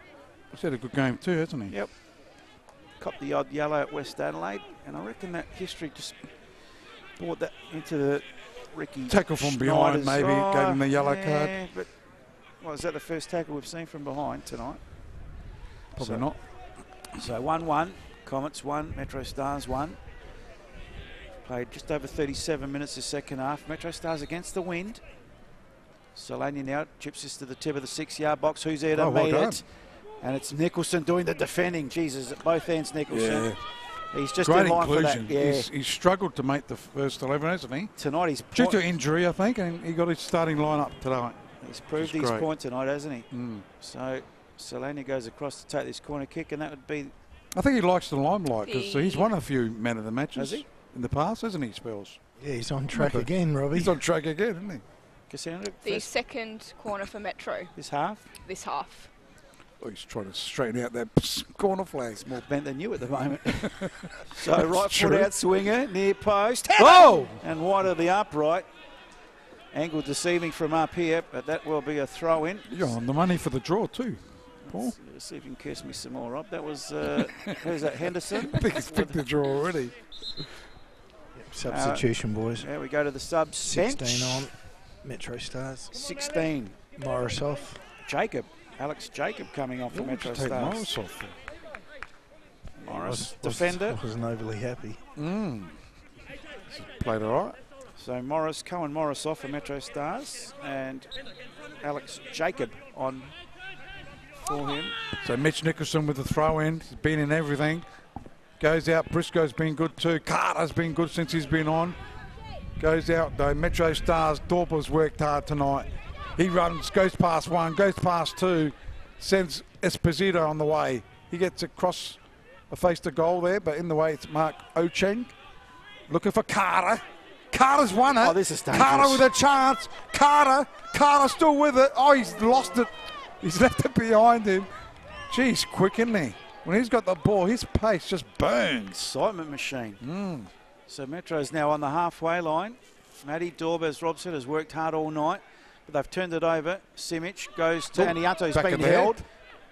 He's had a good game too, hasn't he? Yep. Copped the odd yellow at West Adelaide. And I reckon that history just brought that into the Ricky Tackle from behind, maybe, gave him the yellow card. But is that the first tackle we've seen from behind tonight? Probably not. So 1-1, Comets 1, MetroStars 1. Played just over 37 minutes the second half. MetroStars against the wind. Solania now chips this to the tip of the 6-yard box. Who's there to meet it? And it's Nicholson doing the defending. Jesus, at both ends, Nicholson. Yeah. He's just great in line inclusion. For that. Yeah. He's struggled to make the first 11, hasn't he? Tonight he's... Due to injury, I think, and he got his starting lineup tonight. He's proved his point tonight, hasn't he? So Solania goes across to take this corner kick, and that would be... I think he likes the limelight, because he's won a few man of the matches in the past, hasn't he, Spells? Yeah, he's on track again, Robbie. He's on track again, isn't he? Cassandra, the second corner for Metro. This half? This half. Oh, he's trying to straighten out that corner flag. It's more bent than you at the moment. So right foot out swinger, near post. Oh! And wide of the upright. Angle deceiving from up here, but that will be a throw in. You're on the money for the draw too, Paul. Let's see if you can curse me some more, Rob. That was, who's that, Henderson? I think he's picked the draw already. Substitution, boys. There we go to the subs 16 bench. on MetroStars. 16. Morris off. Jacob. Alex Jacob coming off for MetroStars. Morris off. Morris, defender. I wasn't overly happy. Played all right. So Morris, Cohen Morris off for MetroStars, and Alex Jacob on for him. So Mitch Nicholson with the throw in. He's been in everything. Goes out. Briscoe's been good too. Carter's been good since he's been on. Goes out though. MetroStars. Dorper's worked hard tonight. He runs, goes past one, goes past two, sends Esposito on the way. He gets across a face to goal there, but in the way it's Mark Ocheng. Looking for Carter. Carter's won it. Oh, this is dangerous. Carter with a chance. Carter still with it. Oh, he's lost it. He's left it behind him. Geez, quick, isn't he? When he's got the ball, his pace just burns. Excitement machine. So Metro's now on the halfway line. Matty Dorber, as Rob said, has worked hard all night. But they've turned it over. Simic goes to Aniato's been held.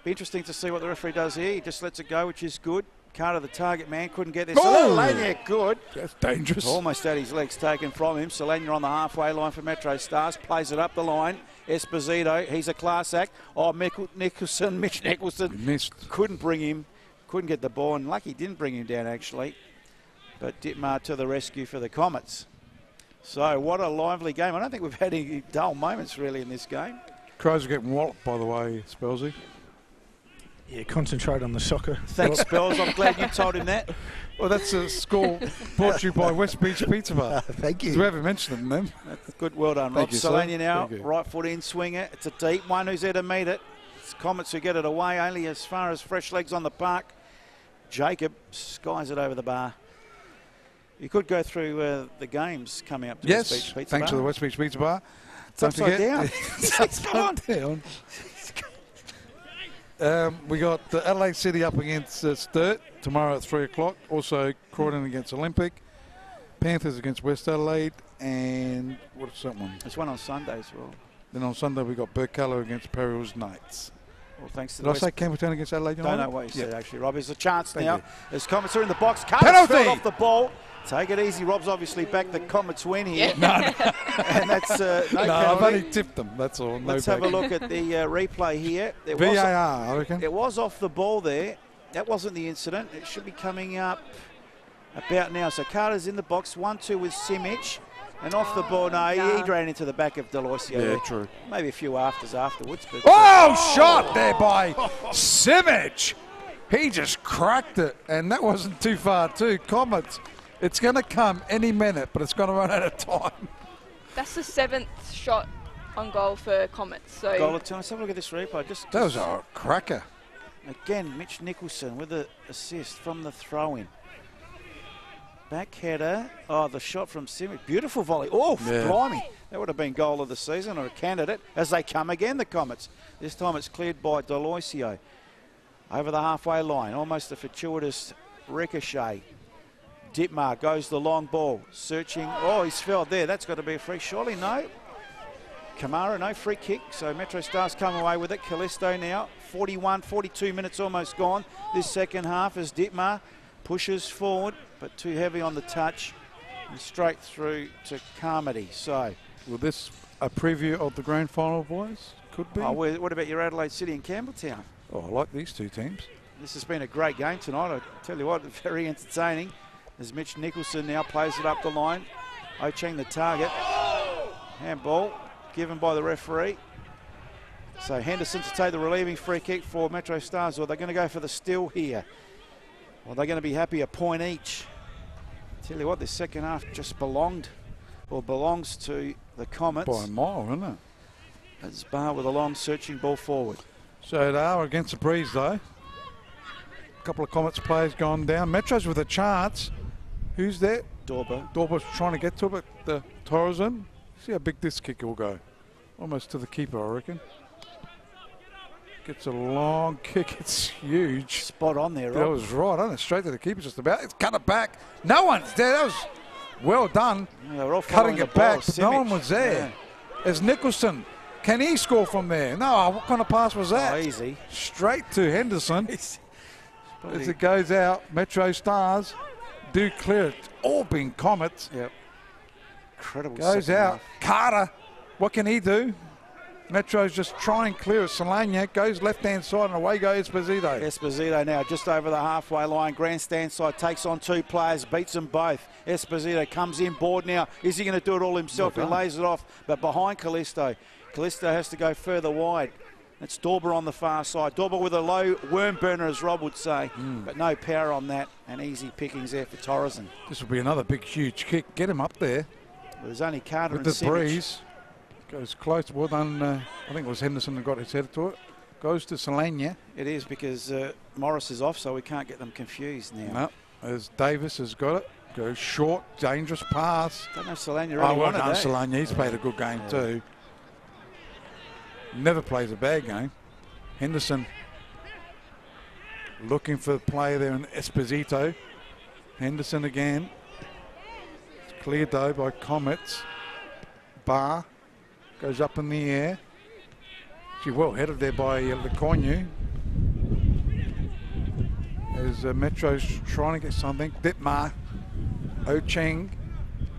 Be interesting to see what the referee does here. He just lets it go, which is good. Carter, the target man, couldn't get this. Solania, good. That's dangerous. Almost had his legs taken from him. Solania on the halfway line for MetroStars. Plays it up the line. Esposito, he's a class act. Oh, Mitch Nicholson missed. Couldn't bring him. Couldn't get the ball. And lucky didn't bring him down, actually. But Dittmar to the rescue for the Comets. So what a lively game. I don't think we've had any dull moments really in this game. Crows are getting walloped, by the way, Spelsy. Yeah, concentrate on the soccer. Thanks, Spells. I'm glad you told him that. Well, that's a score brought to you by West Beach Pizza Bar. Thank you. We haven't mentioned them then. That's good. Well done, Rob. You, Solania now, right foot in, swinger. It's a deep one. Who's there to meet it? It's Comets who get it away, only as far as fresh legs on the park. Jacob skies it over the bar. You could go through the games coming up to West Beach Pizza Bar. Thanks to the West Beach Pizza Bar. It's upside down. It's upside down. We got Adelaide City up against Sturt tomorrow at 3 o'clock. Also Croydon against Olympic. Panthers against West Adelaide. And what's that one? There's one on Sunday as well. Then on Sunday we got Burkalla against Perils Knights. Well, thanks to Did I say Campbelltown against Adelaide United? Don't know what you said, actually, Rob. There's a chance Thank now. you. As Comets are in the box. Carter's Penalty! fell off the ball. Take it easy. Rob's obviously back the Comets win here. No, And that's no no, I've penalty. only tipped them. That's all. Let's have a look at the replay here. VAR, I reckon. It was off the ball there. That wasn't the incident. It should be coming up about now. So Carter's in the box. 1-2 with Simic. And off the ball, no, he ran into the back of Deloisio. Yeah, true. Maybe a few afters afterwards. But Oh, shot there by Simic. He just cracked it, and that wasn't too far too. Comets, it's going to come any minute, but it's going to run out of time. That's the 7th shot on goal for Comets. So goal of time. Let's have a look at this replay. That was a cracker. Again, Mitch Nicholson with the assist from the throw-in. Back header. Oh, the shot from Simic. Beautiful volley. Oh, blimey. That would have been goal of the season or a candidate as they come again, the Comets. This time it's cleared by Deloisio. Over the halfway line. Almost a fortuitous ricochet. Ditmar goes the long ball. Searching. Oh, he's fell there. That's got to be a free. Surely no. Kamara, no free kick. So MetroStars come away with it. Callisto now. 42 minutes almost gone. This second half as Ditmar pushes forward, but too heavy on the touch, and straight through to Carmody. So, Will this a preview of the grand final, boys? Could be. what about your Adelaide City and Campbelltown? Oh, I like these two teams. This has been a great game tonight. I tell you what, very entertaining. As Mitch Nicholson now plays it up the line. Ocheng the target. Handball given by the referee. So Henderson to take the relieving free kick for MetroStars, or they're going to go for the steal here. Well, they're going to be happy a point each. Tell you what, this second half just belongs to the Comets. By a mile, isn't it? As Barr with a long searching ball forward. So they are against the breeze, though. A couple of Comets players gone down. Metro's with a chance. Who's there? Dorber. Dorber's trying to get to it, but the Torreson. See how big this kick will go. Almost to the keeper, I reckon. Gets a long kick. It's huge. Spot on there, Rob. That was right, wasn't it? Straight to the keeper just about. It's cut it back. No one's there. That was well done. Yeah, we're all cutting it back, but no Simic. one was there. Yeah. As Nicholson, can he score from there? No, what kind of pass was that? Oh, easy. Straight to Henderson. As it goes out, MetroStars do clear it. All been Comets. Yep. Incredible. Goes out. Carter, what can he do? Metro's just trying to clear it. Solania goes left-hand side and away goes Esposito. Esposito now just over the halfway line. Grandstand side takes on two players, beats them both. Esposito comes in board now. Is he going to do it all himself? He lays it off, but behind Callisto. Callisto has to go further wide. It's Dorber on the far side. Dorber with a low worm burner, as Rob would say, but no power on that, and easy pickings there for Torreson. This will be another big, huge kick. Get him up there. There's only Carter with and the Simic. breeze. Goes close. Well done. I think it was Henderson that got his head to it. Goes to Solania. It is because Morris is off, so we can't get them confused now. No, as Davis has got it. Goes short, dangerous pass. Don't know if Solania really well wanted done, that. Solania. He's played a good game too. Never plays a bad game. Henderson looking for the play there in Esposito. Henderson again. It's cleared though by Comets. Barr goes up in the air. She well headed there by Lecornu. As Metro's trying to get something. Ditmar. Ocheng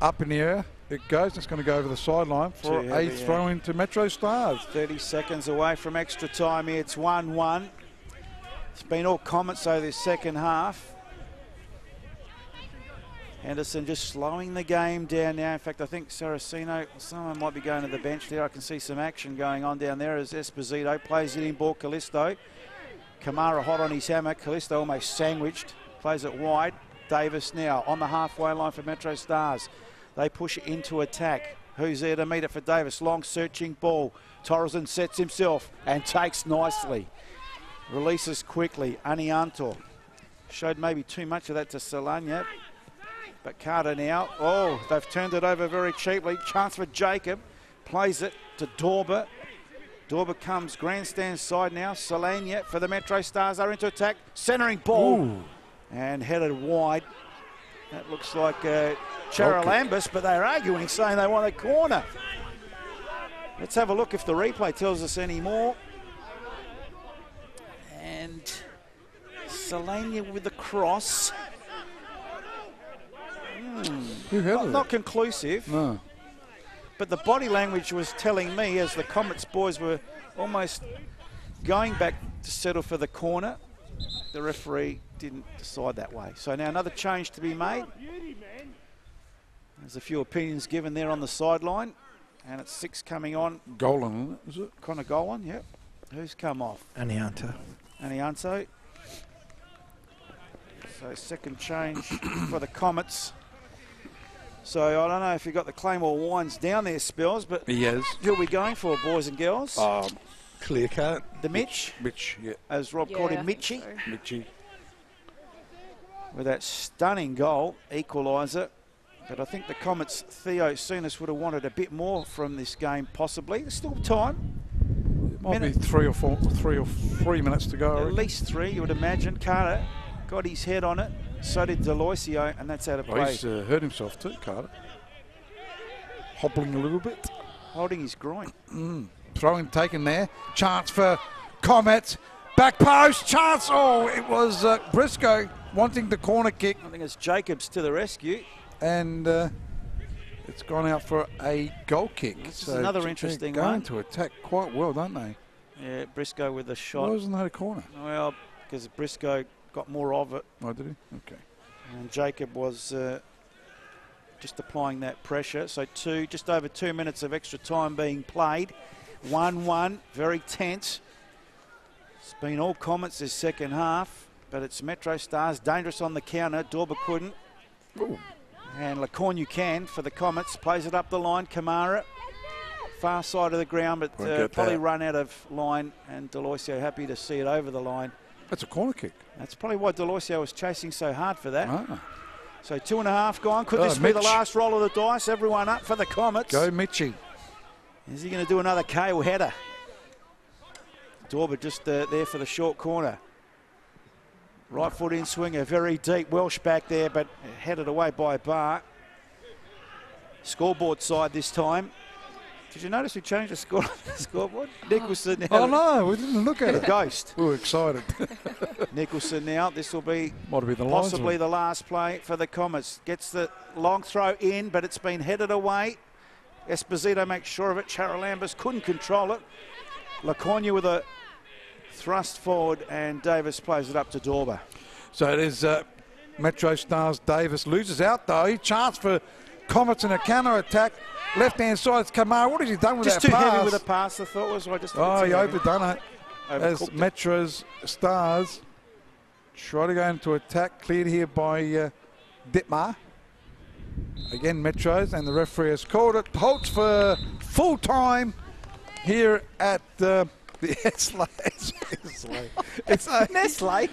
up in the air. It goes. It's going to go over the sideline for a throw into MetroStars. 30 seconds away from extra time here. It's 1-1. It's been all Comets over this second half. Henderson just slowing the game down now. In fact, I think Saraceno, someone might be going to the bench there. I can see some action going on down there as Esposito plays it in ball. Callisto. Kamara hot on his hammer. Callisto almost sandwiched. Plays it wide. Davis now on the halfway line for MetroStars. They push it into attack. Who's there to meet it for Davis? Long searching ball. Torreson sets himself and takes nicely. Releases quickly. Anianto showed maybe too much of that to Solania. But Carter now, oh, they've turned it over very cheaply. Chance for Jacob. Plays it to Dorber. Dorber comes grandstand side now. Solania for the MetroStars. They're into attack. Centering ball. Ooh. And headed wide. That looks like Charalambus, but they're arguing, saying they want a corner. Let's have a look if the replay tells us any more. And Selenia with the cross. Who had it? Not conclusive. No. But the body language was telling me, as the Comets boys were almost going back to settle for the corner, the referee didn't decide that way. So now another change to be made. There's a few opinions given there on the sideline. And it's 6 coming on. Golan, is it? Connor Golan, yep. Who's come off? Anianto. Anianto. So second change for the Comets. So I don't know if you've got the Claymore Wines down there, Spells, but He has. who are we going for, boys and girls? Clear cut. The Mitch, Mitch, yeah. as Rob called him, Mitchy, Mitchy. with that stunning goal, equaliser. But I think the Comets' Theo Souness would have wanted a bit more from this game, possibly. There's still time. Might be 3 or 3 minutes to go. At least 3, you would imagine. Carter got his head on it. So did Deloisio, and that's out of play. He's hurt himself too, Carter. Hobbling a little bit. Holding his groin. Throwing taken there. Chance for Comets. Back post. Chance. Oh, it was Briscoe wanting the corner kick. I think it's Jacobs to the rescue. And it's gone out for a goal kick. This is another interesting going one. to attack quite well, don't they? Yeah, Briscoe with a shot. Why wasn't that a corner? Well, because Briscoe got more of it. Oh, did he? Okay. And Jacob was just applying that pressure. So just over 2 minutes of extra time being played. 1-1, very tense. It's been all Comets this second half, but it's MetroStars dangerous on the counter. Dorba couldn't. Ooh. And Lacornu can for the Comets. Plays it up the line. Kamara, far side of the ground, but probably run out of line. And Deloisio happy to see it over the line. That's a corner kick. That's probably why Deloisio was chasing so hard for that. Ah. So 2.5 gone. Could this be the last roll of the dice? Everyone up for the Comets. Go Mitchy. Is he going to do another Kale header? Dorba just there for the short corner. Right foot in swinger, very deep. Welsh back there, but headed away by Bar. Scoreboard side this time. Did you notice we changed the scoreboard? Nicholson now. Oh, no, we didn't look at it. Ghost. We were excited. Nicholson now. This will be possibly the last play for the Comets. Gets the long throw in, but it's been headed away. Esposito makes sure of it. Charalambous couldn't control it. Lacornu with a thrust forward, and Davis plays it up to Dorba. So it is MetroStars. Davis loses out, though. Chance for Comets in a counter-attack. Left-hand side, it's Kamara. What has he done with that pass? Just too heavy with a pass, I thought was. He overdone it. As MetroStars try to go into attack. Cleared here by Ditmar. Again, Metros, and the referee has called it. Holtz for full time here at the Nestle. It's Nestle.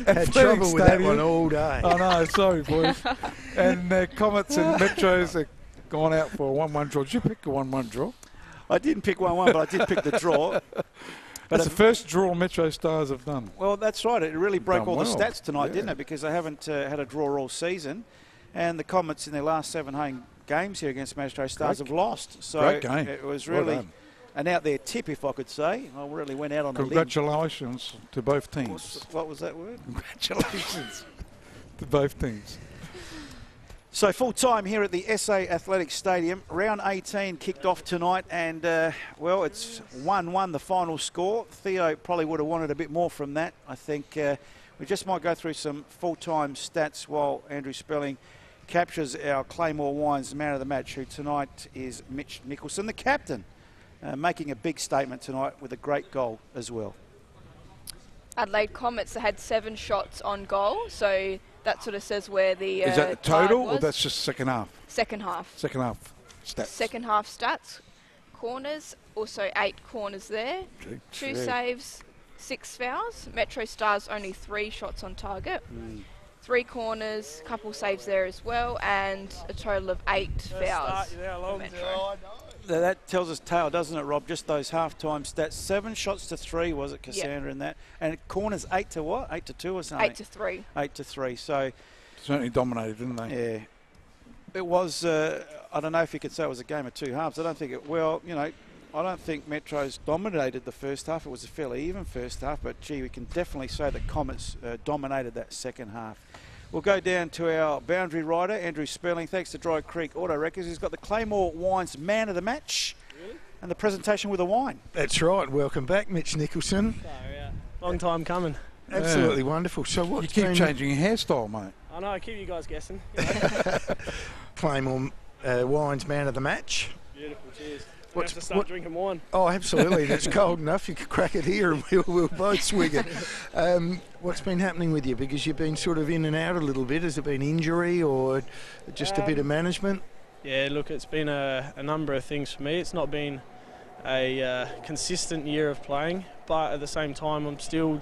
Had trouble with that one all day. Oh no, sorry boys. And Comets and Metros have gone out for a 1-1 draw. Did you pick a 1-1 draw? I didn't pick 1-1, but I did pick the draw. That's the first draw MetroStars have done. Well, that's right. It really broke all the stats tonight, yeah. didn't it? Because they haven't had a draw all season. And the Comets in their last 7 home games here against MetroStars have lost. So great game. It was really an out there tip, if I could say. I really went out on a limb. Congratulations to both teams. What was that word? Congratulations to both teams. So full time here at the SA Athletic Stadium. Round 18 kicked off tonight, and well, it's 1-1 the final score. Theo probably would have wanted a bit more from that. I think we just might go through some full-time stats while Andrew Spelling captures our Claymore Wines man of the match, who tonight is Mitch Nicholson, the captain, making a big statement tonight with a great goal as well. Adelaide Comets had 7 shots on goal, so that sort of says where the is that the total, or that's just second half? Second half. Second half stats. Second half stats. Corners, also 8 corners there. 2 saves, 6 fouls. MetroStars only 3 shots on target. 3 corners, couple saves there as well, and a total of 8 fouls for Metro. That tells us tale, doesn't it, Rob? Just those half-time stats. 7 shots to 3, was it, Cassandra, in that? And corners 8 to what? 8 to 2 or something? 8 to 3. 8 to 3. So certainly dominated, didn't they? Yeah. It was, I don't know if you could say it was a game of 2 halves. I don't think it, well, you know, I don't think Metro's dominated the first half. It was a fairly even first half, but gee, we can definitely say that Comets dominated that second half. We'll go down to our boundary rider, Andrew Sperling, thanks to Dry Creek Auto Wreckers. He's got the Claymore Wines Man of the Match. Really? And the presentation with a wine. That's right. Welcome back, Mitch Nicholson. Oh, yeah. Long time coming. Absolutely wonderful. So what? You keep changing your hairstyle, mate. I know, I keep you guys guessing. Claymore Wines Man of the Match. Beautiful, cheers. We have to start drinking wine. Oh, absolutely. That's cold enough. You could crack it here and we'll both swig it. What's been happening with you? Because you've been sort of in and out a little bit. Has it been injury or just a bit of management? Yeah, look, it's been a number of things for me. It's not been a consistent year of playing, but at the same time, I'm still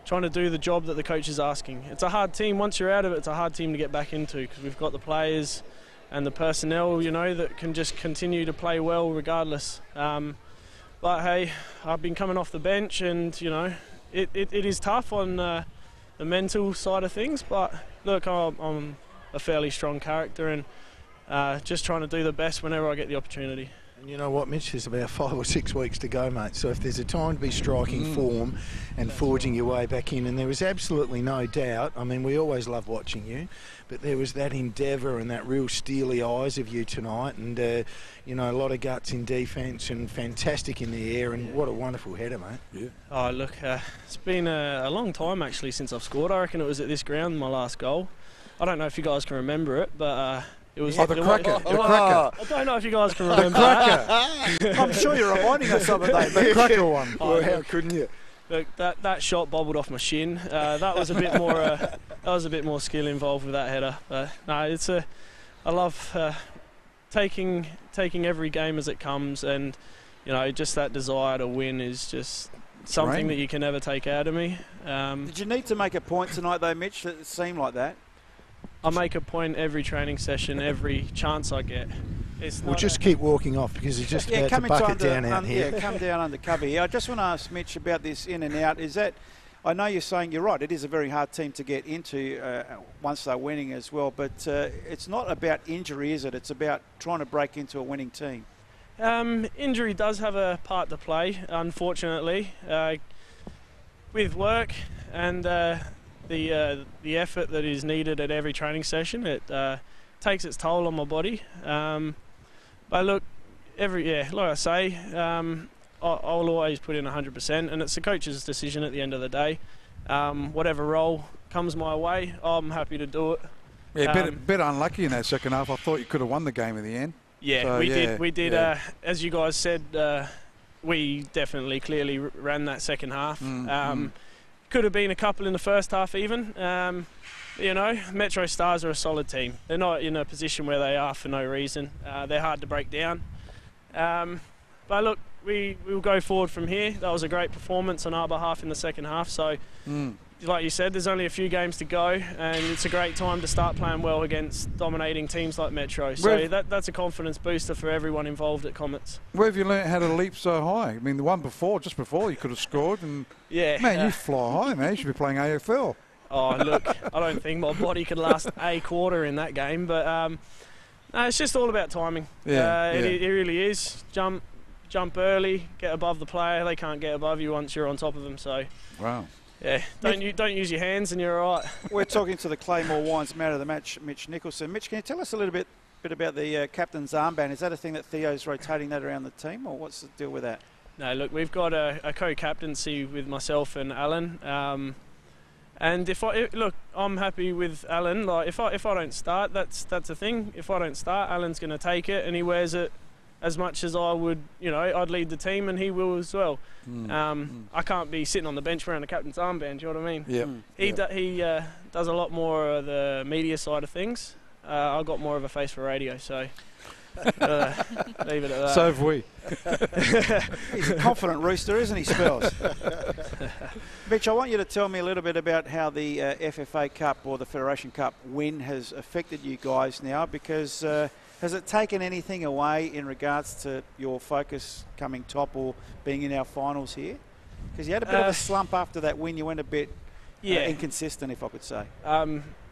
trying to do the job that the coach is asking. It's a hard team. Once you're out of it, it's a hard team to get back into because we've got the players and the personnel, you know, that can just continue to play well regardless. But hey, I've been coming off the bench and, you know, it is tough on the mental side of things, but look, I'm a fairly strong character and just trying to do the best whenever I get the opportunity. And you know what, Mitch, there's about 5 or 6 weeks to go, mate. So if there's a time to be striking form and forging your way back in, and there was absolutely no doubt, I mean, we always love watching you, but there was that endeavour and that real steely eyes of you tonight, and, you know, a lot of guts in defence and fantastic in the air, and what a wonderful header, mate. Yeah. Oh, look, it's been a long time, actually, since I've scored. I reckon it was at this ground, my last goal. I don't know if you guys can remember it, but... it was the cracker. The cracker. I don't know if you guys can remember that. I'm sure you're reminding us of it, though. The cracker one. Well, how couldn't you? Look, that shot bobbled off my shin. That was a bit more. That was a bit more skill involved with that header. But no, I love taking every game as it comes, and you know, just that desire to win is just something that you can never take out of me. Did you need to make a point tonight, though, Mitch? That it seemed like that. I make a point every training session, every chance I get. We'll just keep walking off because it's just about to bucket down out here. Yeah, come down under cover here. I just want to ask Mitch about this in and out. Is that, I know you're saying you're right, it is a very hard team to get into once they're winning as well, but it's not about injury, is it? It's about trying to break into a winning team. Injury does have a part to play, unfortunately. With work and the effort that is needed at every training session, it takes its toll on my body. But look, like I say, I'll always put in 100%, and it's the coach's decision at the end of the day. Whatever role comes my way, I'm happy to do it. Yeah, bit unlucky in that second half. I thought you could have won the game in the end. Yeah, so, we did. Yeah. As you guys said, we definitely clearly ran that second half. Could have been a couple in the first half even. You know, MetroStars are a solid team. They're not in a position where they are for no reason. They're hard to break down. But look, we'll go forward from here. That was a great performance on our behalf in the second half. So, like you said, there's only a few games to go, and it's a great time to start playing well against dominating teams like Metro. So that's a confidence booster for everyone involved at Comets. Where have you learnt how to leap so high? I mean, the one before, just before, you could have scored, and yeah, man, you fly high, man. You should be playing AFL. Oh, look, I don't think my body could last a quarter in that game, but no, it's just all about timing. It really is. Jump early, get above the player. They can't get above you once you're on top of them. So, wow. Yeah, don't use your hands and you're all right. We're talking to the Claymore Wines Man of the Match, Mitch Nicholson. Mitch, can you tell us a little bit about the captain's armband? Is that a thing that Theo's rotating that around the team, or what's the deal with that? No, look, we've got a co-captaincy with myself and Alan. And I'm happy with Alan. Like if I don't start, that's a thing. If I don't start, Alan's going to take it, and he wears it as much as I would. You know, I'd lead the team, and he will as well. I can't be sitting on the bench wearing a captain's armband. Do you know what I mean? Yeah. He does a lot more of the media side of things. I've got more of a face for radio, so. Leave it at that. So have we. He's a confident rooster, isn't he, Spells? Mitch, I want you to tell me a little bit about how the FFA Cup or the Federation Cup win has affected you guys now, because has it taken anything away in regards to your focus coming top or being in our finals here? Because you had a bit of a slump after that win. You went a bit inconsistent, if I could say.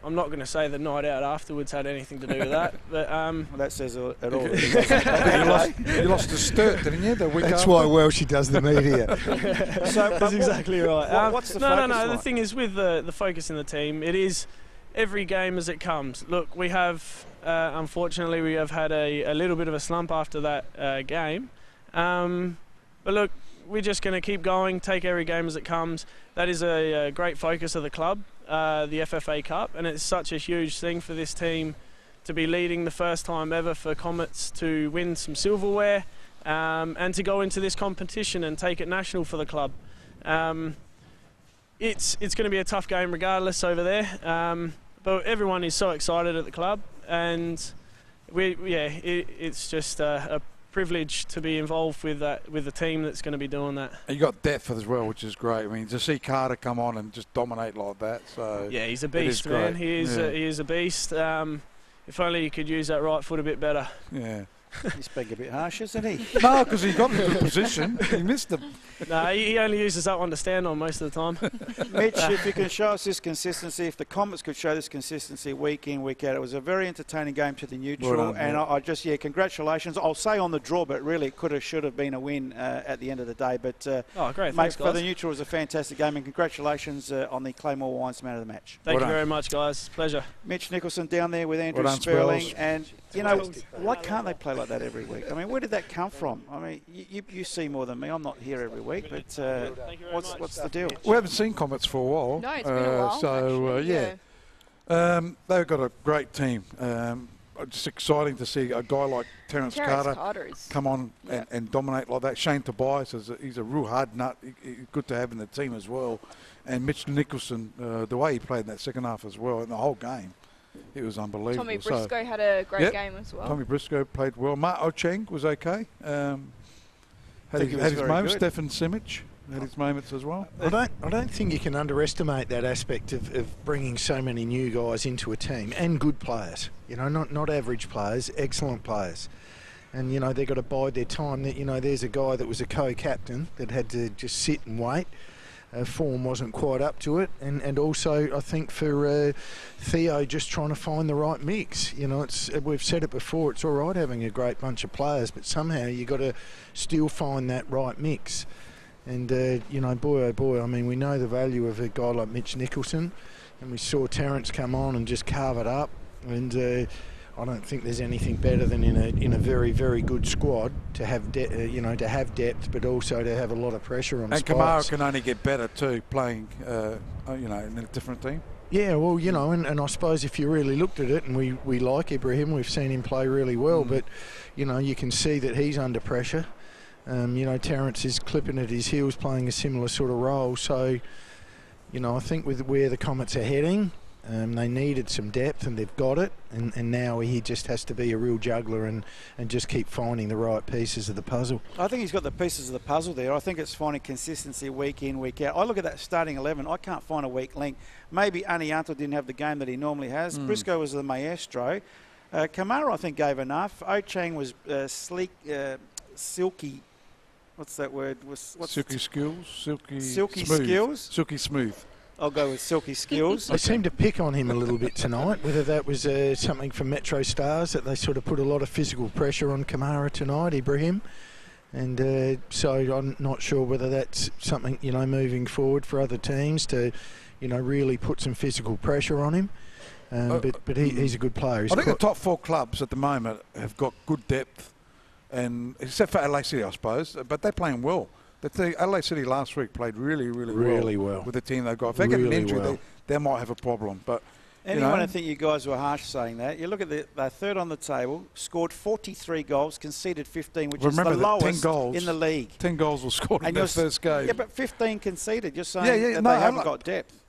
I'm not going to say the night out afterwards had anything to do with that, but Well, that says it all. You lost to Sturt, didn't you? The week That's after? why Welshie does the media. So, that's exactly right. What's the no. focus The like? thing is with the focus in the team, it is every game as it comes. Look, we have unfortunately we have had a little bit of a slump after that game, but look, we're just going to keep going, take every game as it comes. That is a great focus of the club, the FFA Cup, and it's such a huge thing for this team to be leading the first time ever for Comets to win some silverware and to go into this competition and take it national for the club. It's going to be a tough game regardless over there, but everyone is so excited at the club, and it's just a privilege to be involved with the team that's going to be doing that. And you got depth as well, which is great. I mean, to see Carter come on and just dominate like that, so yeah, he's a beast, man. He is a beast. If only he could use that right foot a bit better. Yeah. He's being a bit harsh, isn't he? No, because he got in a good position. He missed them. No, he only uses that one to stand on most of the time. Mitch, if you can show us this consistency, if the Comets could show this consistency week in, week out, it was a very entertaining game to the neutral. Well done, and yeah. I just, congratulations. I'll say on the draw, but really it could have, should have been a win at the end of the day. But great, mate, thanks, for guys. the neutral, it was a fantastic game, and congratulations on the Claymore Wines Man of the Match. Thank you very much, guys. Pleasure. Mitch Nicholson down there with Andrew Well done, Sperling, Spells. and why can't they play like that every week? I mean, where did that come from? I mean, you see more than me. I'm not here every week, but what's the deal? We haven't seen Comets for a while. No, it's been a while. So, actually, they've got a great team. Just exciting to see a guy like Terence Carter is come on and dominate like that. Shane Tobias, he's a real hard nut. He's good to have in the team as well. And Mitch Nicholson, the way he played in that second half as well, in the whole game, it was unbelievable. Tommy Briscoe had a great game as well. Tommy Briscoe played well. Mark Ocheng was okay. Had his moments. Stefan Simic had his moments as well. I don't think you can underestimate that aspect of bringing so many new guys into a team, and good players. You know, not average players, excellent players. And, you know, they've got to bide their time. That, you know, there's a guy that was a co-captain that had to just sit and wait. Form wasn't quite up to it, and also I think for Theo just trying to find the right mix. You know, we've said it before, it's all right having a great bunch of players, but somehow you got to still find that right mix. And you know, boy oh boy, I mean, we know the value of a guy like Mitch Nicholson, and we saw Terence come on and just carve it up. And I don't think there's anything better than in a very, very good squad to have to have depth, but also to have a lot of pressure on. And spots. Kamara can only get better too, playing in a different team. Yeah, well, you know, and I suppose if you really looked at it, and we like Ibrahim, we've seen him play really well, but you know, you can see that he's under pressure. You know, Terence is clipping at his heels, playing a similar sort of role. So, you know, I think with where the Comets are heading. They needed some depth, and they've got it, and now he just has to be a real juggler and just keep finding the right pieces of the puzzle. I think he's got the pieces of the puzzle there. I think it's finding consistency week in, week out. I look at that starting 11, I can't find a weak link. Maybe Anianto didn't have the game that he normally has. Briscoe was the maestro. Kamara, I think, gave enough. Ocheng was silky. What's that word? Silky skills, silky smooth. Skills? Silky smooth. I'll go with silky skills. They seem to pick on him a little bit tonight, whether that was something from MetroStars, that they sort of put a lot of physical pressure on Kamara tonight, Ibrahim. And so I'm not sure whether that's something, you know, moving forward for other teams to, you know, really put some physical pressure on him. But he's a good player. I think the top four clubs at the moment have got good depth, and except for Adelaide City, I suppose, but they're playing well. Adelaide City last week played really well with the team they've got. If they get an injury, they might have a problem. But anyone I think you guys were harsh saying that. You look at they're third on the table, scored 43 goals, conceded 15, which is the lowest in the league. 10 goals were scored in their first game. Yeah, but 15 conceded. You're saying that they haven't got depth.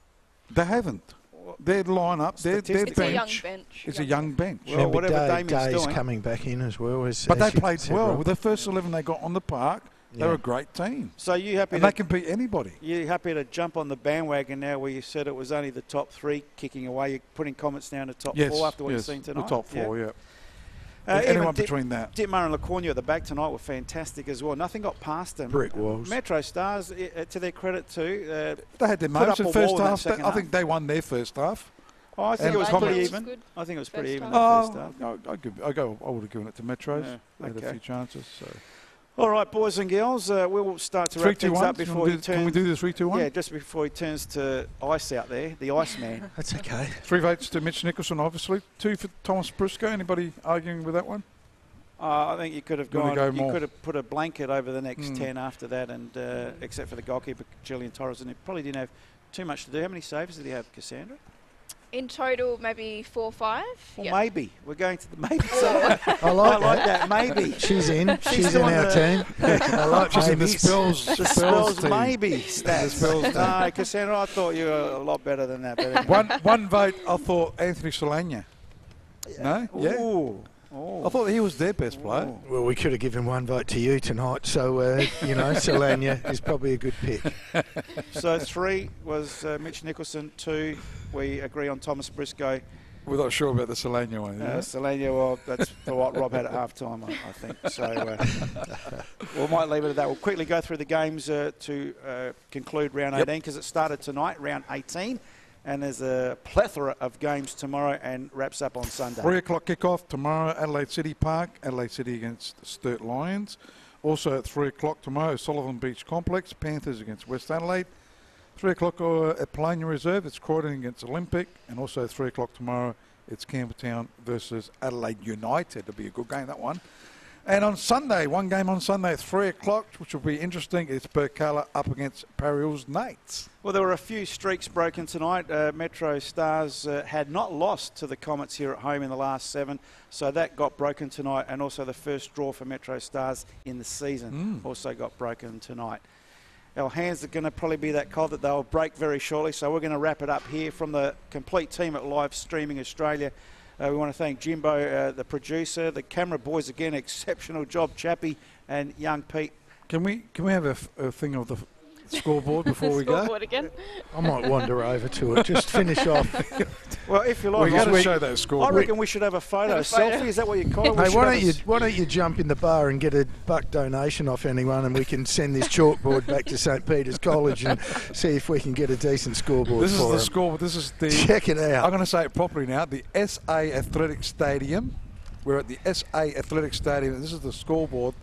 They haven't. Their lineup, their bench, is a young bench. Well, whatever Day's coming back in as well. But they played well. With the first 11 they got on the park, they're a great team. So you happy? And they can beat anybody. You happy to jump on the bandwagon now, where you said it was only the top three kicking away? You're putting Comets down to top four after what you've seen tonight. The top four, yeah. Anyone between that. Dittmar and Lacornia at the back tonight were fantastic as well. Nothing got past them. Brick walls. MetroStars, to their credit too, they had their moments in first half. I think they won their first half. Oh, I think And it was Comets. pretty was even. good. I think it was pretty First even half. the first half. I would have given it to Metros. Yeah, They had a okay. few chances. So. All right, boys and girls, we'll start to wrap things 3-2-1. up before he turns. Can we do this 3-2-1? Yeah, just before he turns to ice out there, the Iceman. That's okay. 3 votes to Mitch Nicholson, obviously. 2 for Thomas Briscoe. Anybody arguing with that one? I think you could have You wanna gone. go You more? could have put a blanket over the next 10 after that, and except for the goalkeeper Julian Torres, and he probably didn't have too much to do. How many saves did he have, Cassandra? In total, maybe 4 or 5. Well, Yep. maybe we're going to the maybe side. I like that. Maybe She's in. She's in doing our the- team. I like She's in the maybes. spells. the spells team. maybe The stats. spells team. No, Cassandra, I thought you were a lot better than that. But anyway. One vote, I thought Anthony Solana. No? Yeah? Ooh. Oh. I thought he was their best player. Well, we could have given 1 vote to you tonight, so, Solana is probably a good pick. So 3 was Mitch Nicholson. 2, we agree on Thomas Briscoe. We're not sure about the Solana one. Solana, well, that's for what Rob had at half-time, I think. So we might leave it at that. We'll quickly go through the games to conclude round 18 because it started tonight, round 18. And there's a plethora of games tomorrow and wraps up on Sunday. 3 o'clock kickoff tomorrow, Adelaide City Park. Adelaide City against Sturt Lions. Also at 3 o'clock tomorrow, Sullivan Beach Complex. Panthers against West Adelaide. 3 o'clock at Polonia Reserve, it's Croydon against Olympic. And also at 3 o'clock tomorrow, it's Campbelltown versus Adelaide United. It'll be a good game, that one. And on Sunday, one game on Sunday at 3 o'clock, which will be interesting. It's Burkalla up against Parrill's Nates. Well, there were a few streaks broken tonight. MetroStars had not lost to the Comets here at home in the last 7, so that got broken tonight. And also the first draw for MetroStars in the season also got broken tonight. Our hands are going to probably be that cold that they'll break very shortly, so we're going to wrap it up here from the complete team at Live Streaming Australia. We want to thank Jimbo, the producer, the camera boys again, exceptional job, Chappie and young Pete. Can we have a thing of the scoreboard before we go? Scoreboard again. I might wander over to it. Just finish off. Well, if you like, We've got to show that I scoreboard. reckon we should have a photo. Selfie, is that what you call it? We Hey, should why have don't you jump in the bar and get a $1 donation off anyone, and we can send this chalkboard back to St. Peter's College and see if we can get a decent scoreboard. This is for the 'em. scoreboard. This is the. Check it out. I'm going to say it properly now. The SA Athletic Stadium. We're at the SA Athletic Stadium. This is the scoreboard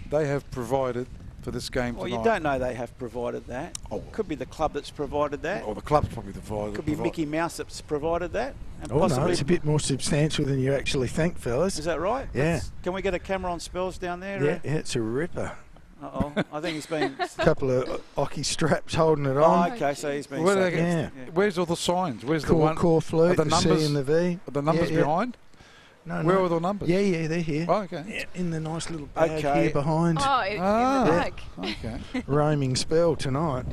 they have provided for this game Well, tonight. you don't know they have provided that. Oh. Could be the club that's provided that. Or the club's probably provided. Could be Mickey Mouse that's provided that. And Oh, no, possibly, it's a bit more substantial than you actually think, fellas. is that right? Yeah. Can we get a camera on Spells down there? Yeah, it's a ripper. Uh-oh. I think he's been... A couple of hockey straps holding it Oh, on. okay, so he's been... Where do they sucking. get- Yeah. Where's all the signs? Where's the Core, one? core flute, the the numbers- C and the V. Are the numbers Yeah, yeah. behind? No, Where no. are the numbers? Yeah, they're here. Oh, okay. Yeah, in the nice little bag Okay. here behind. Oh, in Ah. the bag. Okay. Roaming spell tonight.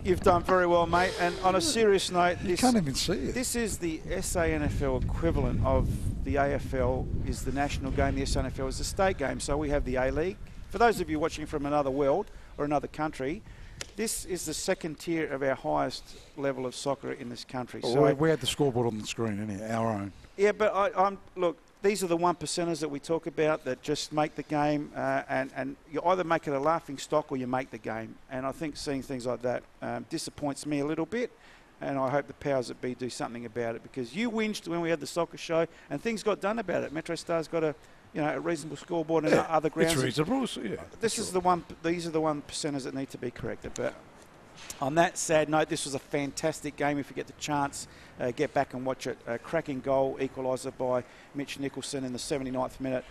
You've done very well, mate. And on a serious note, You this, can't even see it. this is the SANFL equivalent of the AFL is the national game. The SANFL is the state game. So we have the A-League. For those of you watching from another world or another country, this is the second tier of our highest level of soccer in this country. So we had the scoreboard on the screen, anyhow, our own. yeah, but look, these are the 1%ers that we talk about that just make the game, and you either make it a laughing stock or you make the game. And I think seeing things like that disappoints me a little bit, and I hope the powers that be do something about it, because you whinged when we had the soccer show and things got done about it. MetroStars got a reasonable scoreboard and other grounds. It's reasonable, so yeah. These are the 1%ers that need to be corrected. But on that sad note, this was a fantastic game. If you get the chance, get back and watch it. A cracking goal, equaliser by Mitch Nicholson in the 79th minute.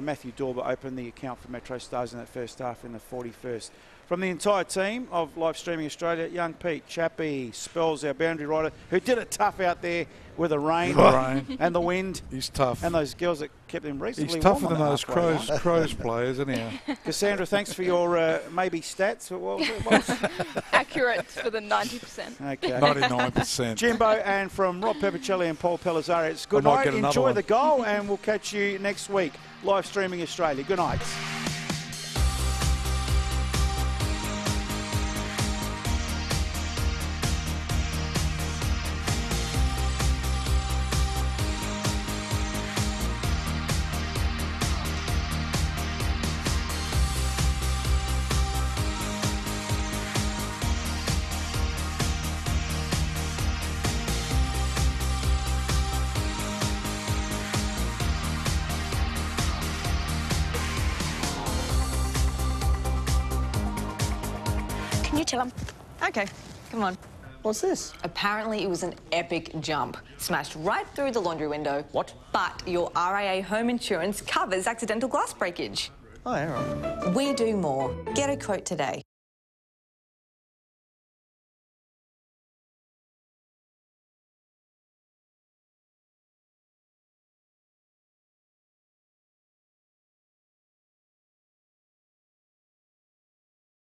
Matthew Dorber opened the account for MetroStars in that first half in the 41st. From the entire team of Live Streaming Australia, young Pete, Chappie, Spells, our boundary rider, who did it tough out there with the rain, and the wind. He's tough. And those girls that kept him He's reasonably tougher warm on than the those halfway line. Crows players, anyhow. Cassandra, thanks for your maybe stats. What was it? Accurate for the 90%. Okay. 99%. Jimbo, and from Rob Pepicelli and Paul Pellizzari, it's good I might night. get another Enjoy one. the goal, and we'll catch you next week. Live Streaming Australia. Good night. You tell them. Okay, come on. What's this? Apparently it was an epic jump. Smashed right through the laundry window. What? But your RAA home insurance covers accidental glass breakage. Oh, yeah, right. We do more. Get a quote today.